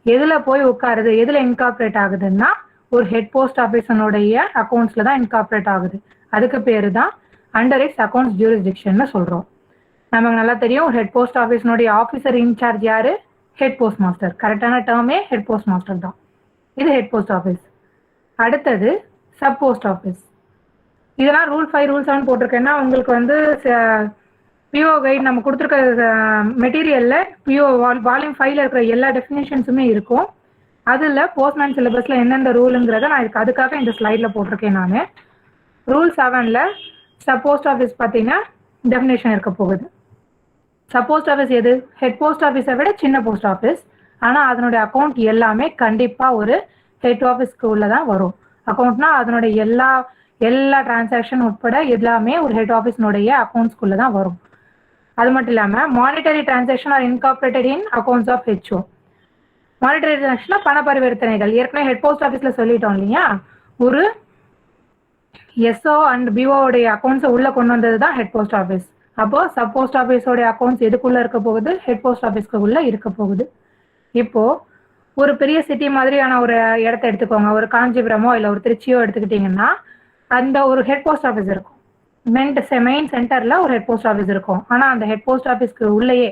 எதில் போய் உட்காருது, எதில் இன்கார்பரேட் ஆகுதுன்னா ஒரு ஹெட் போஸ்ட் ஆஃபீஸனுடைய அக்கௌண்ட்ஸ்ல தான் இன்கார்பரேட் ஆகுது. அதுக்கு பேரு தான் அண்டர் இட்ஸ் அக்கௌண்ட்ஸ் ஜூரிஸ்டிக்ஷன் சொல்றோம். நமக்கு நல்லா தெரியும் ஹெட் போஸ்ட் ஆஃபீஸனுடைய ஆஃபீஸர் இன்சார்ஜ் யாரு? Head post master. கரெக்டான டேர்மே ஹெட் போஸ்ட் மாஸ்டர் தான். இது ஹெட் போஸ்ட் ஆஃபீஸ். அடுத்தது சப் போஸ்ட் ஆஃபீஸ். இதெல்லாம் ரூல் 5 ரூல் 7 போட்டிருக்கேன்னா உங்களுக்கு வந்து பிஓ கைட் நம்ம கொடுத்துருக்க மெட்டீரியல்ல பிஓ வால்யூம் 5ல இருக்கிற எல்லா டெஃபினேஷன்ஸுமே இருக்கும். அதில் போஸ்ட்மேன் சிலபஸ்ல எந்தெந்த ரூலுங்கிறத நான் அதுக்காக இந்த ஸ்லைட்ல போட்டிருக்கேன். நான் ரூல் 7ல சப் போஸ்ட் ஆஃபீஸ் பார்த்தீங்கன்னா டெஃபினேஷன் இருக்க போகுது. சப் போஸ்ட் ஆஃபீஸ் எது? ஹெட் போஸ்ட் ஆஃபீஸை விட சின்ன போஸ்ட் ஆஃபீஸ். ஆனால் அதனுடைய அக்கௌண்ட் எல்லாமே கண்டிப்பாக ஒரு ஹெட் ஆஃபீஸ்க்கு உள்ளதான் வரும். அக்கௌண்ட்னா அதனுடைய எல்லா டிரான்சாக்ஷன் உட்பட எல்லாமே ஒரு ஹெட் ஆஃபீஸ்னுடைய அக்கௌண்ட்ஸ்குள்ள தான் வரும். அது மட்டும் இல்லாமல் monetary transaction are incorporated in accounts of HO. Monetary transaction பண பரிவர்த்தனைகள் ஏற்கனவே ஹெட் போஸ்ட் ஆஃபீஸ்ல சொல்லிட்டோம் இல்லையா? ஒரு எஸ்ஓ அண்ட் பிஓ உடைய அக்கௌண்ட்ஸை உள்ள கொண்டு வந்தது தான் ஹெட் போஸ்ட் ஆஃபீஸ். அப்போ சப் போஸ்ட் ஆஃபீஸோடைய அக்கௌண்ட்ஸ் எதுக்குள்ள இருக்க போகுது? ஹெட் போஸ்ட் ஆஃபீஸ்க்கு உள்ள இருக்க போகுது. இப்போ ஒரு பெரிய சிட்டி மாதிரியான ஒரு இடத்த எடுத்துக்கோங்க. ஒரு காஞ்சிபுரமோ இல்லை ஒரு திருச்சியோ எடுத்துக்கிட்டீங்கன்னா அந்த ஒரு ஹெட் போஸ்ட் ஆஃபீஸ் இருக்கும். மெயின் சென்டர்ல ஒரு ஹெட் போஸ்ட் ஆஃபீஸ் இருக்கும். ஆனால் அந்த ஹெட் போஸ்ட் ஆஃபீஸ்க்கு உள்ளேயே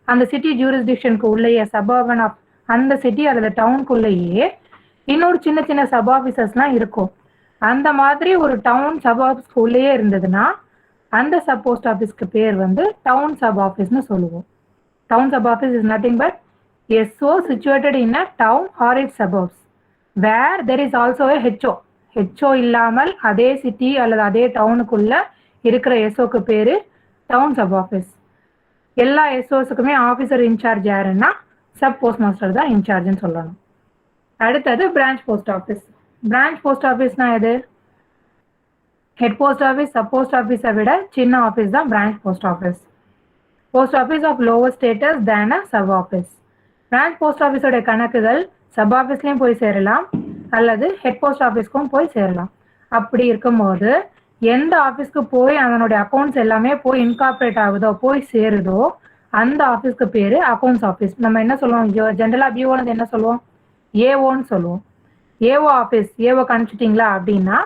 அந்த சிட்டி ஜூரிஸ்டிக்ஷனுக்கு உள்ளேயே சபர்பன் ஆஃப் அந்த சிட்டி அல்லது டவுனுக்குள்ளேயே இன்னொரு சின்ன சின்ன சப் ஆஃபீஸர்ஸ்லாம் இருக்கும். அந்த மாதிரி ஒரு டவுன் சப் ஆஃபீஸ்க்கு உள்ளேயே இருந்ததுன்னா அந்த சப் போஸ்ட் ஆஃபீஸ்க்கு பேர் வந்து டவுன் சப் ஆஃபீஸ்னு சொல்லுவோம். Town sub office is nothing but SO situated in a town or its suburbs where there is also a HO. HO இல்லாமல் அதே சிட்டி அல்லது அதே டவுனுக்குள்ள இருக்கிற SOக்கு பேரு டவுன் சப் ஆஃபீஸ். எல்லா SOஸுக்குமே ஆஃபீஸர் இன்சார்ஜ் யாருன்னா சப் போஸ்ட் மாஸ்டர் தான் இன்சார்ஜ்னு சொல்லணும். அடுத்தது branch post office. Branch post ஆஃபீஸ்னா எது? Head post office sub post ஆஃபீஸை விட சின்ன ஆஃபீஸ் தான் branch post office. Post office of lower status than a sub office. Branch போஸ்ட் ஆஃபீஸோட கணக்குகள் சப் ஆஃபீஸ்லேயும் போய் சேரலாம் அல்லது ஹெட் போஸ்ட் ஆஃபீஸ்க்கும் போய் சேரலாம். அப்படி இருக்கும்போது எந்த ஆஃபீஸ்க்கு போய் அதனுடைய அக்கௌண்ட்ஸ் எல்லாமே போய் இன்கார்பரேட் ஆகுதோ போய் சேருதோ அந்த ஆஃபீஸ்க்கு பேர் அக்கௌண்ட்ஸ் ஆஃபீஸ். நம்ம என்ன சொல்லுவோம்? ஜென்ரலாக பிஓன்னு என்ன சொல்லுவோம்? ஏஓன்னு சொல்லுவோம். ஏஓ ஆஃபீஸ் ஏஓக்கு அனுப்பிச்சிட்டிங்களா அப்படின்னா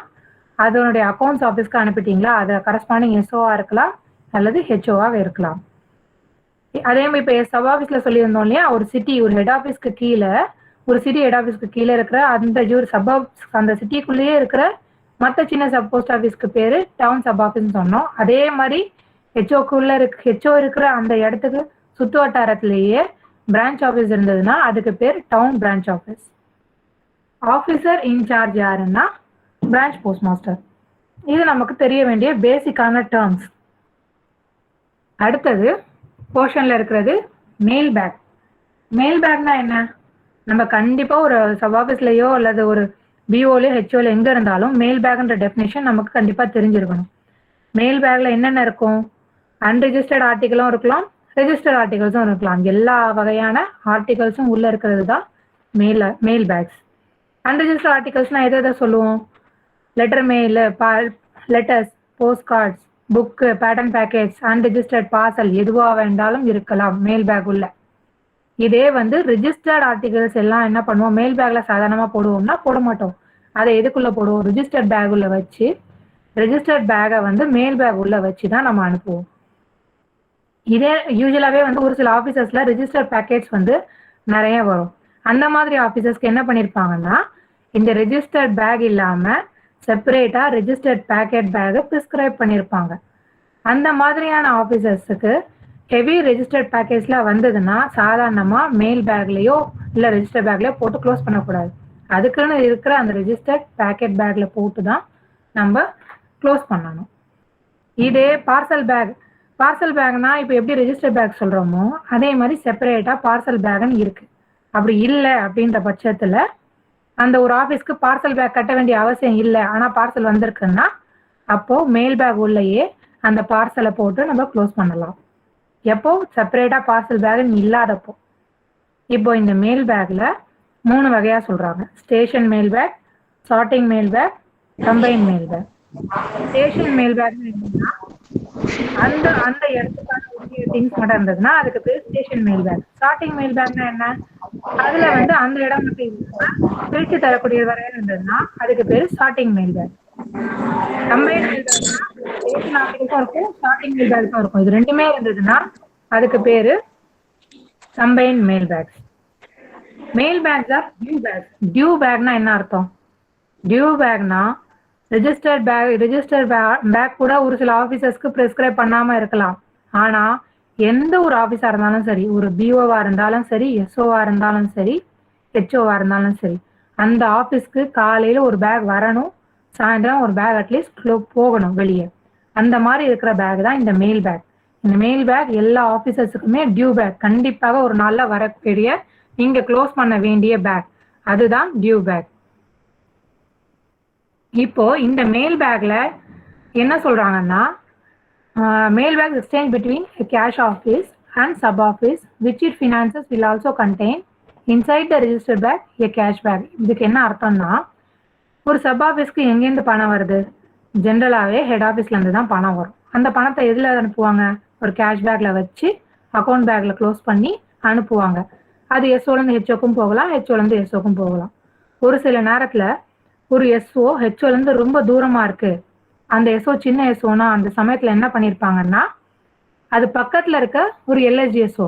அதனுடைய அக்கௌண்ட்ஸ் ஆஃபீஸ்க்கு அனுப்பிட்டீங்களா, அது கரஸ்பாண்டிங் எஸ்ஓவா இருக்கலாம் அல்லது ஹெச்ஓவாக இருக்கலாம். அதே மாதிரி இப்போ சப் ஆஃபீஸில் சொல்லியிருந்தோம் இல்லையா? ஒரு சிட்டி ஒரு ஹெட் ஆஃபீஸ்க்கு கீழே ஒரு சிட்டி ஹெட் ஆஃபீஸ்க்கு கீழே இருக்கிற அந்த சப் அந்த சிட்டிக்குள்ளேயே இருக்கிற மற்ற சின்ன சப் போஸ்ட் ஆஃபீஸ்க்கு பேர் டவுன் சப் ஆஃபீஸ்ன்னு சொன்னோம். அதே மாதிரி ஹெச்ஓ இருக்கிற அந்த இடத்துக்கு சுற்று வட்டாரத்திலேயே பிரான்ச் ஆஃபீஸ் இருந்ததுன்னா அதுக்கு பேர் town branch office. Officer incharge யாருன்னா பிரான்ச் போஸ்ட் மாஸ்டர். இது நமக்கு தெரிய வேண்டிய பேசிக்கான டேர்ம்ஸ். அடுத்தது போர்ஷன்ல இருக்கிறது மெயில் பேக். மெயில் பேக்னா என்ன? நம்ம கண்டிப்பா ஒரு சப் ஆஃபீஸ்லயோ அல்லது ஒரு பிஓலயோ ஹெச்ஓல எங்க இருந்தாலும் மெயில் பேக்ன்ற டெஃபினேஷன் நமக்கு கண்டிப்பா தெரிஞ்சிருக்கணும். மெயில் பேக்ல என்னென்ன இருக்கும்? அன்ரிஜிஸ்டர்ட் ஆர்டிகளும் இருக்கலாம், ரெஜிஸ்டர்ட் ஆர்டிகல்ஸும் இருக்கலாம். எல்லா வகையான ஆர்டிகல்ஸும் உள்ள இருக்கிறது தான் மெயில் பேக்ஸ். அன்ரிஜிஸ்டர்ட் ஆர்டிகல்ஸ்னா எதை சொல்லுவோம்? Letter mail, letters, postcards, book, pattern package, unregistered parcel எதுவாக வேண்டாலும் இருக்கலாம் மெயில் பேக் உள்ள. இதே வந்து ரிஜிஸ்டர்ட் ஆர்டிகல்ஸ் எல்லாம் என்ன பண்ணுவோம்? மெயில் பேக்ல சாதாரணமாக போடுவோம்னா போட மாட்டோம். அதை எதுக்குள்ள போடுவோம்? ரிஜிஸ்டர்ட் பேக் உள்ள வச்சு ரிஜிஸ்டர்ட் பேக்கை வந்து மெயில் பேக் உள்ள வச்சு தான் நம்ம அனுப்புவோம். இதே யூஸ்வலாகவே வந்து ஒரு சில ஆஃபீஸர்ஸ்ல ரிஜிஸ்டர்ட் பேக்கேஜ் வந்து நிறைய வரும். அந்த மாதிரி ஆஃபீஸர்ஸ்க்கு என்ன பண்ணியிருப்பாங்கன்னா இந்த ரெஜிஸ்டர்ட் பேக் இல்லாமல் செப்பரேட்டா ரெஜிஸ்டர்ட் பேக்கெட் பேக்கை ப்ரிஸ்கிரைப் பண்ணியிருப்பாங்க. அந்த மாதிரியான ஆஃபீஸர்ஸுக்கு ஹெவி ரெஜிஸ்டர்ட் பேக்கேஜ்ல வந்ததுன்னா சாதாரணமா மெயில் பேக்லயோ இல்லை ரெஜிஸ்டர் பேக்லயோ போட்டு க்ளோஸ் பண்ணக்கூடாது. அதுக்குன்னு இருக்கிற அந்த ரெஜிஸ்டர்ட் பேக்கெட் பேக்ல போட்டு தான் நம்ம க்ளோஸ் பண்ணணும். இதே பார்சல் பேக்னா இப்போ எப்படி ரெஜிஸ்டர் பேக் சொல்றோமோ அதே மாதிரி செப்பரேட்டா பார்சல் பேக்னு இருக்கு. அப்படி இல்லை அப்படின்ற பட்சத்துல அந்த ஒரு ஆஃபீஸ்க்கு பார்சல் பேக் கட்ட வேண்டிய அவசியம் இல்லை, ஆனால் பார்சல் வந்திருக்குன்னா அப்போ மெயில் பேக் உள்ளேயே அந்த பார்சலை போட்டு நம்ம க்ளோஸ் பண்ணலாம். எப்போ? செப்பரேட்டா பார்சல் பேக்னு இல்லாதப்போ. இப்போ இந்த மெயில் பேக்ல 3 வகையா சொல்றாங்க. Station mail bag, sorting mail bag, combine mail bag. Station mail bag என்னன்னா அந்த அந்த இடத்துக்கான திங்ஸ் மட்டும் இருந்ததுன்னா அதுக்கு பேர் station mail bag. Starting mail பேக்னா என்ன? அதுல வந்து அந்த இடம் மட்டும் இல்லாம பிரிச்சு தரக்கூடிய வரையும் இருந்ததுன்னா அதுக்கு பேரு starting mail bag. Combine mail பேக்னா ஸ்டேஷன் ஆஃபீஸும் இருக்கும், ஸ்டார்டிங் மெயில் பேக்ஸும் இருக்கும். இது ரெண்டுமே இருந்ததுன்னா அதுக்கு பேரு combine mail bags. Mail bags are due bags. டியூ பேக்னா என்ன அர்த்தம்? டியூ பேக்னா ரெஜிஸ்டர்ட் பேக் கூட ஒரு சில ஆபீசர்ஸ்க்கு பிரெஸ்கிரைப் பண்ணாம இருக்கலாம். ஆனா எந்த ஒரு ஆபீஸா இருந்தாலும் சரி, ஒரு பிஓவா இருந்தாலும் சரி, எஸ்ஓவா இருந்தாலும் சரி, ஹெச்ஓவா இருந்தாலும் சரி, அந்த ஆபீஸ்க்கு காலையில ஒரு பேக் வரணும், சாயந்தரம் ஒரு பேக் அட்லீஸ்ட் போகணும் வெளியே. அந்த மாதிரி இருக்கிற பேக் தான் இந்த மெயில் பேக். இந்த மெயில் பேக் எல்லா ஆபீசர்ஸுக்குமே டியூ பேக், கண்டிப்பாக ஒரு நாள்ல வரக்கூடிய நீங்க க்ளோஸ் பண்ண வேண்டிய பேக், அதுதான் டியூ பேக். இப்போ இந்த மெயில் பேக்ல என்ன சொல்றாங்கன்னா, mail bag exchange between cash office and sub office which it finances will also contain inside the registered bag a cash bag. இதுக்கு என்ன அர்த்தம்னா, ஒரு சப் ஆஃபீஸ்க்கு எங்கேருந்து பணம் வருது? ஜென்ரலாகவே ஹெட் ஆஃபீஸ்ல இருந்து தான் பணம் வரும். அந்த பணத்தை எதில் அனுப்புவாங்க? ஒரு கேஷ் பேக்ல வச்சு அக்கௌண்ட் பேக்ல க்ளோஸ் பண்ணி அனுப்புவாங்க. அது எஸ்ஓலேருந்து ஹெச்ஓக்கும் போகலாம், ஹெச்ஓலேருந்து எஸ்ஓக்கும் போகலாம். ஒரு சில நேரத்துல ஒரு எஸ்ஓ ஹெச்ஓலேருந்து ரொம்ப தூரமா இருக்கு, அந்த எஸ்ஓ சின்ன எஸ்ஓனா அந்த சமயத்துல என்ன பண்ணிருப்பாங்கன்னா, அது பக்கத்துல இருக்க ஒரு எல்எஸ்ஜி எஸ்ஓ,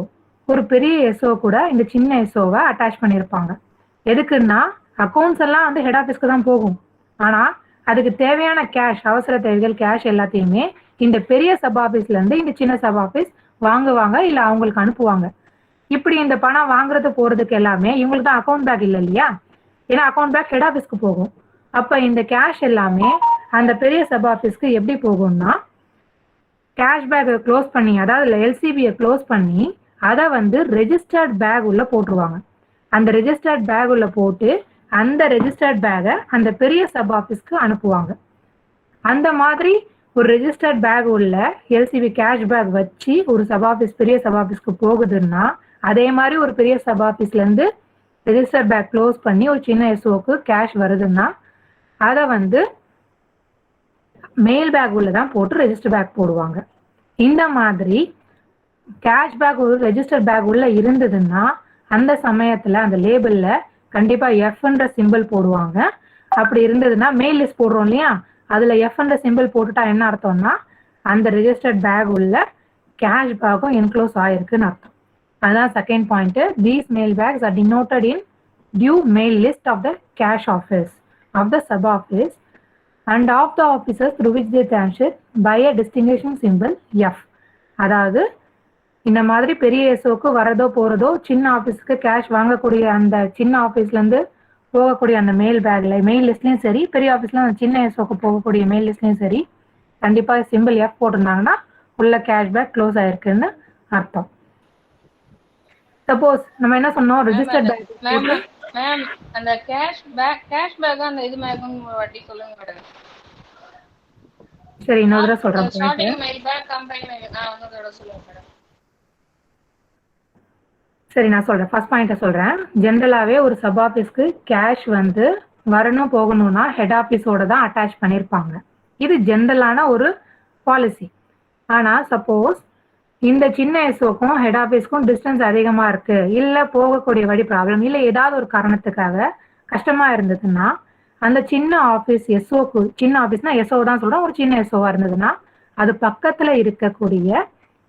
ஒரு பெரிய எஸ்ஓ கூட இந்த சின்ன எஸ்ஓவை அட்டாச் பண்ணியிருப்பாங்க. எதுக்குன்னா அக்கௌண்ட்ஸ் எல்லாம் வந்து ஹெட் ஆஃபீஸ்க்கு தான் போகும். ஆனா அதுக்கு தேவையான கேஷ், அவசர தேவைகள் கேஷ் எல்லாத்தையுமே இந்த பெரிய சப் ஆஃபீஸ்ல இருந்து இந்த சின்ன சப் ஆஃபீஸ் வாங்குவாங்க, இல்ல அவங்களுக்கு அனுப்புவாங்க. இப்படி இந்த பணம் வாங்குறது போறதுக்கு எல்லாமே இவங்களுக்கு தான் அக்கௌண்ட் பேக் இல்லை இல்லையா? ஏன்னா அக்கௌண்ட் பேக் ஹெட் ஆஃபீஸ்க்கு போகும். அப்ப இந்த கேஷ் எல்லாமே அந்த பெரிய சப் ஆஃபீஸ்க்கு எப்படி போகும்னா, கேஷ் பேக்கை க்ளோஸ் பண்ணி, அதாவது எல்சிபியை க்ளோஸ் பண்ணி அதை வந்து ரெஜிஸ்டர்ட் பேக் உள்ள போட்டுருவாங்க. அந்த ரெஜிஸ்டர்ட் பேக் உள்ள போட்டு அந்த ரெஜிஸ்டர்ட் பேக்கை அந்த பெரிய சப் ஆஃபீஸ்க்கு அனுப்புவாங்க. அந்த மாதிரி ஒரு ரெஜிஸ்டர்ட் பேக் உள்ள எல்சிபி கேஷ் பேக் வச்சு ஒரு சப் ஆஃபீஸ் பெரிய சப் ஆஃபீஸ்க்கு போகுதுன்னா, அதே மாதிரி ஒரு பெரிய சப் ஆஃபீஸ்ல இருந்து ரெஜிஸ்டர் பேக் க்ளோஸ் பண்ணி ஒரு சின்ன எஸ்ஓக்கு கேஷ் வருதுன்னா அதை வந்து மெயில் பேக் உள்ள தான் போட்டு ரெஜிஸ்டர் பேக் போடுவாங்க. இந்த மாதிரி கேஷ் பேக் ஒரு ரெஜிஸ்டர் பேக் உள்ள இருந்ததுன்னா அந்த சமயத்துல அந்த லேபிள்ல கண்டிப்பா எஃப்ன்ற சிம்பிள் போடுவாங்க. அப்படி இருந்ததுன்னா மெயில் லிஸ்ட் போடுறோம் இல்லையா, அதுல எஃப்ன்ற சிம்பிள் போட்டுட்டா என்ன அர்த்தம்னா அந்த ரெஜிஸ்டர்ட் பேக் உள்ள கேஷ் பேக்கும் என்க்ளோஸ் ஆயிருக்குன்னு அர்த்தம். அதுதான் second point. These mail bags are denoted in due mail list of the cash office of the sub office and of the officers through which they transit by a distinguishing symbol F. அதாவது இந்த மாதிரி பெரிய எஸ்ஓக்கு வரதோ போறதோ, சின்ன ஆஃபீஸ்க்கு கேஷ் வாங்கக்கூடிய அந்த சின்ன ஆஃபீஸ்ல இருந்து போகக்கூடிய அந்த மெயில் பேக்ல மெயில் லிஸ்ட்லயும் சரி, பெரிய ஆஃபீஸ்ல அந்த சின்ன எஸ்ஓக்கு போகக்கூடிய மெயில் லிஸ்ட்லயும் சரி கண்டிப்பா சிம்பிள் F போட்டிருந்தாங்கன்னா உள்ள கேஷ் பேக் க்ளோஸ் ஆயிருக்குன்னு அர்த்தம். சப்போஸ் நம்ம என்ன சொன்னோம், ரெஜிஸ்டர்ட் பேக் மேம் அந்த கேஷ் பேக் அந்த இது மேம் வட்டி சொல்லுங்க மேடம். சரி, இன்னொரு தடவை சொல்றேன். ஸ்டார்டிங் மெயில் பேக் கம்பைன் நான் இன்னொரு தடவை சொல்லுங்க மேடம். சரி, நான் சொல்றேன். ஃபர்ஸ்ட் பாயிண்ட சொல்றேன். ஜென்ரலாவே ஒரு சப் ஆஃபீஸ்க்கு கேஷ் வந்து வரணும் போகணும்னா ஹெட் ஆஃபீஸோட தான் அட்டாச் பண்ணியிருப்பாங்க. இது ஜென்ரலான ஒரு பாலிசி. ஆனா சப்போஸ் இந்த சின்ன எஸ்ஓக்கும் ஹெட் ஆஃபீஸ்க்கும் டிஸ்டன்ஸ் அதிகமா இருக்கு, இல்ல போகக்கூடிய வழி ப்ராப்ளம், இல்ல ஏதாவது ஒரு காரணத்துக்காக கஷ்டமா இருந்ததுன்னா அந்த சின்ன ஆஃபீஸ் எஸ்ஓக்கு, சின்ன ஆஃபீஸ்னா எஸ்ஓ தான் சொல்றோம், ஒரு சின்ன எஸ்ஓவா இருந்ததுன்னா அது பக்கத்துல இருக்கக்கூடிய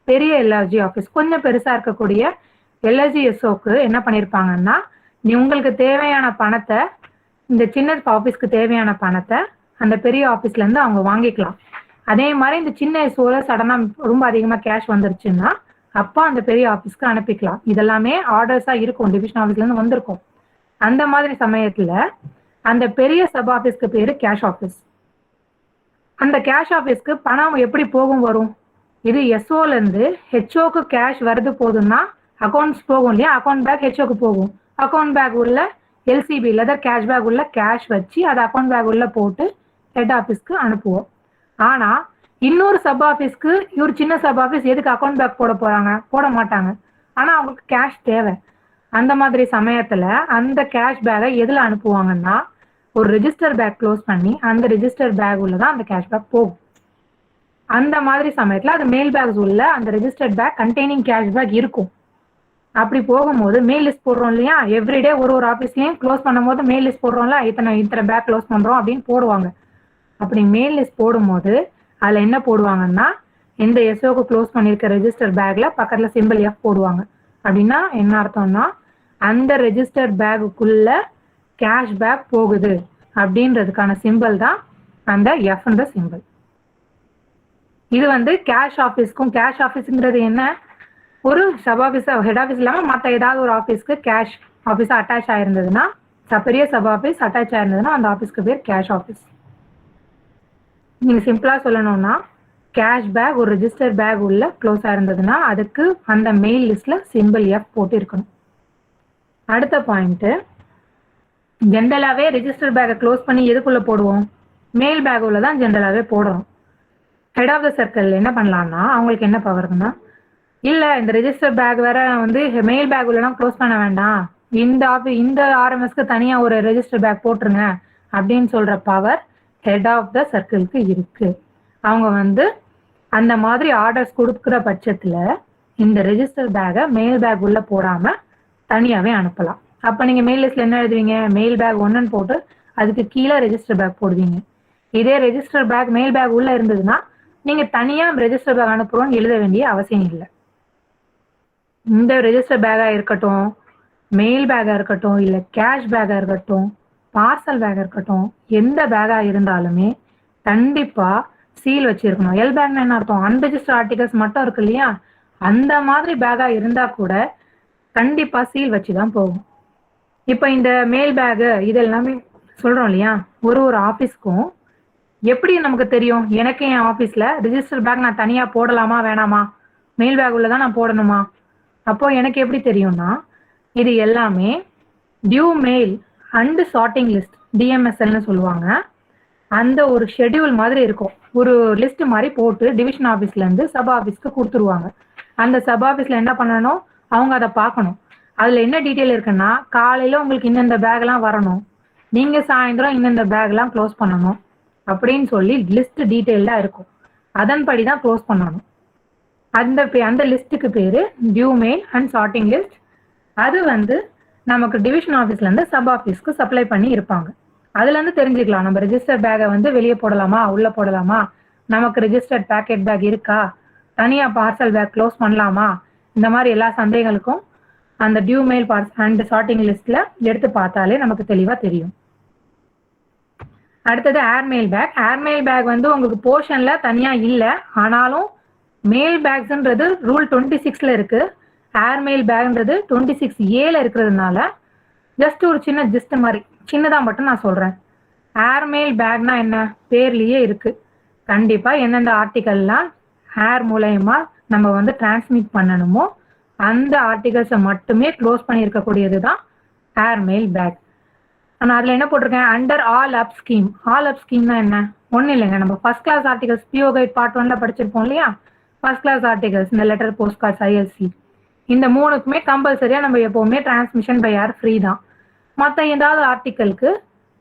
பெரிய எல்ஆர்ஜி ஆஃபீஸ், கொஞ்சம் பெருசா இருக்கக்கூடிய எல்ஆர்ஜி எஸ்ஓக்கு என்ன பண்ணிருப்பாங்கன்னா, நீ உங்களுக்கு தேவையான பணத்தை, இந்த சின்ன ஆஃபீஸ்க்கு தேவையான பணத்தை அந்த பெரிய ஆஃபீஸ்ல இருந்து அவங்க வாங்கிக்கலாம். அதே மாதிரி இந்த சின்ன எஸ்ஓல சடனா ரொம்ப அதிகமா கேஷ் வந்துருச்சுன்னா அப்ப அந்த பெரிய ஆஃபீஸ்க்கு அனுப்பிக்கலாம். இதெல்லாமே ஆர்டர்ஸா இருக்கும், டிவிஷன் ஆஃபீஸ்ல இருந்து வந்திருக்கும். அந்த மாதிரி சமயத்துல அந்த பெரிய சப் ஆஃபீஸ்க்கு பேரு கேஷ் ஆஃபீஸ். அந்த கேஷ் ஆஃபீஸ்க்கு பணம் எப்படி போகும் வரும்? இது எஸ்ஓல இருந்து ஹெச்ஓக்கு கேஷ் வருது போதுன்னா அக்கௌண்ட்ஸ் போகும் இல்லையா, அக்கௌண்ட் பேக் ஹெச்ஓக்கு போகும். அக்கௌண்ட் பேக் உள்ள எல்சிபி லெதர் கேஷ் பேக் உள்ள கேஷ் வச்சு அதை அக்கௌண்ட் பேக் உள்ள போட்டு ஹெட் ஆஃபீஸ்க்கு அனுப்புவோம். ஆனா இன்னொரு சப் ஆஃபீஸ்க்கு இவர் சின்ன சப் ஆஃபீஸ் எதுக்கு அக்கௌண்ட் பேக் போட போறாங்க? போட மாட்டாங்க. ஆனா அவங்களுக்கு கேஷ் தேவை. அந்த மாதிரி சமயத்துல அந்த கேஷ் பேக்கை எதுல அனுப்புவாங்கன்னா ஒரு ரெஜிஸ்டர் பேக் க்ளோஸ் பண்ணி அந்த ரெஜிஸ்டர் பேக் உள்ளதான் அந்த கேஷ் பேக் போகும். அந்த மாதிரி சமயத்துல அது மெயில் பேக்ஸ் உள்ள அந்த registered bag containing cash bag இருக்கும். அப்படி போகும்போது மெயில் லிஸ்ட் போடுறோம் இல்லையா, எவ்ரிடே ஒரு ஆஃபீஸ்லயும் க்ளோஸ் பண்ணும்போது மெயில் லிஸ்ட் போடுறோம்ல, இத்தனை பேக் க்ளோஸ் பண்றோம் அப்படின்னு போடுவாங்க. அப்படி மெயில் லிஸ்ட் போடும்போது அதுல என்ன போடுவாங்கன்னா, இந்த எஸ்ஓக்கு க்ளோஸ் பண்ணிருக்க ரெஜிஸ்டர் பேக்ல பக்கத்துல சிம்பிள் எஃப் போடுவாங்க. அப்படின்னா என்ன அர்த்தம்னா, அந்த ரெஜிஸ்டர் பேக்குள்ள கேஷ் பேக் போகுது அப்படின்றதுக்கான சிம்பிள் தான் அந்த எஃப்ன்ற சிம்பிள். இது வந்து கேஷ் ஆஃபீஸ்க்கும், கேஷ் ஆஃபீஸுங்கிறது என்ன, ஒரு சப் ஆஃபீஸ் ஹெட் ஆஃபீஸ் இல்லாமல் மற்ற ஏதாவது ஒரு ஆஃபீஸ்க்கு கேஷ் ஆஃபீஸா அட்டாச் ஆயிருந்ததுன்னா, பெரிய சப் ஆஃபீஸ் அட்டாச் ஆயிருந்ததுன்னா அந்த ஆஃபீஸ்க்கு பேர் கேஷ் ஆஃபீஸ். நீங்க சிம்பிளா சொல்லணும்னா, கேஷ் பேக் ஒரு ரெஜிஸ்டர் பேக் உள்ள க்ளோஸ் ஆயிருந்ததுன்னா அதுக்கு அந்த மெயில் லிஸ்ட்ல சிம்பிள் எஃப் போட்டு இருக்கணும். அடுத்த பாயிண்ட், ஜென்ரலாவே ரெஜிஸ்டர் பேக்கை க்ளோஸ் பண்ணி எதுக்குள்ள போடுவோம், மெயில் பேக் உள்ள தான் ஜென்ரலாவே போடுறோம். ஹெட் ஆஃப் த சர்க்கிள் என்ன பண்ணலாம்னா, அவங்களுக்கு என்ன பவர்னா, இல்ல இந்த ரெஜிஸ்டர் பேக் வேற வந்து மெயில் பேக் உள்ளலாம் க்ளோஸ் பண்ண வேண்டாம், இந்த ஆர்எம்எஸ்க்கு தனியா ஒரு ரெஜிஸ்டர் பேக் போட்டுருங்க அப்படின்னு சொல்ற பவர் ஹெட் ஆஃப் த சர்க்கிளுக்கு இருக்கு. அவங்க வந்து அந்த மாதிரி ஆர்டர்ஸ் கொடுக்குற பட்சத்துல இந்த ரெஜிஸ்டர் பேக்கை மெயில் பேக் உள்ள போடாம தனியாவே அனுப்பலாம். அப்ப நீங்க மெயில் லிஸ்ட்ல என்ன எழுதுவீங்க, மெயில் பேக் 1ன்னு போட்டு அதுக்கு கீழே ரெஜிஸ்டர் பேக் போடுவீங்க. இதே ரெஜிஸ்டர் பேக் மெயில் பேக் உள்ள இருந்ததுன்னா நீங்க தனியா ரெஜிஸ்டர் பேக் அனுப்புறோம்னு எழுத வேண்டிய அவசியம் இல்லை. இந்த ரெஜிஸ்டர் பேக்கா இருக்கட்டும், மெயில் பேக்கா இருக்கட்டும், இல்ல கேஷ் பேக்கா இருக்கட்டும், பார்சல் பேக்கா இருக்கட்டும், எந்த பேக்கா இருந்தாலுமே கண்டிப்பா சீல் வச்சிருக்கணும். எல் பேக்னா என்ன அர்த்தம், அன்ரெஜிஸ்டர் ஆர்டிகல்ஸ் மட்டும் இருக்கு இல்லையா, அந்த மாதிரி பேக்கா இருந்தா கூட கண்டிப்பா சீல் வச்சுதான் போகும். இப்ப இந்த மெயில் பேக் இது எல்லாமே சொல்றோம் இல்லையா, ஒரு ஆபீஸ்க்கும் எப்படி நமக்கு தெரியும், எனக்கு என் ஆபீஸ்ல ரெஜிஸ்டர் பேக் நான் தனியா போடலாமா வேணாமா, மெயில் பேக் உள்ளதான் நான் போடணுமா, அப்போ எனக்கு எப்படி தெரியும்னா, இது எல்லாமே due mail and sorting list, டிஎம்எஸ்எல்னு சொல்லுவாங்க, அந்த ஒரு ஷெட்யூல் மாதிரி இருக்கும். ஒரு லிஸ்ட் மாதிரி போட்டு டிவிஷன் ஆஃபீஸ்ல இருந்து சப் ஆஃபீஸ்க்கு கொடுத்துருவாங்க. அந்த சப் ஆஃபீஸ்ல என்ன பண்ணணும், அவங்க அதை பார்க்கணும். அதுல என்ன டீட்டெயில் இருக்குன்னா, காலையில உங்களுக்கு இந்தந்த பேக் எல்லாம் வரணும், நீங்க சாயந்தரம் இந்தந்த பேக் எல்லாம் க்ளோஸ் பண்ணணும் அப்படின்னு சொல்லி லிஸ்ட் டீட்டெயில்டா இருக்கும். அதன்படி தான் க்ளோஸ் பண்ணணும். அந்த லிஸ்ட்டுக்கு பேரு due mail and sorting list. அது வந்து நமக்கு டிவிஷன் ஆஃபீஸ்ல இருந்து சப் ஆஃபீஸ்க்கு சப்ளை பண்ணி இருப்பாங்க. அதுல இருந்து தெரிஞ்சுக்கலாம் நம்ம ரெஜிஸ்டர் பேக்கை வந்து வெளியே போடலாமா உள்ள போடலாமா, நமக்கு ரெஜிஸ்டர்ட் பேக்கெட் பேக் இருக்கா, தனியா பார்சல் பேக் க்ளோஸ் பண்ணலாமா, இந்த மாதிரி எல்லா சந்தேகங்களுக்கும் அந்த டியூ மெயில் அண்ட் சார்ட்டிங் லிஸ்ட்ல எடுத்து பார்த்தாலே நமக்கு தெளிவா தெரியும். அடுத்தது ஏர்மெயில் பேக். ஏர்மெயில் பேக் வந்து உங்களுக்கு போர்ஷன்ல தனியா இல்லை, ஆனாலும் மெயில் பேக்ஸ்ன்றது ரூல் 26ல இருக்கு, ஏர்மெயில் பேக்ன்றது 26A இருக்கிறதுனால ஜஸ்ட் ஒரு சின்ன ஜிஸ்ட் மாதிரி சின்னதா மட்டும் நான் சொல்றேன். ஏர்மெயில் பேக்னா என்ன, பேர்லயே இருக்கு. கண்டிப்பா எந்தெந்த ஆர்டிகல்லாம் ஏர் மூலயமா நம்ம வந்து டிரான்ஸ்மிட் பண்ணணுமோ அந்த ஆர்டிகல்ஸை மட்டுமே க்ளோஸ் பண்ணி இருக்கக்கூடியது தான் ஏர்மெயில் பேக். ஆனால் அதில் என்ன போட்டிருக்கேன், under all up scheme. All up ஸ்கீம்னா என்ன, ஒன்றும் இல்லைங்க, நம்ம first class articles PO guide part 1ல படிச்சிருப்போம் இல்லையா, ஃபர்ஸ்ட் கிளாஸ் ஆர்டிகல்ஸ் இந்த லெட்டர், போஸ்ட் கார்ட்ஸ், ஐஎல்சி, இந்த மூணுக்குமே கம்பல்சரியா நம்ம எப்பவுமே டிரான்ஸ்மிஷன் பை ஏர் ஃப்ரீ தான். மற்ற ஏதாவது ஆர்டிக்கலுக்கு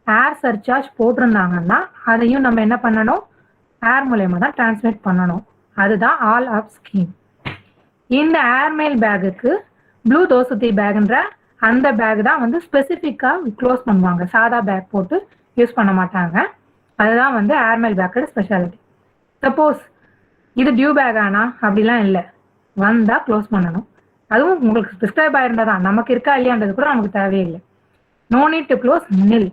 ஏர் சர்சார்ஜ் போட்டிருந்தாங்கன்னா அதையும் நம்ம என்ன பண்ணணும், ஏர் மூலயமா தான் டிரான்ஸ்மிட் பண்ணணும். அதுதான் ஆல் அப் ஸ்கீம். இந்த ஏர்மெயில் பேக்குக்கு ப்ளூ தோசத்தி பேக்ன்ற அந்த பேக் தான் வந்து ஸ்பெசிஃபிக்கா க்ளோஸ் பண்ணுவாங்க, சாதா பேக் போட்டு யூஸ் பண்ண மாட்டாங்க. அதுதான் வந்து ஏர்மெயில் பேக்கோட ஸ்பெஷாலிட்டி. சப்போஸ் இது டியூ பேக் ஆனா அப்படிலாம் இல்லை, வந்தா க்ளோஸ் பண்ணணும். அதுவும் உங்களுக்கு ப்ரிஸ்கிரைப் ஆயிருந்தா தான், நமக்கு இருக்கா இல்லையான்றது கூட நமக்கு தேவையில்லை. நோ நீட் டு க்ளோஸ் நில்,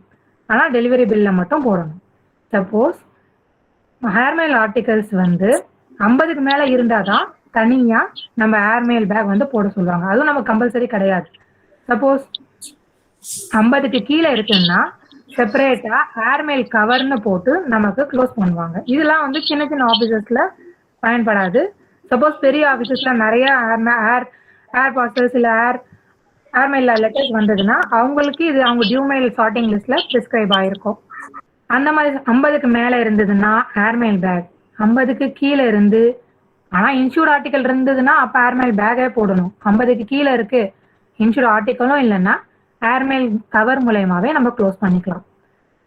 ஆனால் டெலிவரி பில்ல மட்டும் போடணும். சப்போஸ் ஏர்மெயில் ஆர்டிகல்ஸ் வந்து 50க்கு மேல இருந்தாதான் தனியா நம்ம ஏர்மெயில் பேக் வந்து போட சொல்லுவாங்க. அதுவும் நமக்கு கம்பல்சரி கிடையாது. சப்போஸ் 50க்கு கீழே இருக்குன்னா செப்பரேட்டா ஏர்மெயில் கவர்னு போட்டு நமக்கு க்ளோஸ் பண்ணுவாங்க. இதெல்லாம் வந்து சின்ன சின்ன ஆபீசஸ்ல பயன்படாது. சப்போஸ் பெரிய ஆபீசஸ்ல நிறைய ஏர் பார்சல்ஸ் இல்ல ஏர்மெயில் லெட்டர்ஸ் வந்ததுன்னா அவங்களுக்கு இது அவங்க டியூ மெயில் சார்ட்டிங் லிஸ்ட்ல பிரிஸ்கிரைப் ஆயிருக்கும். அந்த மாதிரி 50க்கு மேல இருந்ததுன்னா ஏர்மெயில் பேக், 50க்கு கீழே இருந்து ஆனா இன்சூர்ட் ஆர்டிக்கல் இருந்ததுன்னா அப்ப ஏர்மெயில் பேக்கே போடணும். 50க்கு கீழே இருக்கு, இன்சூர்ட் ஆர்டிக்கலும் இல்லைன்னா ஏர்மெயில் கவர் மூலயமாவே நம்ம க்ளோஸ் பண்ணிக்கலாம்.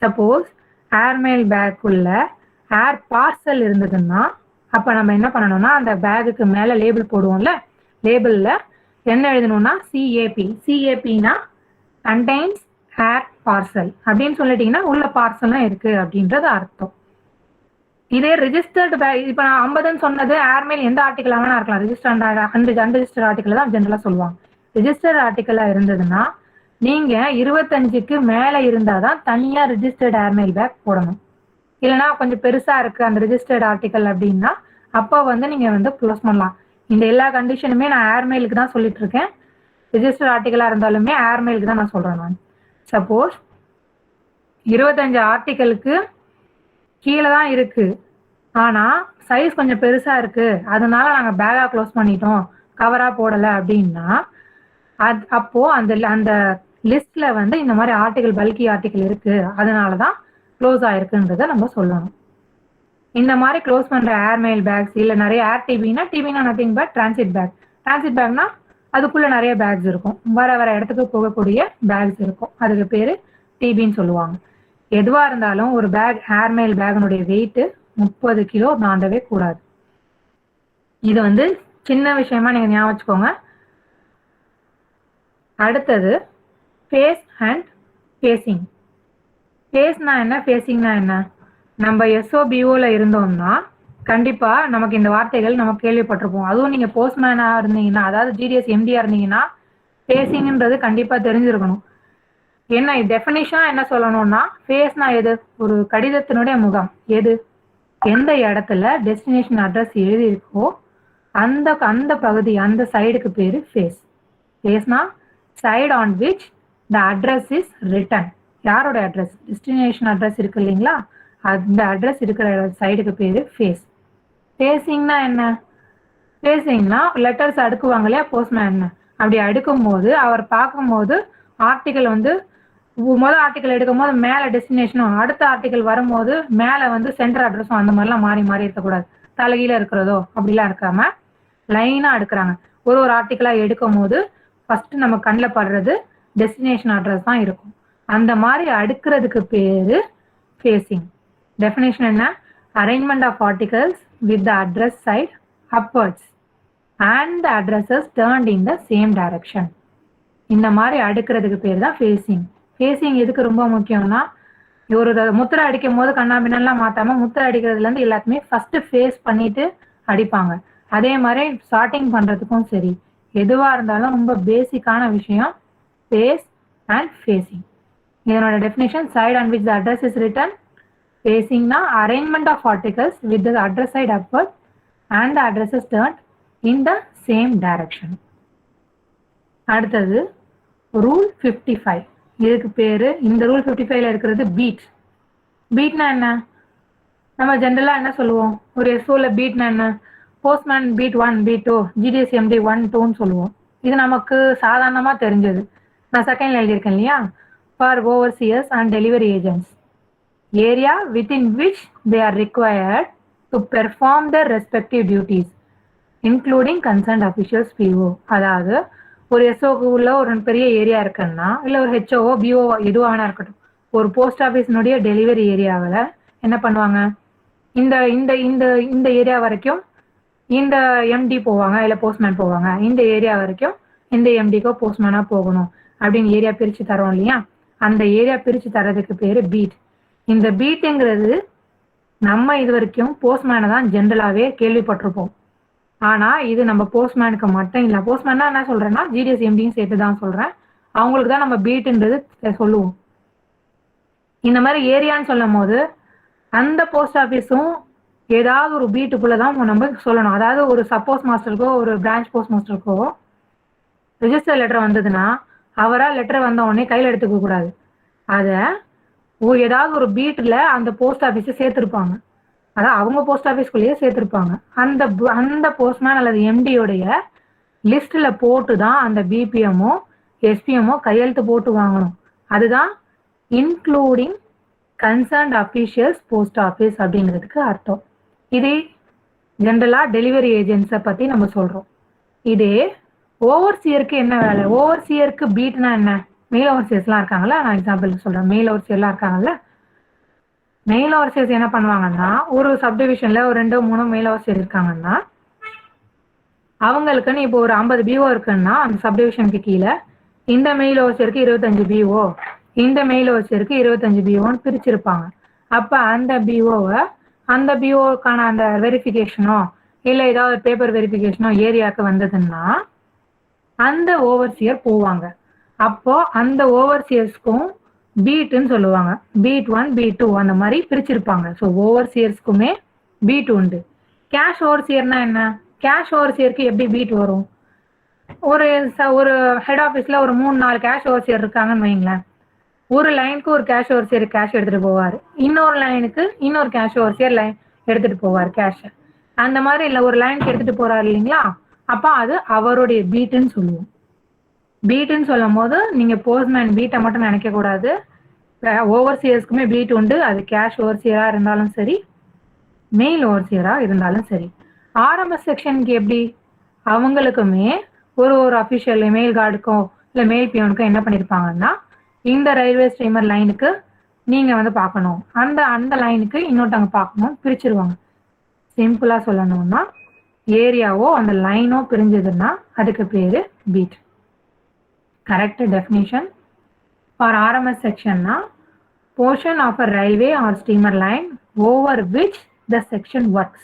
சப்போஸ் ஏர்மெயில் பேக் உள்ள ஏர் பார்சல் இருந்ததுன்னா அப்ப நம்ம என்ன பண்ணணும்னா அந்த பேகுக்கு மேல லேபிள் போடுவோம்ல, லேபிள்ல என்ன எழுதணும்னா சிஏபி. சிஏபினா கண்டெய்ன்ஸ் ஏர் பார்சல் அப்படின்னு சொல்லிட்டீங்கன்னா உள்ள பார்சல்லாம் இருக்கு அப்படின்றது அர்த்தம். இதே ரிஜிஸ்டர்டு பேக், இப்ப நான் 50ன்னு சொன்னது ஏர்மெயில் எந்த ஆர்டிகலா வேணா இருக்கலாம். ரிஜிஸ்டர் அன்ரிஜிஸ்டர்ட் ஆர்டிகல் தான் ஜென்ரலா சொல்லுவாங்க. ரிஜிஸ்டர்ட் ஆர்டிகலா இருந்ததுன்னா நீங்க 25க்கு மேல இருந்தாதான் தனியா ரிஜிஸ்டர்ட் ஏர்மெயில் பேக் போடணும். இல்லைன்னா கொஞ்சம் பெருசா இருக்கு அந்த ரிஜிஸ்டர்ட் ஆர்டிகல் அப்படின்னா அப்போ வந்து நீங்க வந்து க்ளோஸ் பண்ணலாம். இந்த எல்லா கண்டிஷனுமே நான் ஏர்மெயிலுக்கு தான் சொல்லிட்டு இருக்கேன். ரிஜிஸ்டர்ட் ஆர்டிகலா இருந்தாலுமே ஏர்மெயிலுக்கு தான் நான் சொல்றேன். நான் சப்போஸ் 25 ஆர்டிகலுக்கு கீழே தான் இருக்கு, ஆனா சைஸ் கொஞ்சம் பெருசா இருக்கு, அதனால நாங்க பேக்கா க்ளோஸ் பண்ணிட்டோம், கவரா போடல அப்படின்னா அப்போ அந்த அந்த லிஸ்ட்ல வந்து இந்த மாதிரி ஆர்டிகல் பல்கி ஆர்டிகல் இருக்கு, அதனாலதான் க்ளோஸ் ஆயிருக்குன்றத நம்ம சொல்லணும். இந்த மாதிரி க்ளோஸ் பண்ற ஏர்மெயில் பேக்ஸ் இல்ல நிறைய ஏர் டிபினா nothing but transit bag. Transit பேக்னா அதுக்குள்ள நிறைய பேக்ஸ் இருக்கும், வர வர இடத்துக்கு போகக்கூடிய பேக்ஸ் இருக்கும், அதுக்கு பேரு டிபின்னு சொல்லுவாங்க. எதுவா இருந்தாலும் ஒரு பேக் ஏர்மெயில் பேகனுடைய வெயிட் 30 கிலோ தாண்டவே கூடாது. இது வந்து சின்ன விஷயமா நீங்க ஞாபகம் வச்சுக்கோங்க. அடுத்தது ஃபேஸ் அண்ட் ஃபேசிங். ஃபேஸ்னா என்ன, ஃபேசிங்னா என்ன? நம்ம எஸ்ஓபிஓல இருந்தோம்னா கண்டிப்பா நமக்கு இந்த வார்த்தைகள் நம்ம கேள்விப்பட்டிருப்போம். அதுவும் நீங்க போஸ்ட்மேனா இருந்தீங்கன்னா, அதாவது ஜிடிஎஸ் எம்டியா இருந்தீங்கன்னா ஃபேசிங்ன்றது கண்டிப்பா தெரிஞ்சிருக்கணும். என்ன டெஃபினிஷனா என்ன சொல்லணும்னா, ஃபேஸ்னா எது? ஒரு கடிதத்தினுடைய முகம். எது? எந்த இடத்துல டெஸ்டினேஷன் அட்ரஸ் எழுதி இருக்கோ அந்த அந்த பகுதி, அந்த சைடுக்கு பேரு ஃபேஸ். ஃபேஸ்னா side on which the address is written. யாரோட அட்ரஸ்? டெஸ்டினேஷன் அட்ரஸ் இருக்கு இல்லைங்களா, அந்த அட்ரஸ் இருக்கிற சைடுக்கு பேரு ஃபேஸ். ஃபேசிங்னா என்ன? ஃபேசிங்னா லெட்டர்ஸ் அடுக்குவாங்க இல்லையா போஸ்ட்மேன், அப்படி அடுக்கும் போது அவர் பார்க்கும்போது ஆர்டிகல் வந்து முதல் ஆர்டிகல் எடுக்கும் போது மேல டெஸ்டினேஷனும், அடுத்த ஆர்டிகல் வரும்போது மேல வந்து சென்டர் அட்ரஸும் அந்த மாதிரிலாம் மாறி மாறி இருக்கக்கூடாது. தலைகீழ இருக்கிறதோ அப்படிலாம் இருக்காம லைனா எடுக்கிறாங்க. ஒரு ஆர்டிகலா எடுக்கும் போது ஃபர்ஸ்ட் நம்ம கண்ணில் படுறது டெஸ்டினேஷன் அட்ரஸ் தான் இருக்கும். அந்த மாதிரி அடுக்கிறதுக்கு பேரு ஃபேசிங். டெஃபினேஷன் என்ன? Arrangement of articles with the address side upwards and the addresses turned in the same direction. இந்த மாதிரி அடுக்கிறதுக்கு பேர் தான் ஃபேசிங். ஃபேசிங் எதுக்கு ரொம்ப முக்கியம்னா, ஒரு முத்திரை அடிக்கும் போது கண்ணாபின்னெல்லாம் மாத்தாம முத்திரை அடிக்கிறதுல இருந்து எல்லாத்துமே ஃபர்ஸ்ட் ஃபேஸ் பண்ணிட்டு அடிப்பாங்க. அதே மாதிரி ஷார்ட்டிங் பண்றதுக்கும் சரி, எதுவா இருந்தாலும் ரொம்ப பேசிக்கான விஷயம் ஃபேஸ் அண்ட் ஃபேசிங். இதனோட definition side on which the address is written. ஃபேசிங்னா arrangement of articles with the address side upward and the addresses turned in the same direction. அடுத்தது ரூல் 55. இதுக்கு பேரு, இந்த ரூல் 55ல இருக்கிறது பீட். பீட்னா என்ன? நம்ம ஜென்ரலா என்ன சொல்லுவோம், ஒரு எஸ்ஓல பீட்னா என்ன? Postman beat 1, beat 2, GDS MD 1, 2ன்னு சொல்லுவோம். இது நமக்கு சாதாரணமா தெரிஞ்சது. நான் செகண்ட்ல எழுதியிருக்கேன் இல்லையா, for overseers and delivery agents, area within which they are required to perform the respective duties including concerned officials PO. அதாவது ஒரு எஸ்ஓக்கு உள்ள ஒரு பெரிய ஏரியா இருக்குன்னா, இல்லை ஒரு ஹெச்ஓஓ பிஓ எதுவாக வேணா இருக்கட்டும், ஒரு போஸ்ட் ஆஃபீஸினுடைய டெலிவரி ஏரியாவில் என்ன பண்ணுவாங்க, இந்த இந்த இந்த இந்த ஏரியா வரைக்கும் இந்த எம்டி போவாங்க, இல்லை போஸ்ட்மேன் போவாங்க, இந்த ஏரியா வரைக்கும் இந்த எம்டிக்கோ போஸ்ட்மேனாக போகணும் அப்படின்னு ஏரியா பிரித்து தரோம் இல்லையா, அந்த ஏரியா பிரித்து தரதுக்கு பேர் பீட். இந்த பீட்டுங்கிறது நம்ம இது வரைக்கும் போஸ்ட்மேனை தான் ஜென்ரலாகவே கேள்விப்பட்டிருப்போம். ஆனா இது நம்ம போஸ்ட்மேனுக்கு மட்டும் இல்லை. போஸ்ட்மேன் என்ன சொல்றேன்னா ஜிடிஎஸ் எம்டியும் சேர்த்து தான் சொல்றேன், அவங்களுக்கு தான் நம்ம பீட்டுன்றது சொல்லுவோம். இந்த மாதிரி ஏரியான்னு சொல்லும் போது அந்த போஸ்ட் ஆஃபீஸும் ஏதாவது ஒரு பீட்டுக்குள்ளதான் நம்ம சொல்லணும். அதாவது ஒரு சப்போஸ் மாஸ்டருக்கோ ஒரு பிரான்ச் போஸ்ட் மாஸ்டருக்கோ ரிஜிஸ்டர் லெட்டர் வந்ததுன்னா அவரா லெட்டர் வந்த உடனே கையில் எடுத்துக்க கூடாது. அதை ஏதாவது ஒரு பீட்டில் அந்த போஸ்ட் ஆஃபீஸை சேர்த்துருப்பாங்க, அதான் அவங்க போஸ்ட் ஆஃபீஸ்குள்ளேயே சேர்த்துருப்பாங்க. அந்த அந்த போஸ்ட்மேன் அல்லது எம்டியோடைய லிஸ்ட்ல போட்டு தான் அந்த பிபிஎம்மோ எஸ்பிஎம்மோ கையெழுத்து போட்டு வாங்கணும். அதுதான் including concerned officials post office அப்படிங்கிறதுக்கு அர்த்தம். இதே ஜென்ரலா டெலிவரி ஏஜென்ட்ஸை பத்தி நம்ம சொல்றோம். இதே ஓவர்சியருக்கு என்ன வேலை? ஓவர்சியருக்கு பீட்னா என்ன? மெயில் ஓவர்சியர்ஸ்லாம் இருக்காங்கல்ல, நான் எக்ஸாம்பிளுக்கு சொல்றேன். மெயில் ஓவர்சியர்லாம் இருக்காங்கல்ல, மெயில் ஓவர்சியர்ஸ் என்ன பண்ணுவாங்கன்னா, ஒரு சப்டிவிஷன்ல ஒரு 2-3 மெயில் ஓவர்சியர் இருக்காங்கன்னா, அவங்களுக்குன்னு இப்போ ஒரு 50 பிஓ இருக்குன்னா அந்த சப்டிவிஷனுக்கு கீழே இந்த மெயில் ஓவர்சியருக்கு 25 பிஓ, இந்த மெயில் ஓவர்சியருக்கு 25 பிஓன்னு பிரிச்சிருப்பாங்க. அப்ப அந்த பிஓவை அந்த பிஓக்கான அந்த வெரிஃபிகேஷனோ இல்லை ஏதாவது பேப்பர் வெரிஃபிகேஷனோ ஏரியாவுக்கு வந்ததுன்னா அந்த ஓவர்சியர் போவாங்க. அப்போ அந்த ஓவர்சியர்ஸ்க்கும் பீட்டுன்னு சொல்லுவாங்க. பீட் 1, பீட் 2 அந்த மாதிரி பிரிச்சிருப்பாங்க. ஸோ ஓவர்சியர்ஸ்க்குமே பீட் உண்டு. கேஷ் ஓவர்சியர்னா என்ன? கேஷ் ஓவர்சியருக்கு எப்படி பீட் வரும்? ஒரு ஒரு ஹெட் ஆஃபீஸ்ல ஒரு 3-4 கேஷ் ஓவர்சியர் இருக்காங்கன்னு வைங்களேன். ஒரு லைனுக்கு ஒரு கேஷ் ஓவர்சியர் கேஷ் எடுத்துட்டு போவார், இன்னொரு லைனுக்கு இன்னொரு கேஷ் ஓவர்சியர் லைன் எடுத்துட்டு போவார் கேஷ். அந்த மாதிரி இல்லை, ஒரு லைனுக்கு எடுத்துட்டு போறாரு இல்லைங்களா, அப்ப அது அவருடைய பீட்டுன்னு சொல்லுவோம். பீட்டுன்னு சொல்லும் போது நீங்க போஸ்ட்மேன் பீட்டை மட்டும் நினைக்க கூடாது. ஓவர்சியர்ஸ்க்குமே பீட் உண்டு. அது கேஷ் ஓவர்சியரா இருந்தாலும் சரி, மெயில் ஓவர்சியரா இருந்தாலும் சரி. ஆர்எம்எஸ் செக்ஷனுக்கு எப்படி? அவங்களுக்குமே ஒரு அஃபிஷியல் மெயில் கார்டுக்கும் இல்லை மெயில் பியோனுக்கும் என்ன பண்ணியிருப்பாங்கன்னா, இந்த ரயில்வே ஸ்டீமர் லைனுக்கு நீங்க வந்து பார்க்கணும், அந்த லைனுக்கு இன்னொருத்தவங்க பார்க்கணும், பிரிச்சிருவாங்க. சிம்பிளா சொல்லணும்னா ஏரியாவோ அந்த லைனோ பிரிஞ்சதுன்னா அதுக்கு பேரு பீட். கரெக்ட் டெஃபினிஷன் ஃபார் ஆர்எம்எஸ் செக்ஷன்னா portion of a railway or steamer line over which the section works.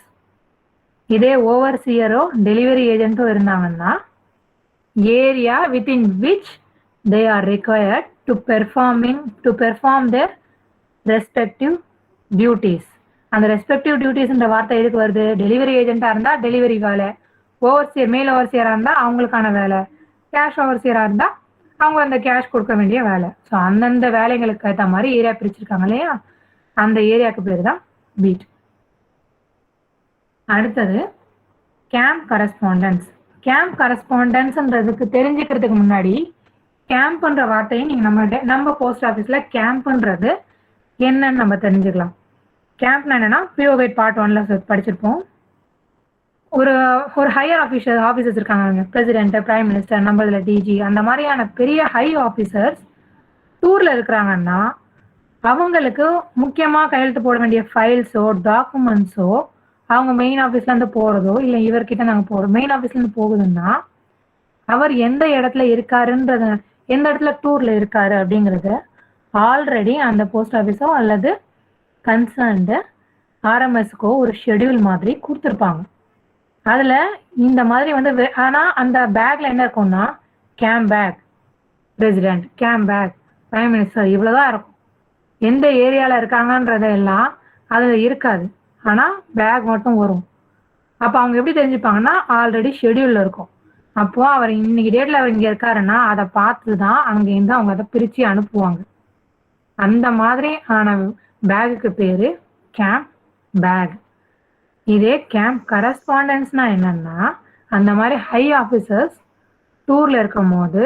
இதே ஓவர்சியரோ டெலிவரி ஏஜென்ட்டோ இருந்தாங்கன்னா area within which they are required to perform their respective duties. அந்த ரெஸ்பெக்டிவ் டியூட்டிஸ்ன்ற வார்த்தை எதுக்கு வருது? டெலிவரி ஏஜென்ட்டா இருந்தா டெலிவரி வேலை, ஓவர்சியர் மெயில் ஓவர்சியரா இருந்தா அவங்களுக்கான வேலை, கேஷ் ஓவர்சியரா இருந்தா அவங்க அந்த கேஷ் கொடுக்க வேண்டிய வேலை. ஸோ அந்தந்த வேலைகளுக்கு ஏற்ற மாதிரி ஏரியா பிரிச்சிருக்காங்க இல்லையா, அந்த ஏரியாவுக்கு பேர் தான் பீட். அடுத்தது கேம்ப் கரஸ்பாண்டன்ஸ். கேம்ப் கரஸ்பாண்டன்ஸ்ன்றதுக்கு தெரிஞ்சுக்கிறதுக்கு முன்னாடி கேம்ப்ன்ற வார்த்தையை நீங்க நம்ம போஸ்ட் ஆஃபீஸ்ல கேம்ப்ன்றது என்னன்னு நம்ம தெரிஞ்சுக்கலாம். கேம்ப்னா என்னன்னா பிஓ கைட் பார்ட் 1ல படிச்சிருப்போம். ஒரு ஹையர் ஆஃபீஸர்ஸ் இருக்காங்க, பிரசிடென்ட், பிரைம் மினிஸ்டர், நம்மள டிஜி, அந்த மாதிரியான பெரிய ஹை ஆஃபீஸர்ஸ் டூர்ல இருக்கிறாங்கன்னா அவங்களுக்கு முக்கியமா கையெழுத்து போட வேண்டிய ஃபைல்ஸோ டாக்குமெண்ட்ஸோ அவங்க மெயின் ஆஃபீஸ்ல இருந்து போறதோ இல்லை இவர்கிட்ட நாங்க போறோம், மெயின் ஆஃபீஸ்ல இருந்து போகுதுன்னா அவர் எந்த இடத்துல இருக்காருன்றத, எந்த இடத்துல டூர்ல இருக்காரு அப்படிங்கறத ஆல்ரெடி அந்த போஸ்ட் ஆஃபீஸோ அல்லது கன்சர்ன்டு ஆர்எம்எஸ்க்கோ ஒரு ஷெட்யூல் மாதிரி கொடுத்துருப்பாங்க. அதுல இந்த மாதிரி வந்து ஆனா அந்த பேக்ல என்ன இருக்கும்னா camp bag president, camp bag prime minister, இவ்வளவுதான் இருக்கும். எந்த ஏரியால இருக்காங்கன்றத எல்லாம் அதுல இருக்காது. ஆனா பேக் மட்டும் வரும். அப்ப அவங்க எப்படி தெரிஞ்சுப்பாங்கன்னா ஆல்ரெடி ஷெட்யூல்ல இருக்கும். அப்போ அவர் இன்னைக்கு டேட்ல அவர் இங்க இருக்காருன்னா அதை பார்த்துதான் அங்க இருந்து அவங்க அதை பிரிச்சு அனுப்புவாங்க. அந்த மாதிரி ஆன பேகுக்கு பேரு கேம்ப் பேக். இதே கேம்ப் கரஸ்பாண்டன்ஸ்னா என்னன்னா அந்த மாதிரி ஹை ஆஃபீஸர்ஸ் டூர்ல இருக்கும் போது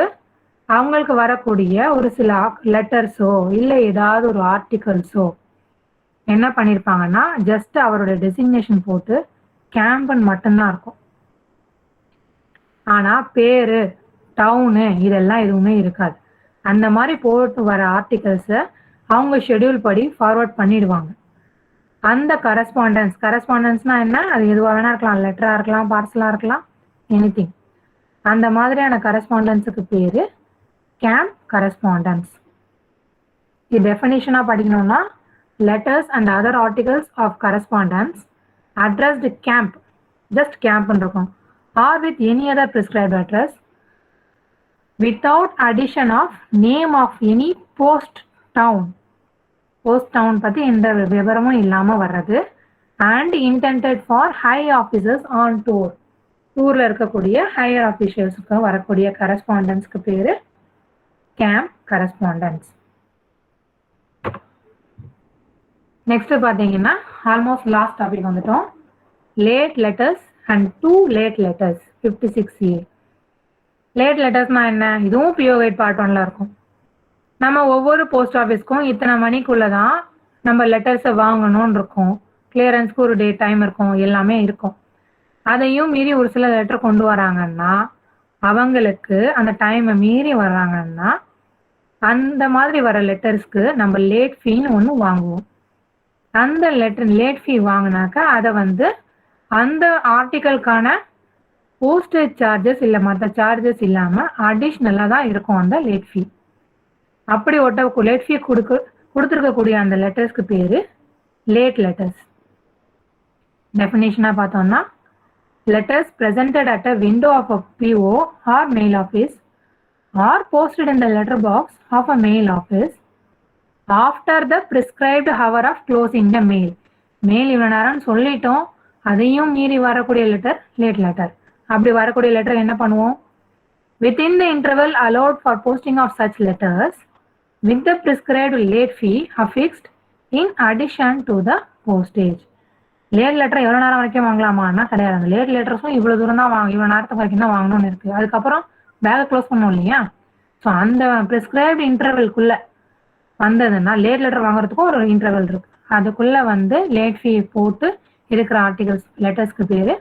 அவங்களுக்கு வரக்கூடிய ஒரு சில லெட்டர்ஸோ இல்லை ஏதாவது ஒரு ஆர்டிகல்ஸோ என்ன பண்ணியிருப்பாங்கன்னா ஜஸ்ட் அவரோட டெசிக்னேஷன் போட்டு கேம்ப்னு மட்டும்தான் இருக்கும். ஆனா பேரு, டவுனு இதெல்லாம் எதுவுமே இருக்காது. அந்த மாதிரி போட்டு வர ஆர்டிகல்ஸை அவங்க ஷெட்யூல் படி ஃபார்வர்ட் பண்ணிடுவாங்க. அந்த கரஸ்பாண்டன்ஸ்னா என்ன? அது எதுவாக வேணா இருக்கலாம், லெட்டரா இருக்கலாம், பார்சலா இருக்கலாம், எனிதிங். அந்த மாதிரியான கரஸ்பாண்டன்ஸுக்கு பேரு கேம்ப் கரஸ்பாண்டன்ஸ். இது டெஃபினிஷனா படிக்கணும்னா letters and other articles of correspondence addressed camp, just camp இருக்கும், or with any other prescribed address without addition of name of any post town பத்தி எந்த விவரமும் இல்லாம வர்றது, and intended for high officers on டூர்ல இருக்கக்கூடிய ஹையர் ஆஃபீஷியல்ஸுக்கு வரக்கூடிய கரஸ்பாண்டன்ஸ்க்கு பேரு கேம்ப் கரஸ்பாண்டன்ஸ். நெக்ஸ்ட் பாத்தீங்கன்னா ஆல்மோஸ்ட் லாஸ்ட் டாபிக் வந்துட்டோம். Late letters and 2 late letters 56A. Late லெட்டர்ஸ்னா என்ன? இதுவும் பிஓ கைட் பார்ட் 1ல இருக்கும். நம்ம ஒவ்வொரு போஸ்ட் ஆஃபீஸ்க்கும் இத்தனை மணிக்குள்ளதான் நம்ம லெட்டர்ஸை வாங்கணும்னு இருக்கும், கிளியரன்ஸ்க்கு ஒரு டைம் இருக்கும், எல்லாமே இருக்கும். அதையும் மீறி ஒரு சில லெட்டர் கொண்டு வராங்கன்னா அவங்களுக்கு அந்த டைமை மீறி வர்றாங்கன்னா அந்த மாதிரி வர லெட்டர்ஸ்க்கு நம்ம லேட் ஃபீன்னு ஒன்று வாங்குவோம். அந்த லேட் ஃபீ வாங்கினாக்கா அதை வந்து அந்த ஆர்டிக்கலுக்கான போஸ்டேஜ் சார்ஜஸ் இல்லை மற்ற சார்ஜஸ் இல்லாமல் அடிஷ்னலாக தான் இருக்கும் அந்த லேட் ஃபீ. அப்படி லேட் ஃபீ கொடுத்துருக்கக்கூடிய அந்த லெட்டர்ஸ்க்கு பேர் லேட் லெட்டர்ஸ். டெஃபினேஷனாக பார்த்தோம்னா, letters presented at a window of a PO or mail office or posted in the letter box of a mail office after the prescribed hour of closing the mail. Mail இவ்வளோ நேரம்னு சொல்லிட்டோம், அதையும் மீறி வரக்கூடிய லெட்டர் லேட் லெட்டர். அப்படி வரக்கூடிய லெட்டர் என்ன பண்ணுவோம்? within the interval allowed for posting of such letters with the prescribed late fee affixed in addition to the postage. Late letter எவ்வளோ நேரம் வரைக்கும் வாங்கலாமான்னா கிடையாது. அந்த லேட் லெட்டர்ஸும் இவ்வளோ தூரம் தான் இவ்வளோ நேரத்துக்கு வரைக்கும் தான் வாங்கணும்னு இருக்குது. அதுக்கப்புறம் பேக்கை க்ளோஸ் பண்ணோம் இல்லையா? ஸோ அந்த ப்ரிஸ்கிரைப்டு இன்டர்வெல்குள்ளே வந்ததுன்னா லேட் லெட்டர் வாங்குறதுக்கும் ஒரு இன்டர்வல் இருக்குது. அதுக்குள்ளே வந்து லேட் ஃபீ போட்டு இருக்கிற ஆர்டிகல்ஸ் லெட்டர்ஸ்க்கு பேர்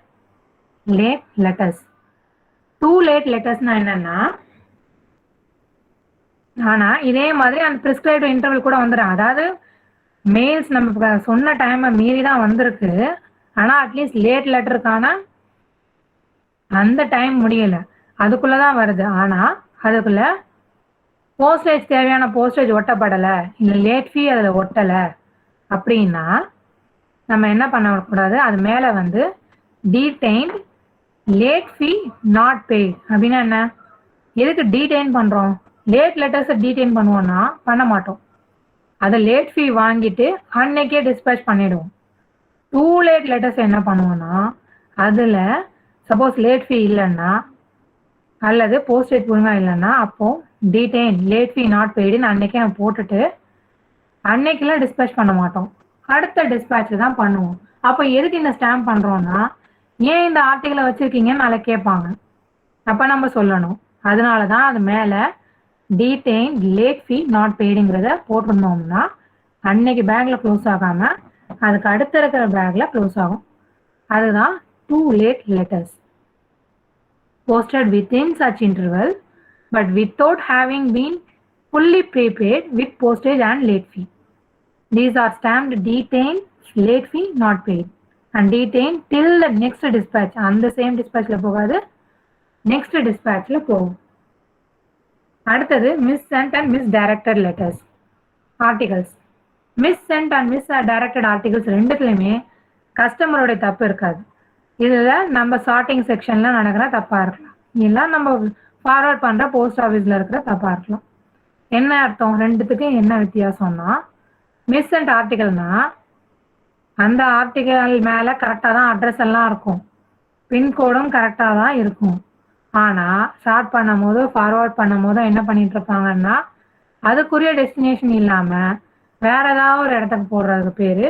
லேட் லெட்டர்ஸ். டூ லேட் லெட்டர்ஸ்னா என்னன்னா, ஆனால் இதே மாதிரி அந்த ப்ரிஸ்கிரைப்டு இன்டர்வல் கூட வந்துடும். அதாவது மெயில்ஸ் நம்ம சொன்ன டைமை மீறி தான் வந்திருக்கு, ஆனால் அட்லீஸ்ட் லேட் லெட்டருக்கான அந்த டைம் முடியல, அதுக்குள்ளே தான் வருது. ஆனால் அதுக்குள்ள போஸ்டேஜ் தேவையான போஸ்டேஜ் ஒட்டப்படலை, இல்லை லேட் ஃபீ அதில் ஒட்டலை அப்படின்னா நம்ம என்ன பண்ணக்கூடாது? அது மேலே வந்து detained late fee not paid அப்படின்னா என்ன? எதுக்கு டீடைன் பண்ணுறோம்? லேட் லெட்டர்ஸை டீடைன் பண்ணுவோன்னா பண்ண மாட்டோம். அதை லேட் ஃபீ வாங்கிட்டு அன்னைக்கே டிஸ்பேச் பண்ணிடுவோம். டூ லேட் லெட்டர்ஸ் என்ன பண்ணுவோன்னா, அதில் சப்போஸ் லேட் ஃபீ இல்லைன்னா அல்லது போஸ்டேஜ் ஒழுங்காக இல்லைன்னா அப்போது டீடைன் லேட் ஃபீ நாட் பெய்டுன்னு அன்னைக்கே நம்ம போட்டுட்டு அன்னைக்கெல்லாம் டிஸ்பேச் பண்ண மாட்டோம், அடுத்த டிஸ்பேட்ச் தான் பண்ணுவோம். அப்போ எதுக்கு இந்த ஸ்டாம்ப் பண்ணுறோன்னா, ஏன் இந்த ஆர்டிகளை வச்சுருக்கீங்கன்னு நாளை கேட்பாங்க, அப்போ நம்ம சொல்லணும். அதனால தான் அது மேலே டீடைன் லேட் ஃபீ நாட் பெய்டுங்கிறத போட்டிருந்தோம்னா அன்னைக்கு பேக்கில் க்ளோஸ் ஆகாமல் அதுக்கு அடுத்த இருக்கிற பேக்கில் க்ளோஸ் ஆகும். அதுதான் too late letters posted within such interval but without having been fully prepaid with postage and late fee. These are stamped detained late fee not paid and detained till the next dispatch. And the same dispatch la போகாது, next dispatch la போகும். அடுத்தது missent and misdirected letters articles. missent and misdirected articles ரெண்டுத்துலையுமே கஸ்டமரோட தப்பு இருக்காது. இதில் நம்ம சார்ட்டிங் செக்ஷனில் நடக்கிற தப்பாக இருக்கலாம், இல்லை நம்ம ஃபார்வர்ட் பண்ணுற போஸ்ட் ஆஃபீஸில் இருக்கிற தப்பாக இருக்கலாம். என்ன அர்த்தம்? ரெண்டுத்துக்கும் என்ன வித்தியாசம்னா, மிஸ்சென்ட் ஆர்டிகல்னா அந்த ஆர்டிகல் மேலே கரெக்டாக தான் அட்ரஸ் எல்லாம் இருக்கும், பின்கோடும் கரெக்டாக தான் இருக்கும். ஆனால் ஷார்ட் பண்ணும் போதோ ஃபார்வர்ட் பண்ணும் போதோ என்ன பண்ணிட்டு இருப்பாங்கன்னா, அதுக்குரிய டெஸ்டினேஷன் இல்லாமல் வேற ஏதாவது ஒரு இடத்துக்கு போடுறதுக்கு பேர்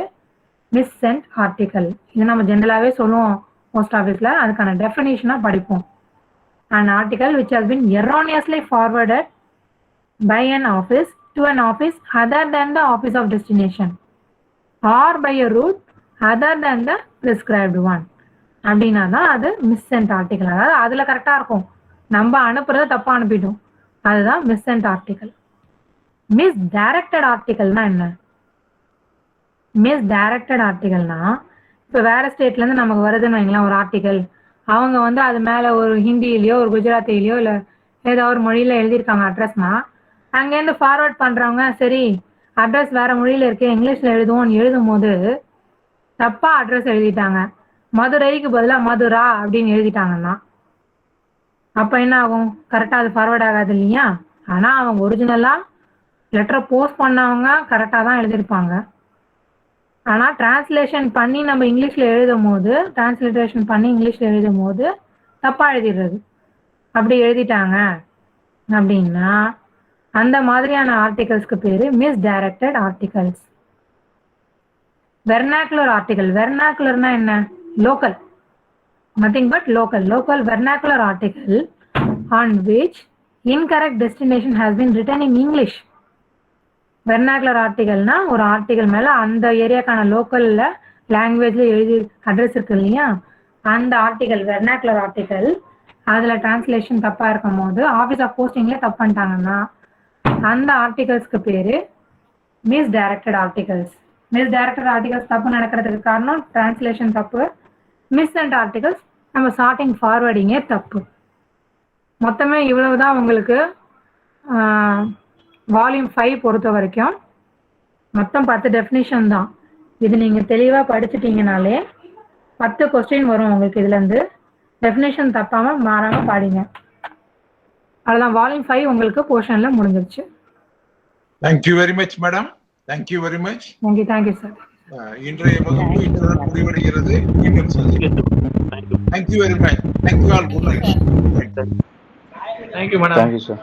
மிஸ்சென்ட் ஆர்டிகல். இது நம்ம ஜென்ரலாகவே சொல்லுவோம் போஸ்ட் ஆஃபீஸில், அதுக்கான டெஃபினேஷனாக படிப்போம். An article which has been erroneously forwarded by an office to an office other than the office of destination or by a route other than the prescribed one அப்படின்னா தான் அது மிஸ்சென்ட் ஆர்டிகல். அதாவது அதில் கரெக்டாக இருக்கும், நம்ம அனுப்புறத தப்பாக அனுப்பிட்டோம், அதுதான் மிஸ்சென்ட் ஆர்டிகல். மிஸ்டைரக்டட் ஆர்டிகல்னா என்ன? மிஸ்டைரக்டட் ஆர்டிகல்னா, இப்போ வேற ஸ்டேட்லேருந்து நமக்கு வருதுன்னு வைங்களேன் ஒரு ஆர்டிகல், அவங்க வந்து அது மேலே ஒரு ஹிந்தியிலையோ ஒரு குஜராத்திலையோ இல்லை ஏதோ ஒரு மொழியில் எழுதியிருக்காங்க அட்ரஸ்னா, அங்கேருந்து ஃபார்வர்ட் பண்ணுறவங்க சரி அட்ரஸ் வேற மொழியில் இருக்கு இங்கிலீஷில் எழுதுவோம்னு எழுதும் போது தப்பாக அட்ரஸ் எழுதிட்டாங்க, மதுரைக்கு பதிலாக மதுரா அப்படின்னு எழுதிட்டாங்கன்னா அப்போ என்ன ஆகும்? கரெக்டாக அது ஃபார்வர்ட் ஆகாது இல்லையா? ஆனால் அவங்க ஒரிஜினலாக லெட்டரை போஸ்ட் பண்ணவங்க கரெக்டாக தான் எழுதியிருப்பாங்க. ஆனால் டிரான்ஸ்லேஷன் பண்ணி நம்ம இங்கிலீஷில் எழுதும் போது, டிரான்ஸ்லேஷன் பண்ணி இங்கிலீஷில் எழுதும் போது தப்பாக எழுதிடுறது. அப்படி எழுதிட்டாங்க அப்படின்னா அந்த மாதிரியான ஆர்டிகல்ஸ்க்கு பேர் மிஸ்டைரக்டட் ஆர்டிகல்ஸ். Vernacular article. வெர்னாக்குலர்னா என்ன? Local, nothing but local. Local vernacular article on which incorrect destination has been written in English. வெர்னாக்குலர் ஆர்டிகல்னா ஒரு ஆர்டிகல் மேலே அந்த ஏரியாக்கான லோக்கலில் லாங்குவேஜில் எழுதி அட்ரஸ் இருக்கு இல்லையா, அந்த ஆர்டிகல் வெர்னாக்குலர் ஆர்டிகல், அதில் டிரான்ஸ்லேஷன் தப்பாக இருக்கும் போது ஆஃபீஸ் ஆஃப் போஸ்டிங்லேயே தப்பு பண்ணிட்டாங்கன்னா அந்த ஆர்டிகல்ஸ்க்கு பேர் misdirected articles. Miss directed articles தப்பு நடக்கிறதுக்கு காரணம் டிரான்ஸ்லேஷன் தப்பு, மிஸ் அண்ட் ஆர்டிகல்ஸ் நம்ம சார்ட்டிங் ஃபார்வர்டிங்கே தப்பு. மொத்தமே இவ்வளவுதான் உங்களுக்கு வால்யூம் 5 பொறுத்த வரைக்கும். மொத்தம் 10 டெஃபினிஷன் தான். இது நீங்கள் தெளிவாக படிச்சுட்டீங்கனாலே 10 கொஸ்டின் வரும் உங்களுக்கு. இதுலேருந்து டெஃபினேஷன் தப்பாமல் மாறாமல் பாடிங்க. அவ்வளோதான், வால்யூம் 5 உங்களுக்கு போர்ஷனில் முடிஞ்சிருச்சு. Thank you very much madam. Thank you very much. Thank you sir. இன்றைய வகுப்பு இத்துடன் முடிவடைகிறது. மீண்டும் சந்திப்போம். Thank you very much. Thank you all. Good night. Thank you, madam. Thank you, sir.